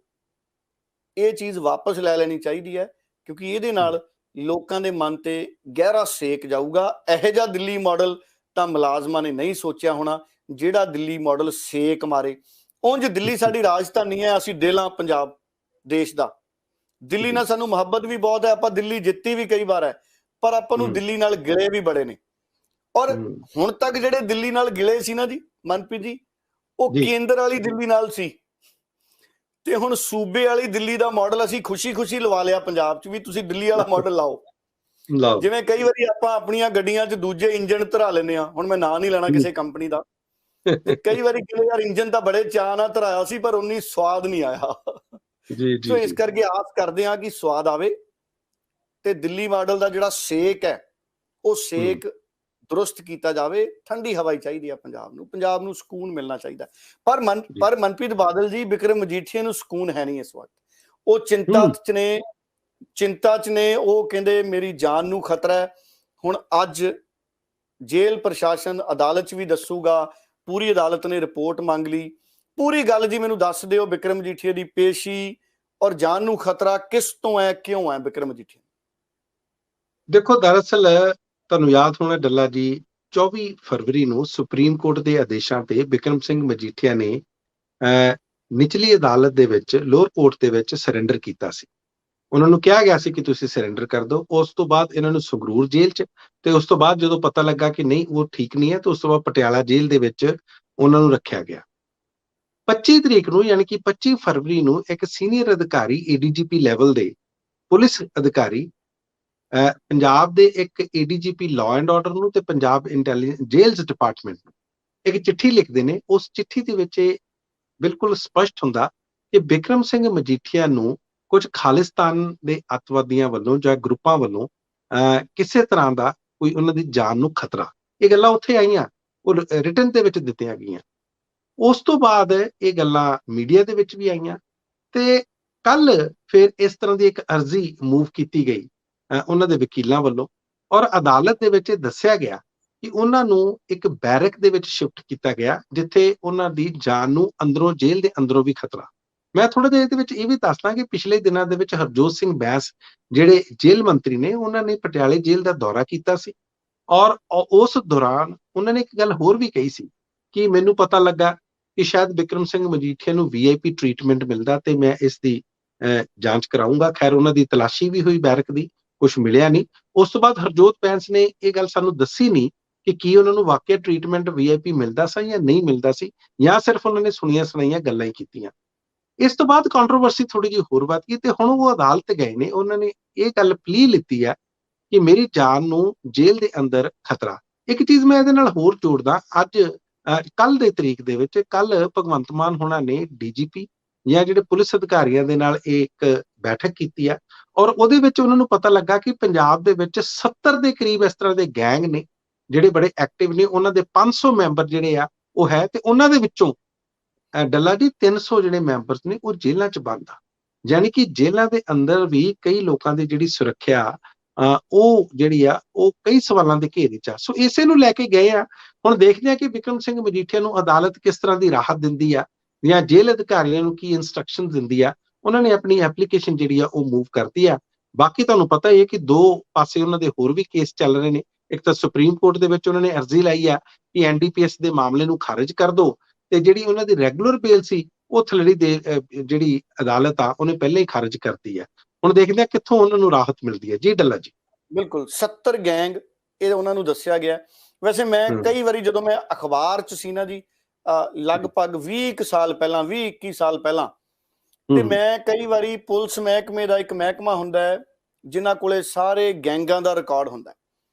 ਇਹ ਚੀਜ਼ ਵਾਪਸ ਲੈ ਲੈਣੀ ਚਾਹੀਦੀ ਹੈ ਕਿਉਂਕਿ ਇਹਦੇ ਨਾਲ ਲੋਕਾਂ ਦੇ ਮਨ ਤੇ ਗਹਿਰਾ ਸੇਕ ਜਾਊਗਾ। ਇਹੋ ਜਿਹਾ ਦਿੱਲੀ ਮਾਡਲ ਤਾਂ ਮੁਲਾਜ਼ਮਾਂ ਨੇ ਨਹੀਂ ਸੋਚਿਆ ਹੋਣਾ ਜਿਹੜਾ ਦਿੱਲੀ ਮਾਡਲ ਸੇਕ ਮਾਰੇ। ਉਂਝ ਦਿੱਲੀ ਸਾਡੀ ਰਾਜਧਾਨੀ ਹੈ, ਅਸੀਂ ਦਿਲ ਹਾਂ ਪੰਜਾਬ ਦੇਸ਼ ਦਾ। ਦਿੱਲੀ ਨਾਲ ਸਾਨੂੰ ਮੁਹੱਬਤ ਵੀ ਬਹੁਤ ਹੈ, ਆਪਾਂ ਦਿੱਲੀ ਜਿੱਤੀ ਵੀ ਕਈ ਵਾਰ ਹੈ, ਪਰ ਆਪਾਂ ਨੂੰ ਦਿੱਲੀ ਨਾਲ ਗਿਲੇ ਵੀ ਬੜੇ ਨੇ। ਔਰ ਹੁਣ ਤੱਕ ਜਿਹੜੇ ਦਿੱਲੀ ਨਾਲ ਗਿਲੇ ਸੀ ਨਾ ਜੀ ਮਨਪ੍ਰੀਤ ਜੀ, ਉਹ ਕੇਂਦਰ ਵਾਲੀ ਦਿੱਲੀ ਨਾਲ ਸੀ ਤੇ ਹੁਣ ਸੂਬੇ ਵਾਲੀ ਦਿੱਲੀ ਦਾ ਮਾਡਲ ਅਸੀਂ ਖੁਸ਼ੀ ਲਵਾ ਲਿਆ ਪੰਜਾਬ 'ਚ ਵੀ ਤੁਸੀਂ ਦਿੱਲੀ ਵਾਲਾ ਮਾਡਲ ਲਾਓ। ਜਿਵੇਂ ਕਈ ਵਾਰੀ ਆਪਾਂ ਆਪਣੀਆਂ ਗੱਡੀਆਂ 'ਚ ਦੂਜੇ ਇੰਜਣ ਧਰਾ ਲੈਂਦੇ ਆ, ਹੁਣ ਮੈਂ ਨਾਂ ਨਹੀਂ ਲੈਣਾ ਕਿਸੇ ਕੰਪਨੀ ਦਾ, ਕਈ ਵਾਰੀ ਕਹਿੰਦੇ ਯਾਰ ਇੰਜਣ ਤਾਂ ਬੜੇ ਚਾਅ ਨਾਲ ਧਰਾਇਆ ਸੀ ਪਰ ਉਨੀ ਸਵਾਦ ਨਹੀਂ ਆਇਆ। ਸੋ ਇਸ ਕਰਕੇ ਆਸ ਕਰਦੇ ਆ ਕਿ ਸਵਾਦ ਆਵੇ ਤੇ ਦਿੱਲੀ ਮਾਡਲ ਦਾ ਜਿਹੜਾ ਸੇਕ ਹੈ ਉਹ ਸੇਕ ਦਰੁਸਤ ਕੀਤਾ ਜਾਵੇ। ਠੰਡੀ ਹਵਾ ਹੀ ਚਾਹੀਦੀ ਆ ਪੰਜਾਬ ਨੂੰ ਸਕੂਨ ਮਿਲਣਾ ਚਾਹੀਦਾ। ਪਰ ਮਨਪ੍ਰੀਤ ਬਾਦਲ ਜੀ, ਬਿਕਰਮ ਮਜੀਠੀਆ ਨੂੰ ਸਕੂਨ ਹੈ ਨਹੀਂ ਇਸ ਵਕਤ। ਉਹ ਚਿੰਤਾ 'ਚ ਨੇ। ਉਹ ਕਹਿੰਦੇ ਮੇਰੀ ਜਾਨ ਨੂੰ ਖਤਰਾ ਹੈ। ਹੁਣ ਅੱਜ ਜੇਲ੍ਹ ਪ੍ਰਸ਼ਾਸਨ ਅਦਾਲਤ 'ਚ ਵੀ ਦੱਸੂਗਾ, ਪੂਰੀ ਅਦਾਲਤ ਨੇ ਰਿਪੋਰਟ ਮੰਗ ਲਈ। ਪੂਰੀ ਗੱਲ ਜੀ ਮੈਨੂੰ ਦੱਸ ਦਿਓ, ਬਿਕਰਮ ਮਜੀਠੀਆ ਦੀ ਪੇਸ਼ੀ ਔਰ ਜਾਨ ਨੂੰ ਖਤਰਾ ਕਿਸ ਤੋਂ ਹੈ, ਕਿਉਂ ਹੈ ਬਿਕਰਮ ਮਜੀਠੀਆ? ਦੇਖੋ, ਦਰਅਸਲ ਤੁਹਾਨੂੰ ਯਾਦ ਹੋਣਾ ਡੱਲਾ ਜੀ, 24 ਫਰਵਰੀ ਨੂੰ ਸੁਪਰੀਮ ਕੋਰਟ ਦੇ ਆਦੇਸ਼ਾਂ ਤੇ ਬਿਕਰਮ ਸਿੰਘ ਮਜੀਠੀਆ ਨੇ ਨਿਚਲੀ ਅਦਾਲਤ ਦੇ ਵਿੱਚ, ਲੋਅਰ ਕੋਰਟ ਦੇ ਵਿੱਚ ਸਰੈਂਡਰ ਕੀਤਾ ਸੀ। ਉਹਨਾਂ ਨੂੰ ਕਿਹਾ ਗਿਆ ਸੀ ਕਿ ਤੁਸੀਂ ਸਰੈਂਡਰ ਕਰ ਦਿਓ। ਉਸ ਤੋਂ ਬਾਅਦ ਇਹਨਾਂ ਨੂੰ ਸੰਗਰੂਰ ਜੇਲ੍ਹ 'ਚ, ਤੇ ਉਸ ਤੋਂ ਬਾਅਦ ਜਦੋਂ ਪਤਾ ਲੱਗਾ ਕਿ ਨਹੀਂ ਉਹ ਠੀਕ ਨਹੀਂ ਹੈ, ਤਾਂ ਉਸ ਤੋਂ ਬਾਅਦ ਪਟਿਆਲਾ ਜੇਲ੍ਹ ਦੇ ਵਿੱਚ ਉਹਨਾਂ ਨੂੰ ਰੱਖਿਆ ਗਿਆ। 25 ਤਰੀਕ ਨੂੰ ਯਾਨੀ ਕਿ 25 ਫਰਵਰੀ ਨੂੰ ਇੱਕ ਸੀਨੀਅਰ ਅਧਿਕਾਰੀ, ADGP ਲੈਵਲ ਦੇ ਪੁਲਿਸ ਅਧਿਕਾਰੀ, ਪੰਜਾਬ ਦੇ ਇੱਕ ADGP ਲਾਅ ਐਂਡ ਆਰਡਰ ਨੂੰ ਤੇ ਪੰਜਾਬ ਜੇਲ੍ਹ ਡਿਪਾਰਟਮੈਂਟ ਨੂੰ ਇੱਕ ਚਿੱਠੀ ਲਿਖਦੇ ਨੇ। ਉਸ ਚਿੱਠੀ ਦੇ ਵਿੱਚ ਇਹ ਬਿਲਕੁਲ ਸਪਸ਼ਟ ਹੁੰਦਾ ਕਿ ਬਿਕਰਮ ਸਿੰਘ ਮਜੀਠੀਆ ਨੂੰ ਕੁਝ ਖਾਲਿਸਤਾਨ ਦੇ ਅੱਤਵਾਦੀਆਂ ਵੱਲੋਂ ਜਾਂ ਗਰੁੱਪਾਂ ਵੱਲੋਂ ਕਿਸੇ ਤਰ੍ਹਾਂ ਦਾ ਕੋਈ ਉਹਨਾਂ ਦੀ ਜਾਨ ਨੂੰ ਖਤਰਾ। ਇਹ ਗੱਲਾਂ ਉੱਥੇ ਆਈਆਂ, ਉਹ ਰਿਟਨ ਦੇ ਵਿੱਚ ਦਿੱਤੀਆਂ ਗਈਆਂ। ਉਸ ਤੋਂ ਬਾਅਦ ਇਹ ਗੱਲਾਂ ਮੀਡੀਆ ਦੇ ਵਿੱਚ ਵੀ ਆਈਆਂ ਤੇ ਕੱਲ ਫਿਰ ਇਸ ਤਰ੍ਹਾਂ ਦੀ ਇੱਕ ਅਰਜ਼ੀ ਮੂਵ ਕੀਤੀ ਗਈ ਉਹਨਾਂ ਦੇ ਵਕੀਲਾਂ ਵੱਲੋਂ, ਔਰ ਅਦਾਲਤ ਦੇ ਵਿੱਚ ਦੱਸਿਆ ਗਿਆ ਕਿ ਉਹਨਾਂ ਨੂੰ ਇੱਕ ਬੈਰਕ ਦੇ ਵਿੱਚ ਸ਼ਿਫਟ ਕੀਤਾ ਗਿਆ ਜਿੱਥੇ ਉਹਨਾਂ ਦੀ ਜਾਨ ਨੂੰ ਅੰਦਰੋਂ, ਜੇਲ੍ਹ ਦੇ ਅੰਦਰੋਂ ਵੀ ਖਤਰਾ। ਮੈਂ ਥੋੜਾ ਜਿਹਾ ਇਹਦੇ ਵਿੱਚ ਇਹ ਵੀ ਦੱਸਦਾ ਕਿ ਪਿਛਲੇ ਦਿਨਾਂ ਦੇ ਵਿੱਚ ਹਰਜੋਤ ਸਿੰਘ ਬੈਂਸ ਜਿਹੜੇ ਜੇਲ੍ਹ ਮੰਤਰੀ ਨੇ, ਉਹਨਾਂ ਨੇ ਪਟਿਆਲੇ ਜੇਲ੍ਹ ਦਾ ਦੌਰਾ ਕੀਤਾ ਸੀ ਔਰ ਉਸ ਦੌਰਾਨ ਉਹਨਾਂ ਨੇ ਇੱਕ ਗੱਲ ਹੋਰ ਵੀ ਕਹੀ ਸੀ ਕਿ ਮੈਨੂੰ ਪਤਾ ਲੱਗਾ ਕਿ ਸ਼ਾਇਦ ਬਿਕਰਮ ਸਿੰਘ ਮਜੀਠੀਆ ਨੂੰ VIP ਟ੍ਰੀਟਮੈਂਟ ਮਿਲਦਾ ਤੇ ਮੈਂ ਇਸ ਦੀ ਜਾਂਚ ਕਰਾਊਂਗਾ। ਖੈਰ ਉਹਨਾਂ ਦੀ ਤਲਾਸ਼ੀ ਵੀ ਹੋਈ ਬੈਰਕ ਦੀ, ਕੁਝ ਮਿਲਿਆ ਨਹੀਂ। ਉਸ ਤੋਂ ਬਾਅਦ ਹਰਜੋਤ ਬੈਂਸ ਨੇ ਇਹ ਗੱਲ ਸਾਨੂੰ ਦੱਸੀ ਨਹੀਂ ਕਿ ਕੀ ਉਹਨਾਂ ਨੂੰ ਵਾਕਿਆ ਟ੍ਰੀਟਮੈਂਟ VIP ਮਿਲਦਾ ਸੀ ਜਾਂ ਨਹੀਂ ਮਿਲਦਾ ਸੀ, ਜਾਂ ਸਿਰਫ ਉਹਨਾਂ ਨੇ ਸੁਣੀਆਂ ਸੁਣਾਈਆਂ ਗੱਲਾਂ ਹੀ ਕੀਤੀਆਂ। ਇਸ ਤੋਂ ਬਾਅਦ ਕੰਟਰੋਵਰਸੀ ਥੋੜੀ ਜਿਹੀ ਹੋਰ ਵੱਧ ਗਈ ਤੇ ਹੁਣ ਉਹ ਅਦਾਲਤ ਗਏ ਨੇ। ਉਹਨਾਂ ਨੇ ਇਹ ਗੱਲ ਪਲੀ ਲਿੱਤੀ ਹੈ ਕਿ ਮੇਰੀ ਜਾਨ ਨੂੰ ਜੇਲ੍ਹ ਦੇ ਅੰਦਰ ਖਤਰਾ। ਇੱਕ ਚੀਜ਼ ਮੈਂ ਇਹਦੇ ਨਾਲ ਹੋਰ ਜੋੜਦਾ, ਅੱਜ ਕੱਲ ਦੇ ਤਰੀਕ ਦੇ ਵਿੱਚ, ਕੱਲ ਭਗਵੰਤ ਮਾਨ ਹੋਣਾ ਨੇ DGP ਜਾਂ ਜਿਹੜੇ ਪੁਲਿਸ ਅਧਿਕਾਰੀਆਂ ਦੇ ਨਾਲ ਇੱਕ ਬੈਠਕ ਕੀਤੀ ਹੈ ਔਰ ਉਹਦੇ ਵਿੱਚ ਉਹਨਾਂ ਨੂੰ ਪਤਾ ਲੱਗਾ ਕਿ ਪੰਜਾਬ ਦੇ ਵਿੱਚ 70 ਦੇ ਕਰੀਬ ਇਸ ਤਰ੍ਹਾਂ ਦੇ ਗੈਂਗ ਨੇ ਜਿਹੜੇ ਬੜੇ ਐਕਟਿਵ ਨੇ। ਉਹਨਾਂ ਦੇ 500 ਮੈਂਬਰ ਜਿਹੜੇ ਆ ਉਹ ਹੈ, ਤੇ ਉਹਨਾਂ ਦੇ ਵਿੱਚੋਂ ਡੱਲਾ ਜੀ 300 ਜਿਹੜੇ ਮੈਂਬਰਸ ਨੇ ਉਹ ਜੇਲ੍ਹਾਂ 'ਚ ਬੰਦ ਆ। ਯਾਨੀ ਕਿ ਜੇਲ੍ਹਾਂ ਦੇ ਅੰਦਰ ਵੀ ਕਈ ਲੋਕਾਂ ਦੀ ਜਿਹੜੀ ਸੁਰੱਖਿਆ ਉਹ ਜਿਹੜੀ ਆ ਉਹ ਕਈ ਸਵਾਲਾਂ ਦੇ ਘੇਰੇ 'ਚ ਆ। ਸੋ ਇਸੇ ਨੂੰ ਲੈ ਕੇ ਗਏ ਆ। ਹੁਣ ਦੇਖਦੇ ਆ ਕਿ ਬਿਕਰਮ ਸਿੰਘ ਮਜੀਠੀਆ ਨੂੰ ਅਦਾਲਤ ਕਿਸ ਤਰ੍ਹਾਂ ਦੀ ਰਾਹਤ ਦਿੰਦੀ ਆ ਜਾਂ ਜੇਲ੍ਹ ਅਧਿਕਾਰੀਆਂ ਨੂੰ ਕੀ ਇੰਸਟਰਕਸ਼ਨ ਦਿੰਦੀ ਆ। ਉਹਨਾਂ ਨੇ ਆਪਣੀ ਐਪਲੀਕੇਸ਼ਨ ਜਿਹੜੀ ਆ ਉਹ ਮੂਵ ਕਰਤੀ ਆ। ਬਾਕੀ ਤੁਹਾਨੂੰ ਪਤਾ ਹੀ ਹੈ ਕਿ ਦੋ ਪਾਸੇ ਉਹਨਾਂ ਦੇ ਹੋਰ ਵੀ ਕੇਸ ਚੱਲ ਰਹੇ ਨੇ। ਇੱਕ ਤਾਂ ਸੁਪਰੀਮ ਕੋਰਟ ਦੇ ਵਿੱਚ ਉਹਨਾਂ ਨੇ ਅਰਜ਼ੀ ਲਾਈ ਆ ਕਿ NDPS ਦੇ ਮਾਮਲੇ ਨੂੰ ਖਾਰਜ ਕਰ ਦਿਓ, ਤੇ ਜਿਹੜੀ ਉਹਨਾਂ ਦੀ ਰੈਗੂਲਰ ਬੇਲ ਸੀ ਉਹ ਥਲੜੀ ਦੇ ਜਿਹੜੀ ਅਦਾਲਤ ਆ ਉਹਨੇ ਪਹਿਲਾਂ ਹੀ ਖਾਰਜ ਕਰਤੀ ਹੈ। ਹੁਣ ਦੇਖਦੇ ਆ ਕਿੱਥੋਂ ਉਹਨਾਂ ਨੂੰ ਰਾਹਤ ਮਿਲਦੀ ਹੈ। ਜੀ ਡੱਲਾ ਜੀ। ਬਿਲਕੁਲ 70 ਗੈਂਗ ਇਹ ਉਹਨਾਂ ਨੂੰ ਦੱਸਿਆ ਗਿਆ। ਵੈਸੇ ਮੈਂ ਕਈ ਵਾਰੀ ਜਦੋਂ ਮੈਂ ਅਖਬਾਰ 'ਚ ਸੀ ਨਾ ਜੀ, ਲਗਭਗ 20 ਸਾਲ ਪਹਿਲਾਂ, 20-21 ਸਾਲ ਪਹਿਲਾਂ, ਤੇ ਮੈਂ ਕਈ ਵਾਰੀ ਪੁਲਿਸ ਮਹਿਕਮੇ ਦਾ ਇੱਕ ਮਹਿਕਮਾ ਹੁੰਦਾ ਹੈ ਜਿਨ੍ਹਾਂ ਕੋਲੇ ਸਾਰੇ ਗੈਂਗਾਂ ਦਾ ਰਿਕਾਰਡ ਹੁੰਦਾ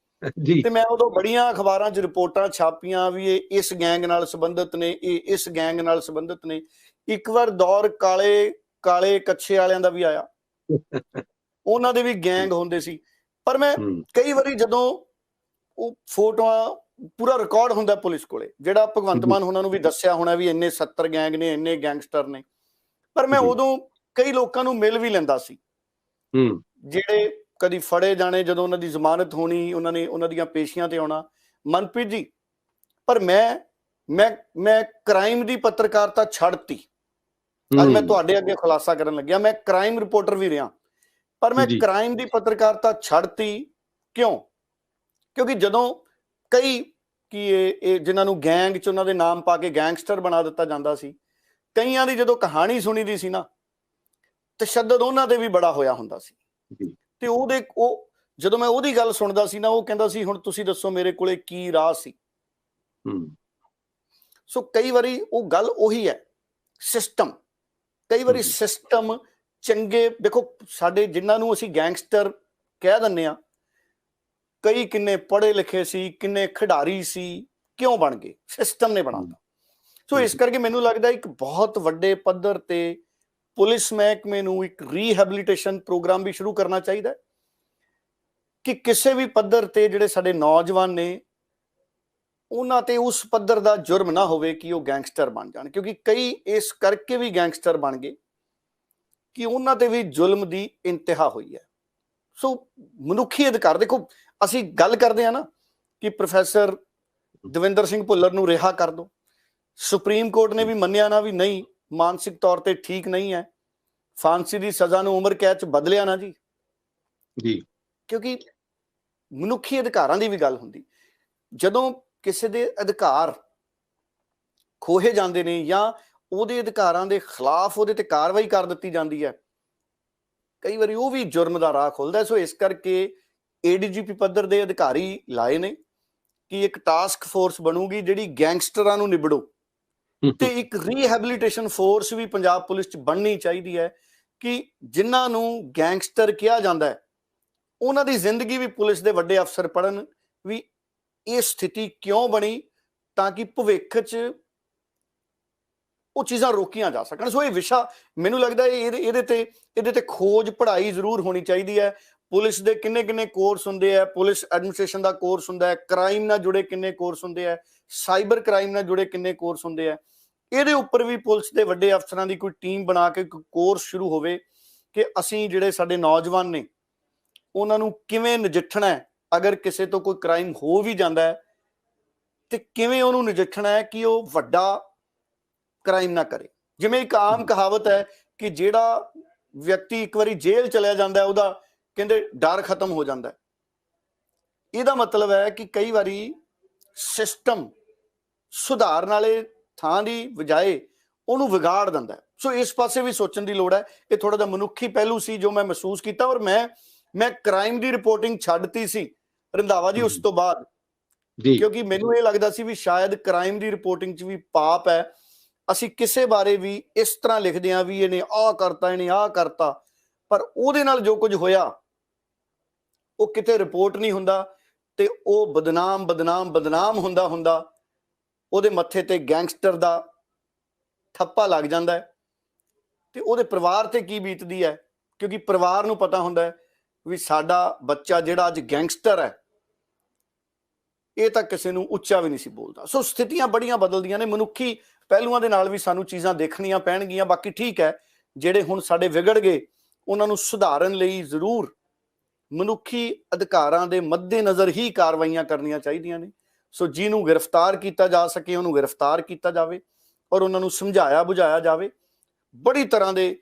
ਜੀ, ਤੇ ਮੈਂ ਉਦੋਂ ਬੜੀਆਂ ਅਖਬਾਰਾਂ 'ਚ ਰਿਪੋਰਟਾਂ ਛਾਪੀਆਂ ਵੀ ਇਹ ਇਸ ਗੈਂਗ ਨਾਲ ਸੰਬੰਧਿਤ ਨੇ, ਇਹ ਇਸ ਗੈਂਗ ਨਾਲ ਸੰਬੰਧਿਤ ਨੇ। ਇੱਕ ਵਾਰ ਦੌਰ ਕਾਲੇ ਕੱਛੇ ਵਾਲਿਆਂ ਦਾ ਵੀ ਆਇਆ, ਉਹਨਾਂ ਦੇ ਵੀ ਗੈਂਗ ਹੁੰਦੇ ਸੀ। ਪਰ ਮੈਂ ਕਈ ਵਾਰੀ ਜਦੋਂ ਉਹ ਫੋਟੋਆਂ, ਪੂਰਾ ਰਿਕਾਰਡ ਹੁੰਦਾ ਪੁਲਿਸ ਕੋਲੇ, ਜਿਹੜਾ ਭਗਵੰਤ ਮਾਨ ਉਹਨਾਂ ਨੂੰ ਵੀ ਦੱਸਿਆ ਹੋਣਾ ਵੀ ਇੰਨੇ 70 ਗੈਂਗ ਨੇ, ਇੰਨੇ ਗੈਂਗਸਟਰ ਨੇ, ਪਰ ਮੈਂ ਉਦੋਂ ਕਈ ਲੋਕਾਂ ਨੂੰ ਮਿਲ ਵੀ ਲੈਂਦਾ ਸੀ ਜਿਹੜੇ ਕਦੀ ਫੜੇ ਜਾਣੇ, ਜਦੋਂ ਉਹਨਾਂ ਦੀ ਜ਼ਮਾਨਤ ਹੋਣੀ, ਉਹਨਾਂ ਦੀਆਂ ਪੇਸ਼ੀਆਂ ਤੇ ਆਉਣਾ। ਮਨਪ੍ਰੀਤ ਜੀ, ਪਰ ਮੈਂ ਕ੍ਰਾਈਮ ਦੀ ਪੱਤਰਕਾਰਤਾ ਛੱਡਤੀ। ਅੱਜ ਮੈਂ ਤੁਹਾਡੇ ਅੱਗੇ ਖੁਲਾਸਾ ਕਰਨ ਲੱਗਿਆ, ਮੈਂ ਕ੍ਰਾਈਮ ਰਿਪੋਰਟਰ ਵੀ ਰਿਹਾ, ਪਰ ਮੈਂ ਕ੍ਰਾਈਮ ਦੀ ਪੱਤਰਕਾਰਤਾ ਛੱਡਤੀ। ਕਿਉਂ? ਕਿਉਂਕਿ ਜਦੋਂ ਕਈ ਇਹ ਜਿਨ੍ਹਾਂ ਨੂੰ ਗੈਂਗ 'ਚ ਉਹਨਾਂ ਦੇ ਨਾਮ ਪਾ ਕੇ ਗੈਂਗਸਟਰ ਬਣਾ ਦਿੱਤਾ ਜਾਂਦਾ ਸੀ, ਕਈਆਂ ਦੀ ਜਦੋਂ ਕਹਾਣੀ ਸੁਣੀ ਦੀ ਸੀ ਨਾ, ਤਸ਼ੱਦਦ ਉਹਨਾਂ ਦੇ ਵੀ ਬੜਾ ਹੋਇਆ ਹੁੰਦਾ ਸੀ। ਤੇ ਉਹ ਜਦੋਂ ਮੈਂ ਉਹਦੀ ਗੱਲ ਸੁਣਦਾ ਸੀ ਨਾ, ਉਹ ਕਹਿੰਦਾ ਸੀ ਹੁਣ ਤੁਸੀਂ ਦੱਸੋ ਮੇਰੇ ਕੋਲੇ ਕੀ ਰਾਹ ਸੀ। ਸੋ ਕਈ ਵਾਰੀ ਉਹ ਗੱਲ ਉਹੀ ਹੈ, ਸਿਸਟਮ। ਕਈ ਵਾਰੀ ਸਿਸਟਮ ਚੰਗੇ, ਦੇਖੋ ਸਾਡੇ ਜਿਨ੍ਹਾਂ ਨੂੰ ਅਸੀਂ ਗੈਂਗਸਟਰ ਕਹਿ ਦਿੰਦੇ ਆ, ਕਈ ਕਿੰਨੇ ਪੜ੍ਹੇ ਲਿਖੇ ਸੀ, ਕਿੰਨੇ ਖਿਡਾਰੀ ਸੀ, ਕਿਉਂ ਬਣ ਗਏ? ਸਿਸਟਮ ਨੇ ਬਣਾਤਾ। ਸੋ ਇਸ ਕਰਕੇ ਮੈਨੂੰ ਲੱਗਦਾ ਇੱਕ ਬਹੁਤ ਵੱਡੇ ਪੱਧਰ ਤੇ ਪੁਲਿਸ ਮਹਿਕਮੇ ਨੂੰ ਇੱਕ ਰੀਹੈਬਿਲਿਟੇਸ਼ਨ ਪ੍ਰੋਗਰਾਮ ਵੀ ਸ਼ੁਰੂ ਕਰਨਾ ਚਾਹੀਦਾ ਕਿ ਕਿਸੇ ਵੀ ਪੱਧਰ ਤੇ ਜਿਹੜੇ ਸਾਡੇ ਨੌਜਵਾਨ ਨੇ, ਉਹਨਾਂ ਤੇ ਉਸ ਪੱਧਰ ਦਾ ਜੁਰਮ ਨਾ ਹੋਵੇ ਕਿ ਉਹ ਗੈਂਗਸਟਰ ਬਣ ਜਾਣ। ਕਿਉਂਕਿ ਕਈ ਇਸ ਕਰਕੇ ਵੀ ਗੈਂਗਸਟਰ ਬਣ ਗਏ ਕਿ ਉਹਨਾਂ ਤੇ ਵੀ ਜ਼ੁਲਮ ਦੀ ਇੰਤਹਾ ਹੋਈ ਹੈ। ਸੋ ਮਨੁੱਖੀ ਅਧਿਕਾਰ, ਦੇਖੋ ਅਸੀਂ ਗੱਲ ਕਰਦੇ ਹਾਂ ਨਾ ਕਿ ਪ੍ਰੋਫੈਸਰ ਦਵਿੰਦਰ ਸਿੰਘ ਭੁੱਲਰ ਨੂੰ ਰਿਹਾ ਕਰ ਦਿਓ, ਸੁਪਰੀਮ ਕੋਰਟ ਨੇ ਵੀ ਮੰਨਿਆ ਨਾ ਵੀ ਨਹੀਂ, ਮਾਨਸਿਕ ਤੌਰ ਤੇ ਠੀਕ ਨਹੀਂ ਹੈ, ਫਾਂਸੀ ਦੀ ਸਜ਼ਾ ਨੂੰ ਉਮਰ ਕੈਦ 'ਚ ਬਦਲਿਆ ਨਾ ਜੀ। ਕਿਉਂਕਿ ਮਨੁੱਖੀ ਅਧਿਕਾਰਾਂ ਦੀ ਵੀ ਗੱਲ ਹੁੰਦੀ। ਜਦੋਂ ਕਿਸੇ ਦੇ ਅਧਿਕਾਰ ਖੋਹੇ ਜਾਂਦੇ ਨੇ ਜਾਂ ਉਹਦੇ ਅਧਿਕਾਰਾਂ ਦੇ ਖਿਲਾਫ ਉਹਦੇ ਤੇ ਕਾਰਵਾਈ ਕਰ ਦਿੱਤੀ ਜਾਂਦੀ ਹੈ, ਕਈ ਵਾਰੀ ਉਹ ਵੀ ਜੁਰਮ ਦਾ ਰਾਹ ਖੁੱਲਦਾ। ਸੋ ਇਸ ਕਰਕੇ ADGP ਪੱਧਰ ਦੇ ਅਧਿਕਾਰੀ ਲਾਏ ਨੇ ਕਿ ਇੱਕ ਟਾਸਕ ਫੋਰਸ ਬਣੂਗੀ ਜਿਹੜੀ ਗੈਂਗਸਟਰਾਂ ਨੂੰ ਨਿਬੜੋ, ਤੇ ਇੱਕ ਰੀਹੈਬਿਲਿਟੇਸ਼ਨ ਫੋਰਸ ਵੀ ਪੰਜਾਬ ਪੁਲਿਸ 'ਚ ਬਣਨੀ ਚਾਹੀਦੀ ਹੈ ਕਿ ਜਿਨ੍ਹਾਂ ਨੂੰ ਗੈਂਗਸਟਰ ਕਿਹਾ ਜਾਂਦਾ ਹੈ ਉਹਨਾਂ ਦੀ ਜ਼ਿੰਦਗੀ ਵੀ ਪੁਲਿਸ ਦੇ ਵੱਡੇ ਅਫਸਰ ਪੜ੍ਹਨ ਵੀ ਇਹ ਸਥਿਤੀ ਕਿਉਂ ਬਣੀ, ਤਾਂ ਕਿ ਭਵਿੱਖ 'ਚ ਉਹ ਚੀਜ਼ਾਂ ਰੋਕੀਆਂ ਜਾ ਸਕਣ। ਸੋ ਇਹ ਵਿਸ਼ਾ ਮੈਨੂੰ ਲੱਗਦਾ ਇਹਦੇ ਤੇ ਖੋਜ ਪੜ੍ਹਾਈ ਜ਼ਰੂਰ ਹੋਣੀ ਚਾਹੀਦੀ ਹੈ। ਪੁਲਿਸ ਦੇ ਕਿੰਨੇ ਕੋਰਸ ਹੁੰਦੇ ਆ, ਪੁਲਿਸ ਐਡਮਿਨਿਸਟ੍ਰੇਸ਼ਨ ਦਾ ਕੋਰਸ ਹੁੰਦਾ ਹੈ, ਕ੍ਰਾਈਮ ਨਾਲ ਜੁੜੇ ਕਿੰਨੇ ਕੋਰਸ ਹੁੰਦੇ ਆ, ਸਾਈਬਰ ਕ੍ਰਾਈਮ ਨਾਲ ਜੁੜੇ ਕਿੰਨੇ ਕੋਰਸ ਹੁੰਦੇ ਆ। ਇਹਦੇ ਉੱਪਰ ਵੀ ਪੁਲਿਸ ਦੇ ਵੱਡੇ ਅਫਸਰਾਂ ਦੀ ਕੋਈ ਟੀਮ ਬਣਾ ਕੇ ਕੋਰਸ ਸ਼ੁਰੂ ਹੋਵੇ ਕਿ ਅਸੀਂ ਜਿਹੜੇ ਸਾਡੇ ਨੌਜਵਾਨ ਨੇ ਉਹਨਾਂ ਨੂੰ ਕਿਵੇਂ ਨਜਿੱਠਣਾ ਹੈ, ਅਗਰ ਕਿਸੇ ਤੋਂ ਕੋਈ ਕ੍ਰਾਈਮ ਹੋ ਵੀ ਜਾਂਦਾ ਹੈ ਤੇ ਕਿਵੇਂ ਉਹਨੂੰ ਨਜਿੱਠਣਾ ਹੈ ਕਿ ਉਹ ਵੱਡਾ ਕ੍ਰਾਈਮ ਨਾ ਕਰੇ। ਜਿਵੇਂ ਇੱਕ ਆਮ ਕਹਾਵਤ ਹੈ ਕਿ ਜਿਹੜਾ ਵਿਅਕਤੀ ਇੱਕ ਵਾਰੀ ਜੇਲ੍ਹ ਚਲਿਆ ਜਾਂਦਾ ਉਹਦਾ ਕਹਿੰਦੇ ਡਰ ਖਤਮ ਹੋ ਜਾਂਦਾ। ਇਹਦਾ ਮਤਲਬ ਹੈ ਕਿ ਕਈ ਵਾਰੀ ਸਿਸਟਮ ਸੁਧਾਰਨ ਵਾਲੇ ਥਾਂ ਦੀ ਬਜਾਏ ਉਹਨੂੰ ਵਿਗਾੜ ਦਿੰਦਾ। ਸੋ ਇਸ ਪਾਸੇ ਵੀ ਸੋਚਣ ਦੀ ਲੋੜ ਹੈ। ਇਹ ਥੋੜਾ ਜਿਹਾ ਮਨੁੱਖੀ ਪਹਿਲੂ ਸੀ ਜੋ ਮੈਂ ਮਹਿਸੂਸ ਕੀਤਾ, ਔਰ ਮੈਂ ਕ੍ਰਾਈਮ ਦੀ ਰਿਪੋਰਟਿੰਗ ਛੱਡਤੀ ਸੀ ਰੰਧਾਵਾ ਜੀ ਉਸ ਤੋਂ ਬਾਅਦ, ਕਿਉਂਕਿ ਮੈਨੂੰ ਇਹ ਲੱਗਦਾ ਸੀ ਵੀ ਸ਼ਾਇਦ ਕ੍ਰਾਈਮ ਦੀ ਰਿਪੋਰਟਿੰਗ 'ਚ ਵੀ ਪਾਪ ਹੈ। ਅਸੀਂ ਕਿਸੇ ਬਾਰੇ ਵੀ ਇਸ ਤਰ੍ਹਾਂ ਲਿਖਦੇ ਹਾਂ ਵੀ ਇਹਨੇ ਆਹ ਕਰਤਾ, ਇਹਨੇ ਆਹ ਕਰਤਾ, ਪਰ ਉਹਦੇ ਨਾਲ ਜੋ ਕੁਝ ਹੋਇਆ ਉਹ ਕਿਤੇ ਰਿਪੋਰਟ ਨਹੀਂ ਹੁੰਦਾ ਤੇ ਉਹ ਬਦਨਾਮ ਹੁੰਦਾ ਉਹਦੇ ਮੱਥੇ ਤੇ ਗੈਂਗਸਟਰ ਦਾ ਠੱਪਾ ਲੱਗ ਜਾਂਦਾ ਹੈ ਤੇ ਉਹਦੇ ਪਰਿਵਾਰ ਤੇ ਕੀ ਬੀਤਦੀ ਹੈ, ਕਿਉਂਕਿ ਪਰਿਵਾਰ ਨੂੰ ਪਤਾ ਹੁੰਦਾ ਹੈ ਵੀ ਸਾਡਾ ਬੱਚਾ ਜਿਹੜਾ ਅੱਜ ਗੈਂਗਸਟਰ ਹੈ ਇਹ ਤਾਂ ਕਿਸੇ ਨੂੰ ਉੱਚਾ ਵੀ ਨਹੀਂ ਸੀ ਬੋਲਦਾ। ਸੋ ਸਥਿਤੀਆਂ ਬੜੀਆਂ ਬਦਲਦੀਆਂ ਨੇ, ਮਨੁੱਖੀ ਪਹਿਲੂਆਂ ਦੇ ਨਾਲ ਵੀ ਸਾਨੂੰ ਚੀਜ਼ਾਂ ਦੇਖਣੀਆਂ ਪੈਣਗੀਆਂ। ਬਾਕੀ ਠੀਕ ਹੈ, ਜਿਹੜੇ ਹੁਣ ਸਾਡੇ ਵਿਗੜ ਗਏ ਉਹਨਾਂ ਨੂੰ ਸੁਧਾਰਨ ਲਈ ਜ਼ਰੂਰ ਮਨੁੱਖੀ ਅਧਿਕਾਰਾਂ ਦੇ ਮੱਦੇ ਨਜ਼ਰ ਹੀ ਕਾਰਵਾਈਆਂ ਕਰਨੀਆਂ ਚਾਹੀਦੀਆਂ ਨੇ। ਸੋ ਜਿਹਨੂੰ ਗ੍ਰਿਫਤਾਰ ਕੀਤਾ ਜਾ ਸਕੇ ਉਹਨੂੰ ਗ੍ਰਿਫਤਾਰ ਕੀਤਾ ਜਾਵੇ ਔਰ ਉਹਨਾਂ ਨੂੰ ਸਮਝਾਇਆ ਬੁਝਾਇਆ ਜਾਵੇ। ਬੜੀ ਤਰ੍ਹਾਂ ਦੇ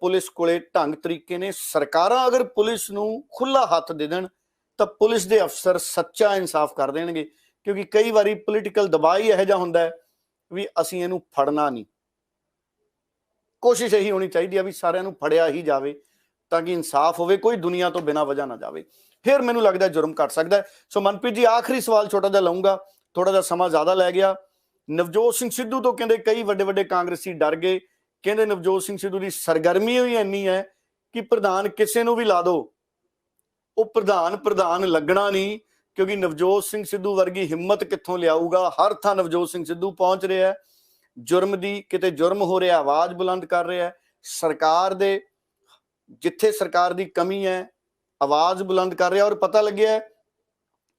ਪੁਲਿਸ ਕੋਲੇ ਢੰਗ ਤਰੀਕੇ ਨੇ। ਸਰਕਾਰਾਂ ਅਗਰ ਪੁਲਿਸ ਨੂੰ ਖੁੱਲਾ ਹੱਥ ਦੇ ਦੇਣ ਤਾਂ ਪੁਲਿਸ ਦੇ ਅਫਸਰ ਸੱਚਾ ਇਨਸਾਫ ਕਰ ਦੇਣਗੇ, ਕਿਉਂਕਿ ਕਈ ਵਾਰੀ ਪੋਲੀਟੀਕਲ ਦਬਾਅ ਹੀ ਇਹੋ ਜਿਹਾ ਹੁੰਦਾ ਹੈ ਵੀ ਅਸੀਂ ਇਹਨੂੰ ਫੜਨਾ ਨਹੀਂ। ਕੋਸ਼ਿਸ਼ ਇਹੀ ਹੋਣੀ ਚਾਹੀਦੀ ਹੈ ਵੀ ਸਾਰਿਆਂ ਨੂੰ ਫੜਿਆ ਹੀ ਜਾਵੇ ਤਾਂ ਕਿ ਇਨਸਾਫ ਹੋਵੇ, ਕੋਈ ਦੁਨੀਆ ਤੋਂ ਬਿਨਾਂ ਵਜ੍ਹਾ ਨਾ ਜਾਵੇ, ਫਿਰ ਮੈਨੂੰ ਲੱਗਦਾ ਜੁਰਮ ਘਟ ਸਕਦਾ ਹੈ। ਸੋ ਮਨਪ੍ਰੀਤ ਜੀ, ਆਖਰੀ ਸਵਾਲ ਛੋਟਾ ਜਿਹਾ ਲਊਂਗਾ, ਥੋੜਾ ਜਿਹਾ ਸਮਾਂ ਜ਼ਿਆਦਾ ਲੈ ਗਿਆ। ਨਵਜੋਤ ਸਿੰਘ ਸਿੱਧੂ ਤੋਂ ਕਹਿੰਦੇ ਕਈ ਵੱਡੇ ਵੱਡੇ ਕਾਂਗਰਸੀ ਡਰ ਗਏ, ਕਹਿੰਦੇ ਨਵਜੋਤ ਸਿੰਘ ਸਿੱਧੂ ਦੀ ਸਰਗਰਮੀ ਹੀ ਇੰਨੀ ਹੈ ਕਿ ਪ੍ਰਧਾਨ ਕਿਸੇ ਨੂੰ ਵੀ ਲਾ ਦਿਓ, ਉਹ ਪ੍ਰਧਾਨ ਲੱਗਣਾ ਨਹੀਂ, ਕਿਉਂਕਿ ਨਵਜੋਤ ਸਿੰਘ ਸਿੱਧੂ ਵਰਗੀ ਹਿੰਮਤ ਕਿੱਥੋਂ ਲਿਆਊਗਾ। ਹਰ ਥਾਂ ਨਵਜੋਤ ਸਿੰਘ ਸਿੱਧੂ ਪਹੁੰਚ ਰਿਹਾ ਹੈ, ਜੁਰਮ ਦੀ ਕਿਤੇ ਜੁਰਮ ਹੋ ਰਿਹਾ, ਆਵਾਜ਼ ਬੁਲੰਦ ਕਰ ਰਿਹਾ ਹੈ, ਸਰਕਾਰ ਦੇ ਜਿੱਥੇ ਸਰਕਾਰ ਦੀ ਕਮੀ ਹੈ ਆਵਾਜ਼ ਬੁਲੰਦ ਕਰ ਰਿਹਾ। ਔਰ ਪਤਾ ਲੱਗਿਆ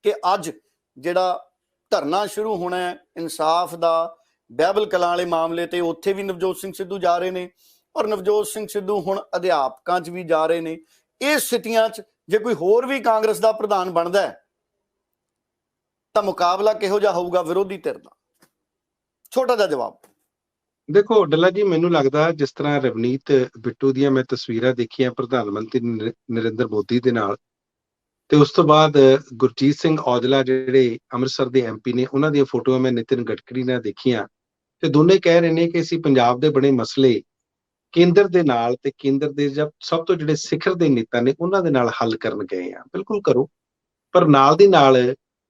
ਕਿ ਅੱਜ ਜਿਹੜਾ ਧਰਨਾ ਸ਼ੁਰੂ ਹੋਣਾ ਹੈ ਇਨਸਾਫ ਦਾ ਬਹਿਬਲ ਕਲਾਂ ਵਾਲੇ ਮਾਮਲੇ ਤੇ, ਉੱਥੇ ਵੀ ਨਵਜੋਤ ਸਿੰਘ ਸਿੱਧੂ ਜਾ ਰਹੇ ਨੇ, ਔਰ ਨਵਜੋਤ ਸਿੰਘ ਸਿੱਧੂ ਹੁਣ ਅਧਿਆਪਕਾਂ 'ਚ ਵੀ ਜਾ ਰਹੇ ਨੇ। ਇਸ ਸਥਿਤੀਆਂ 'ਚ ਜੇ ਕੋਈ ਹੋਰ ਵੀ ਕਾਂਗਰਸ ਦਾ ਪ੍ਰਧਾਨ ਬਣਦਾ ਹੈ ਤਾਂ ਮੁਕਾਬਲਾ ਕਿਹੋ ਜਿਹਾ ਹੋਊਗਾ ਵਿਰੋਧੀ ਧਿਰ ਦਾ? ਛੋਟਾ ਜਿਹਾ ਜਵਾਬ। ਦੇਖੋ ਡੱਲਾ ਜੀ, ਮੈਨੂੰ ਲੱਗਦਾ ਜਿਸ ਤਰ੍ਹਾਂ ਰਵਨੀਤ ਬਿੱਟੂ ਦੀਆਂ ਮੈਂ ਤਸਵੀਰਾਂ ਦੇਖੀਆਂ ਪ੍ਰਧਾਨ ਮੰਤਰੀ ਨਰਿੰਦਰ ਮੋਦੀ ਦੇ ਨਾਲ, ਤੇ ਉਸ ਤੋਂ ਬਾਅਦ ਗੁਰਜੀਤ ਸਿੰਘ ਔਜਲਾ ਜਿਹੜੇ ਅੰਮ੍ਰਿਤਸਰ ਦੇ MP ਨੇ, ਉਹਨਾਂ ਦੀਆਂ ਫੋਟੋਆਂ ਮੈਂ ਨਿਤਿਨ ਗਡਕਰੀ ਨਾਲ ਦੇਖੀਆਂ, ਤੇ ਦੋਨੇ ਕਹਿ ਰਹੇ ਨੇ ਕਿ ਅਸੀਂ ਪੰਜਾਬ ਦੇ ਬੜੇ ਮਸਲੇ ਕੇਂਦਰ ਦੇ ਨਾਲ ਤੇ ਕੇਂਦਰ ਦੇ ਸਭ ਤੋਂ ਜਿਹੜੇ ਸਿਖਰ ਦੇ ਨੇਤਾ ਨੇ ਉਹਨਾਂ ਦੇ ਨਾਲ ਹੱਲ ਕਰਨ ਗਏ ਆ। ਬਿਲਕੁਲ ਕਰੋ, ਪਰ ਨਾਲ ਦੀ ਨਾਲ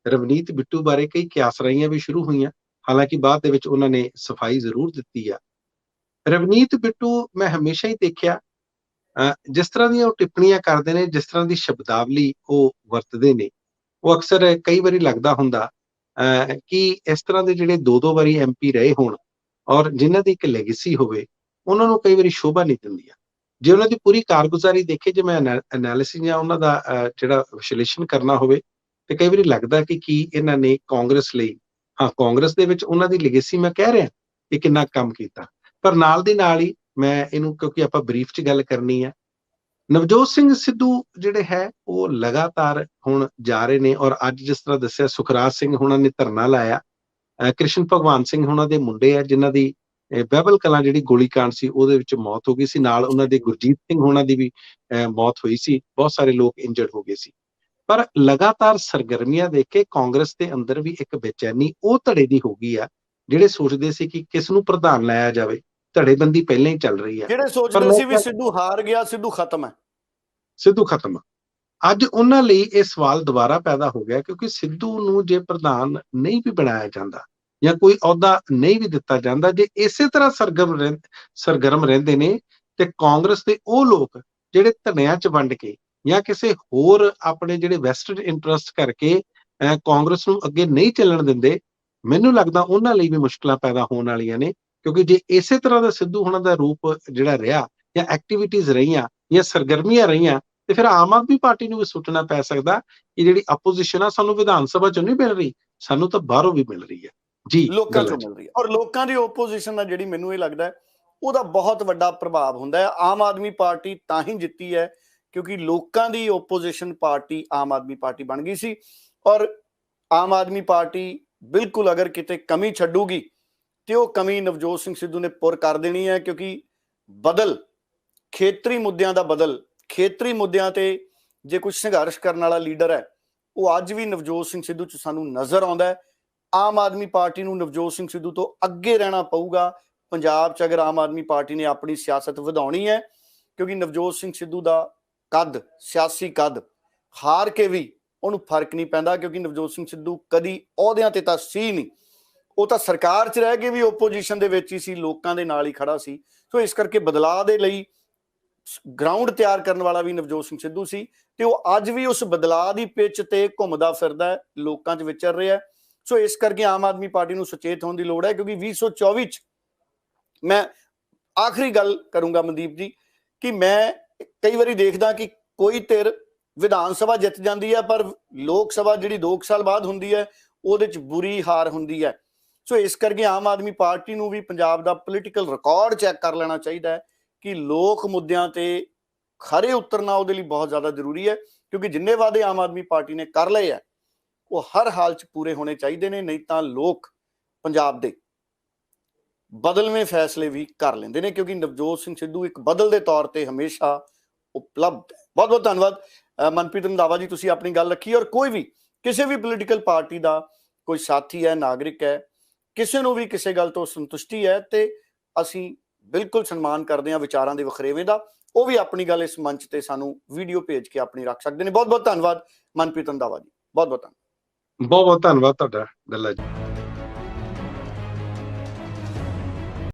ਰਵਨੀਤ ਬਿੱਟੂ ਬਾਰੇ ਕਈ ਕਿਆਸਰਾਈਆਂ ਵੀ ਸ਼ੁਰੂ ਹੋਈਆਂ, ਹਾਲਾਂਕਿ ਬਾਅਦ ਦੇ ਵਿੱਚ ਉਹਨਾਂ ਨੇ ਸਫਾਈ ਜ਼ਰੂਰ ਦਿੱਤੀ ਆ। ਰਵਨੀਤ ਬਿੱਟੂ ਮੈਂ ਹਮੇਸ਼ਾ ਹੀ ਦੇਖਿਆ ਜਿਸ ਤਰ੍ਹਾਂ ਦੀਆਂ ਉਹ ਟਿੱਪਣੀਆਂ ਕਰਦੇ ਨੇ, ਜਿਸ ਤਰ੍ਹਾਂ ਦੀ ਸ਼ਬਦਾਵਲੀ ਉਹ ਵਰਤਦੇ ਨੇ, ਉਹ ਅਕਸਰ ਕਈ ਵਾਰੀ ਲੱਗਦਾ ਹੁੰਦਾ ਕਿ ਇਸ ਤਰ੍ਹਾਂ ਦੇ ਜਿਹੜੇ ਦੋ ਵਾਰੀ MP ਰਹੇ ਹੋਣ ਔਰ ਜਿਨ੍ਹਾਂ ਦੀ ਇੱਕ ਲੈਗੇਸੀ ਹੋਵੇ, ਉਹਨਾਂ ਨੂੰ ਕਈ ਵਾਰੀ ਸ਼ੋਭਾ ਨਹੀਂ ਦਿੰਦੀ ਆ। ਜੇ ਉਹਨਾਂ ਦੀ ਪੂਰੀ ਕਾਰਗੁਜ਼ਾਰੀ ਦੇਖੇ, ਜੇ ਮੈਂ ਐਨਾਲਿਸਿਸ ਜਾਂ ਉਹਨਾਂ ਦਾ ਜਿਹੜਾ ਵਿਸ਼ਲੇਸ਼ਣ ਕਰਨਾ ਹੋਵੇ, ਤੇ ਕਈ ਵਾਰੀ ਲੱਗਦਾ ਕਿ ਕੀ ਇਹਨਾਂ ਨੇ ਕਾਂਗਰਸ ਲਈ, ਹਾਂ ਕਾਂਗਰਸ ਦੇ ਵਿੱਚ ਉਹਨਾਂ ਦੀ ਲੈਗੇਸੀ ਮੈਂ ਕਹਿ ਰਿਹਾ ਕਿ ਕਿੰਨਾ ਕੰਮ ਕੀਤਾ, ਪਰ ਨਾਲ ਦੀ ਨਾਲ ਹੀ ਮੈਂ ਇਹਨੂੰ, ਕਿਉਂਕਿ ਆਪਾਂ ਬਰੀਫ 'ਚ ਗੱਲ ਕਰਨੀ ਹੈ, ਨਵਜੋਤ ਸਿੰਘ ਸਿੱਧੂ ਜਿਹੜੇ ਹੈ ਉਹ ਲਗਾਤਾਰ ਹੁਣ ਜਾ ਰਹੇ ਨੇ। ਔਰ ਅੱਜ ਜਿਸ ਤਰ੍ਹਾਂ ਦੱਸਿਆ ਸੁਖਰਾਜ ਸਿੰਘ ਹੁਣਾਂ ਨੇ ਧਰਨਾ ਲਾਇਆ, ਕ੍ਰਿਸ਼ਨ ਭਗਵਾਨ ਸਿੰਘ ਹੁਣਾਂ ਦੇ ਮੁੰਡੇ ਆ ਜਿਨ੍ਹਾਂ ਦੀ ਬਹਿਬਲ ਕਲਾਂ ਜਿਹੜੀ ਗੋਲੀकांड ਸੀ ਉਹਦੇ ਵਿੱਚ ਮੌਤ ਹੋ ਗਈ ਸੀ, ਨਾਲ ਉਹਨਾਂ ਦੇ ਗੁਰਜੀਤ ਸਿੰਘ ਹੁਣਾਂ ਦੀ ਵੀ ਮੌਤ ਹੋਈ ਸੀ, ਬਹੁਤ ਸਾਰੇ ਲੋਕ ਇੰਜਰਡ ਹੋ ਗਏ ਸੀ। ਪਰ ਲਗਾਤਾਰ ਸਰਗਰਮੀਆਂ ਦੇਖ ਕੇ ਕਾਂਗਰਸ ਦੇ ਅੰਦਰ ਵੀ ਇੱਕ ਬੇਚੈਨੀ ਉਹ ਧੜੇ ਦੀ ਹੋ ਗਈ ਆ, ਜਿਹੜੇ ਸੋਚਦੇ ਸੀ ਕਿ ਕਿਸ ਨੂੰ ਪ੍ਰਧਾਨ ਲਾਇਆ ਜਾਵੇ। ਧੜੇਬੰਦੀ ਪਹਿਲਾਂ ਹੀ ਚੱਲ ਰਹੀ ਹੈ, ਜਿਹੜੇ ਸੋਚਦੇ ਸੀ ਵੀ ਸਿੱਧੂ ਹਾਰ ਗਿਆ, ਸਿੱਧੂ ਖਤਮ ਹੈ, ਸਿੱਧੂ ਖਤਮ। ਅੱਜ ਉਹਨਾਂ ਲਈ ਇਹ ਸਵਾਲ ਦੁਬਾਰਾ ਪੈਦਾ ਹੋ ਗਿਆ, ਕਿਉਂਕਿ ਸਿੱਧੂ ਨੂੰ ਜੇ ਪ੍ਰਧਾਨ ਨਹੀਂ ਵੀ ਬਣਾਇਆ ਜਾਂਦਾ ਜਾਂ ਕੋਈ ਅਹੁਦਾ ਨਹੀਂ ਵੀ ਦਿੱਤਾ ਜਾਂਦਾ, ਜੇ ਇਸੇ ਤਰ੍ਹਾਂ ਸਰਗਰਮ ਰਹਿੰਦੇ ਨੇ, ਤੇ ਕਾਂਗਰਸ ਦੇ ਉਹ ਲੋਕ ਜਿਹੜੇ ਧੜਿਆਂ 'ਚ ਵੰਡ ਕੇ ਜਾਂ ਕਿਸੇ ਹੋਰ ਆਪਣੇ ਜਿਹੜੇ ਵੈਸਟਡ ਇੰਟਰਸਟ ਕਰਕੇ ਕਾਂਗਰਸ ਨੂੰ ਅੱਗੇ ਨਹੀਂ ਚੱਲਣ ਦਿੰਦੇ, ਮੈਨੂੰ ਲੱਗਦਾ ਉਹਨਾਂ ਲਈ ਵੀ ਮੁਸ਼ਕਲਾਂ ਪੈਦਾ ਹੋਣ ਵਾਲੀਆਂ ਨੇ। ਕਿਉਂਕਿ ਜੇ ਇਸੇ ਤਰ੍ਹਾਂ ਦਾ ਸਿੱਧੂ ਹੁਣਾਂ ਦਾ ਰੂਪ ਜਿਹੜਾ ਰਿਹਾ ਜਾਂ ਐਕਟੀਵਿਟੀਜ਼ ਰਹੀਆਂ ਜਾਂ ਸਰਗਰਮੀਆਂ ਰਹੀਆਂ, ਤੇ ਫਿਰ ਆਮ ਆਦਮੀ ਪਾਰਟੀ ਨੂੰ ਵੀ ਸੋਚਣਾ ਪੈ ਸਕਦਾ ਕਿ ਜਿਹੜੀ ਆਪੋਜੀਸ਼ਨ ਆ ਸਾਨੂੰ ਵਿਧਾਨ ਸਭਾ 'ਚੋਂ ਨਹੀਂ ਮਿਲ ਰਹੀ, ਸਾਨੂੰ ਤਾਂ ਬਾਹਰੋਂ ਵੀ ਮਿਲ ਰਹੀ ਹੈ ਜੀ, ਲੋਕਾਂ 'ਚੋਂ ਮਿਲ ਰਹੀ ਹੈ। ਔਰ ਲੋਕਾਂ ਦੀ ਓਪੋਜੀਸ਼ਨ ਦਾ ਜਿਹੜੀ ਮੈਨੂੰ ਇਹ ਲੱਗਦਾ ਉਹਦਾ ਬਹੁਤ ਵੱਡਾ ਪ੍ਰਭਾਵ ਹੁੰਦਾ ਹੈ। ਆਮ ਆਦਮੀ ਪਾਰਟੀ ਤਾਂ ਹੀ ਜਿੱਤੀ ਹੈ ਕਿਉਂਕਿ ਲੋਕਾਂ ਦੀ opposition party Aam Aadmi party ਬਣ ਗਈ ਸੀ। ਔਰ ਆਮ ਆਦਮੀ ਪਾਰਟੀ ਬਿਲਕੁਲ ਅਗਰ ਕਿਤੇ ਕਮੀ ਛੱਡੂਗੀ ਤੇ ਉਹ ਕਮੀ ਨਵਜੋਤ ਸਿੰਘ ਸਿੱਧੂ ਨੇ ਪੁਰ ਕਰ ਦੇਣੀ ਹੈ, ਕਿਉਂਕਿ ਬਦਲ ਖੇਤਰੀ ਮੁੱਦਿਆਂ ਦਾ ਬਦਲ, ਖੇਤਰੀ ਮੁੱਦਿਆਂ ਤੇ ਜੇ ਕੋਈ ਸੰਘਰਸ਼ ਕਰਨ ਵਾਲਾ ਲੀਡਰ ਹੈ ਉਹ ਅੱਜ ਵੀ ਨਵਜੋਤ ਸਿੰਘ ਸਿੱਧੂ 'ਚ ਸਾਨੂੰ ਨਜ਼ਰ ਆਉਂਦਾ ਹੈ। ਆਮ ਆਦਮੀ ਪਾਰਟੀ ਨੂੰ ਨਵਜੋਤ ਸਿੰਘ ਸਿੱਧੂ ਤੋਂ ਅੱਗੇ ਰਹਿਣਾ ਪਊਗਾ ਪੰਜਾਬ 'ਚ ਅਗਰ ਆਮ ਆਦਮੀ ਪਾਰਟੀ ਨੇ ਆਪਣੀ ਸਿਆਸਤ ਵਧਾਉਣੀ ਹੈ, ਕਿਉਂਕਿ ਨਵਜੋਤ ਸਿੰਘ ਸਿੱਧੂ ਦਾ ਕੱਦ, ਸਿਆਸੀ ਕੱਦ, ਹਾਰ ਕੇ ਵੀ ਉਹਨੂੰ ਫਰਕ ਨਹੀਂ ਪੈਂਦਾ, ਕਿਉਂਕਿ ਨਵਜੋਤ ਸਿੰਘ ਸਿੱਧੂ ਕਦੀ ਅਹੁਦਿਆਂ ਤੇ ਤਾਂ ਸੀ ਨਹੀਂ, ਉਹ ਤਾਂ ਸਰਕਾਰ 'ਚ ਰਹਿ ਕੇ ਵੀ ਓਪੋਜੀਸ਼ਨ ਦੇ ਵਿੱਚ ਹੀ ਸੀ, ਲੋਕਾਂ ਦੇ ਨਾਲ ਹੀ ਖੜਾ ਸੀ। ਸੋ ਇਸ ਕਰਕੇ ਬਦਲਾਅ ਦੇ ਲਈ ਗਰਾਊਂਡ ਤਿਆਰ ਕਰਨ ਵਾਲਾ ਵੀ ਨਵਜੋਤ ਸਿੰਘ ਸਿੱਧੂ ਸੀ, ਤੇ ਉਹ ਅੱਜ ਵੀ ਉਸ ਬਦਲਾਅ ਦੀ ਪਿੱਚ ਤੇ ਘੁੰਮਦਾ ਫਿਰਦਾ ਹੈ, ਲੋਕਾਂ 'ਚ ਵਿਚਰ ਰਿਹਾ। ਸੋ ਇਸ ਕਰਕੇ ਆਮ ਆਦਮੀ ਪਾਰਟੀ ਨੂੰ ਸੁਚੇਤ ਹੋਣ ਦੀ ਲੋੜ ਹੈ, ਕਿਉਂਕਿ 2024 'ਚ ਮੈਂ ਆਖਰੀ ਗੱਲ ਕਰੂੰਗਾ ਮਨਦੀਪ ਜੀ ਕਿ ਮੈਂ ਕਈ ਵਾਰੀ ਦੇਖਦਾ ਕਿ ਕੋਈ ਧਿਰ ਵਿਧਾਨ ਸਭਾ ਜਿੱਤ ਜਾਂਦੀ ਹੈ, ਪਰ ਲੋਕ ਸਭਾ ਜਿਹੜੀ 2 ਸਾਲ ਬਾਅਦ ਹੁੰਦੀ ਹੈ ਉਹਦੇ 'ਚ ਬੁਰੀ ਹਾਰ ਹੁੰਦੀ ਹੈ। ਸੋ ਇਸ ਕਰਕੇ ਆਮ ਆਦਮੀ ਪਾਰਟੀ ਨੂੰ ਵੀ ਪੰਜਾਬ ਦਾ ਪੋਲੀਟੀਕਲ ਰਿਕਾਰਡ ਚੈੱਕ ਕਰ ਲੈਣਾ ਚਾਹੀਦਾ ਹੈ ਕਿ ਲੋਕ ਮੁੱਦਿਆਂ ਤੇ ਖਰੇ ਉਤਰਨਾ ਉਹਦੇ ਲਈ ਬਹੁਤ ਜ਼ਿਆਦਾ ਜ਼ਰੂਰੀ ਹੈ, ਕਿਉਂਕਿ ਜਿੰਨੇ ਵਾਅਦੇ ਆਮ ਆਦਮੀ ਪਾਰਟੀ ਨੇ ਕਰ ਲਏ ਆ ਉਹ ਹਰ ਹਾਲ 'ਚ ਪੂਰੇ ਹੋਣੇ ਚਾਹੀਦੇ ਨੇ, ਨਹੀਂ ਤਾਂ ਲੋਕ ਪੰਜਾਬ ਦੇ ਬਦਲਵੇਂ ਫੈਸਲੇ ਵੀ ਕਰ ਲੈਂਦੇ ਨੇ, ਕਿਉਂਕਿ ਨਵਜੋਤ ਸਿੰਘ ਸਿੱਧੂ ਇੱਕ ਬਦਲ ਦੇ ਤੌਰ ਤੇ ਹਮੇਸ਼ਾ ਉਪਲਬਧ ਹੈ। ਬਹੁਤ ਬਹੁਤ ਧੰਨਵਾਦ। ਮਨਪ੍ਰੀਤ ਰੰਧਾਵਾ ਜੀ ਤੁਸੀਂ ਆਪਣੀ ਗੱਲ ਰੱਖੀ, ਔਰ ਕੋਈ ਵੀ ਕਿਸੇ ਵੀ ਪੋਲੀਟੀਕਲ ਪਾਰਟੀ ਦਾ ਕੋਈ ਸਾਥੀ ਹੈ, ਨਾਗਰਿਕ ਹੈ, ਕਿਸੇ ਨੂੰ ਵੀ ਕਿਸੇ ਗੱਲ ਤੋਂ ਸੰਤੁਸ਼ਟੀ ਹੈ ਤੇ ਅਸੀਂ ਬਿਲਕੁਲ ਸਨਮਾਨ ਕਰਦੇ ਹਾਂ ਵਿਚਾਰਾਂ ਦੇ ਵਖਰੇਵੇਂ ਦਾ। ਉਹ ਵੀ ਆਪਣੀ ਗੱਲ ਇਸ ਮੰਚ ਤੇ ਸਾਨੂੰ ਵੀਡੀਓ ਭੇਜ ਕੇ ਆਪਣੀ ਰੱਖ ਸਕਦੇ ਨੇ। ਬਹੁਤ ਬਹੁਤ ਧੰਨਵਾਦ ਮਨਪ੍ਰੀਤ ਰੰਧਾਵਾ ਜੀ, ਬਹੁਤ ਬਹੁਤ ਧੰਨਵਾਦ। ਬਹੁਤ ਬਹੁਤ ਧੰਨਵਾਦ ਤੁਹਾਡਾ ਡੱਲਾ ਜੀ।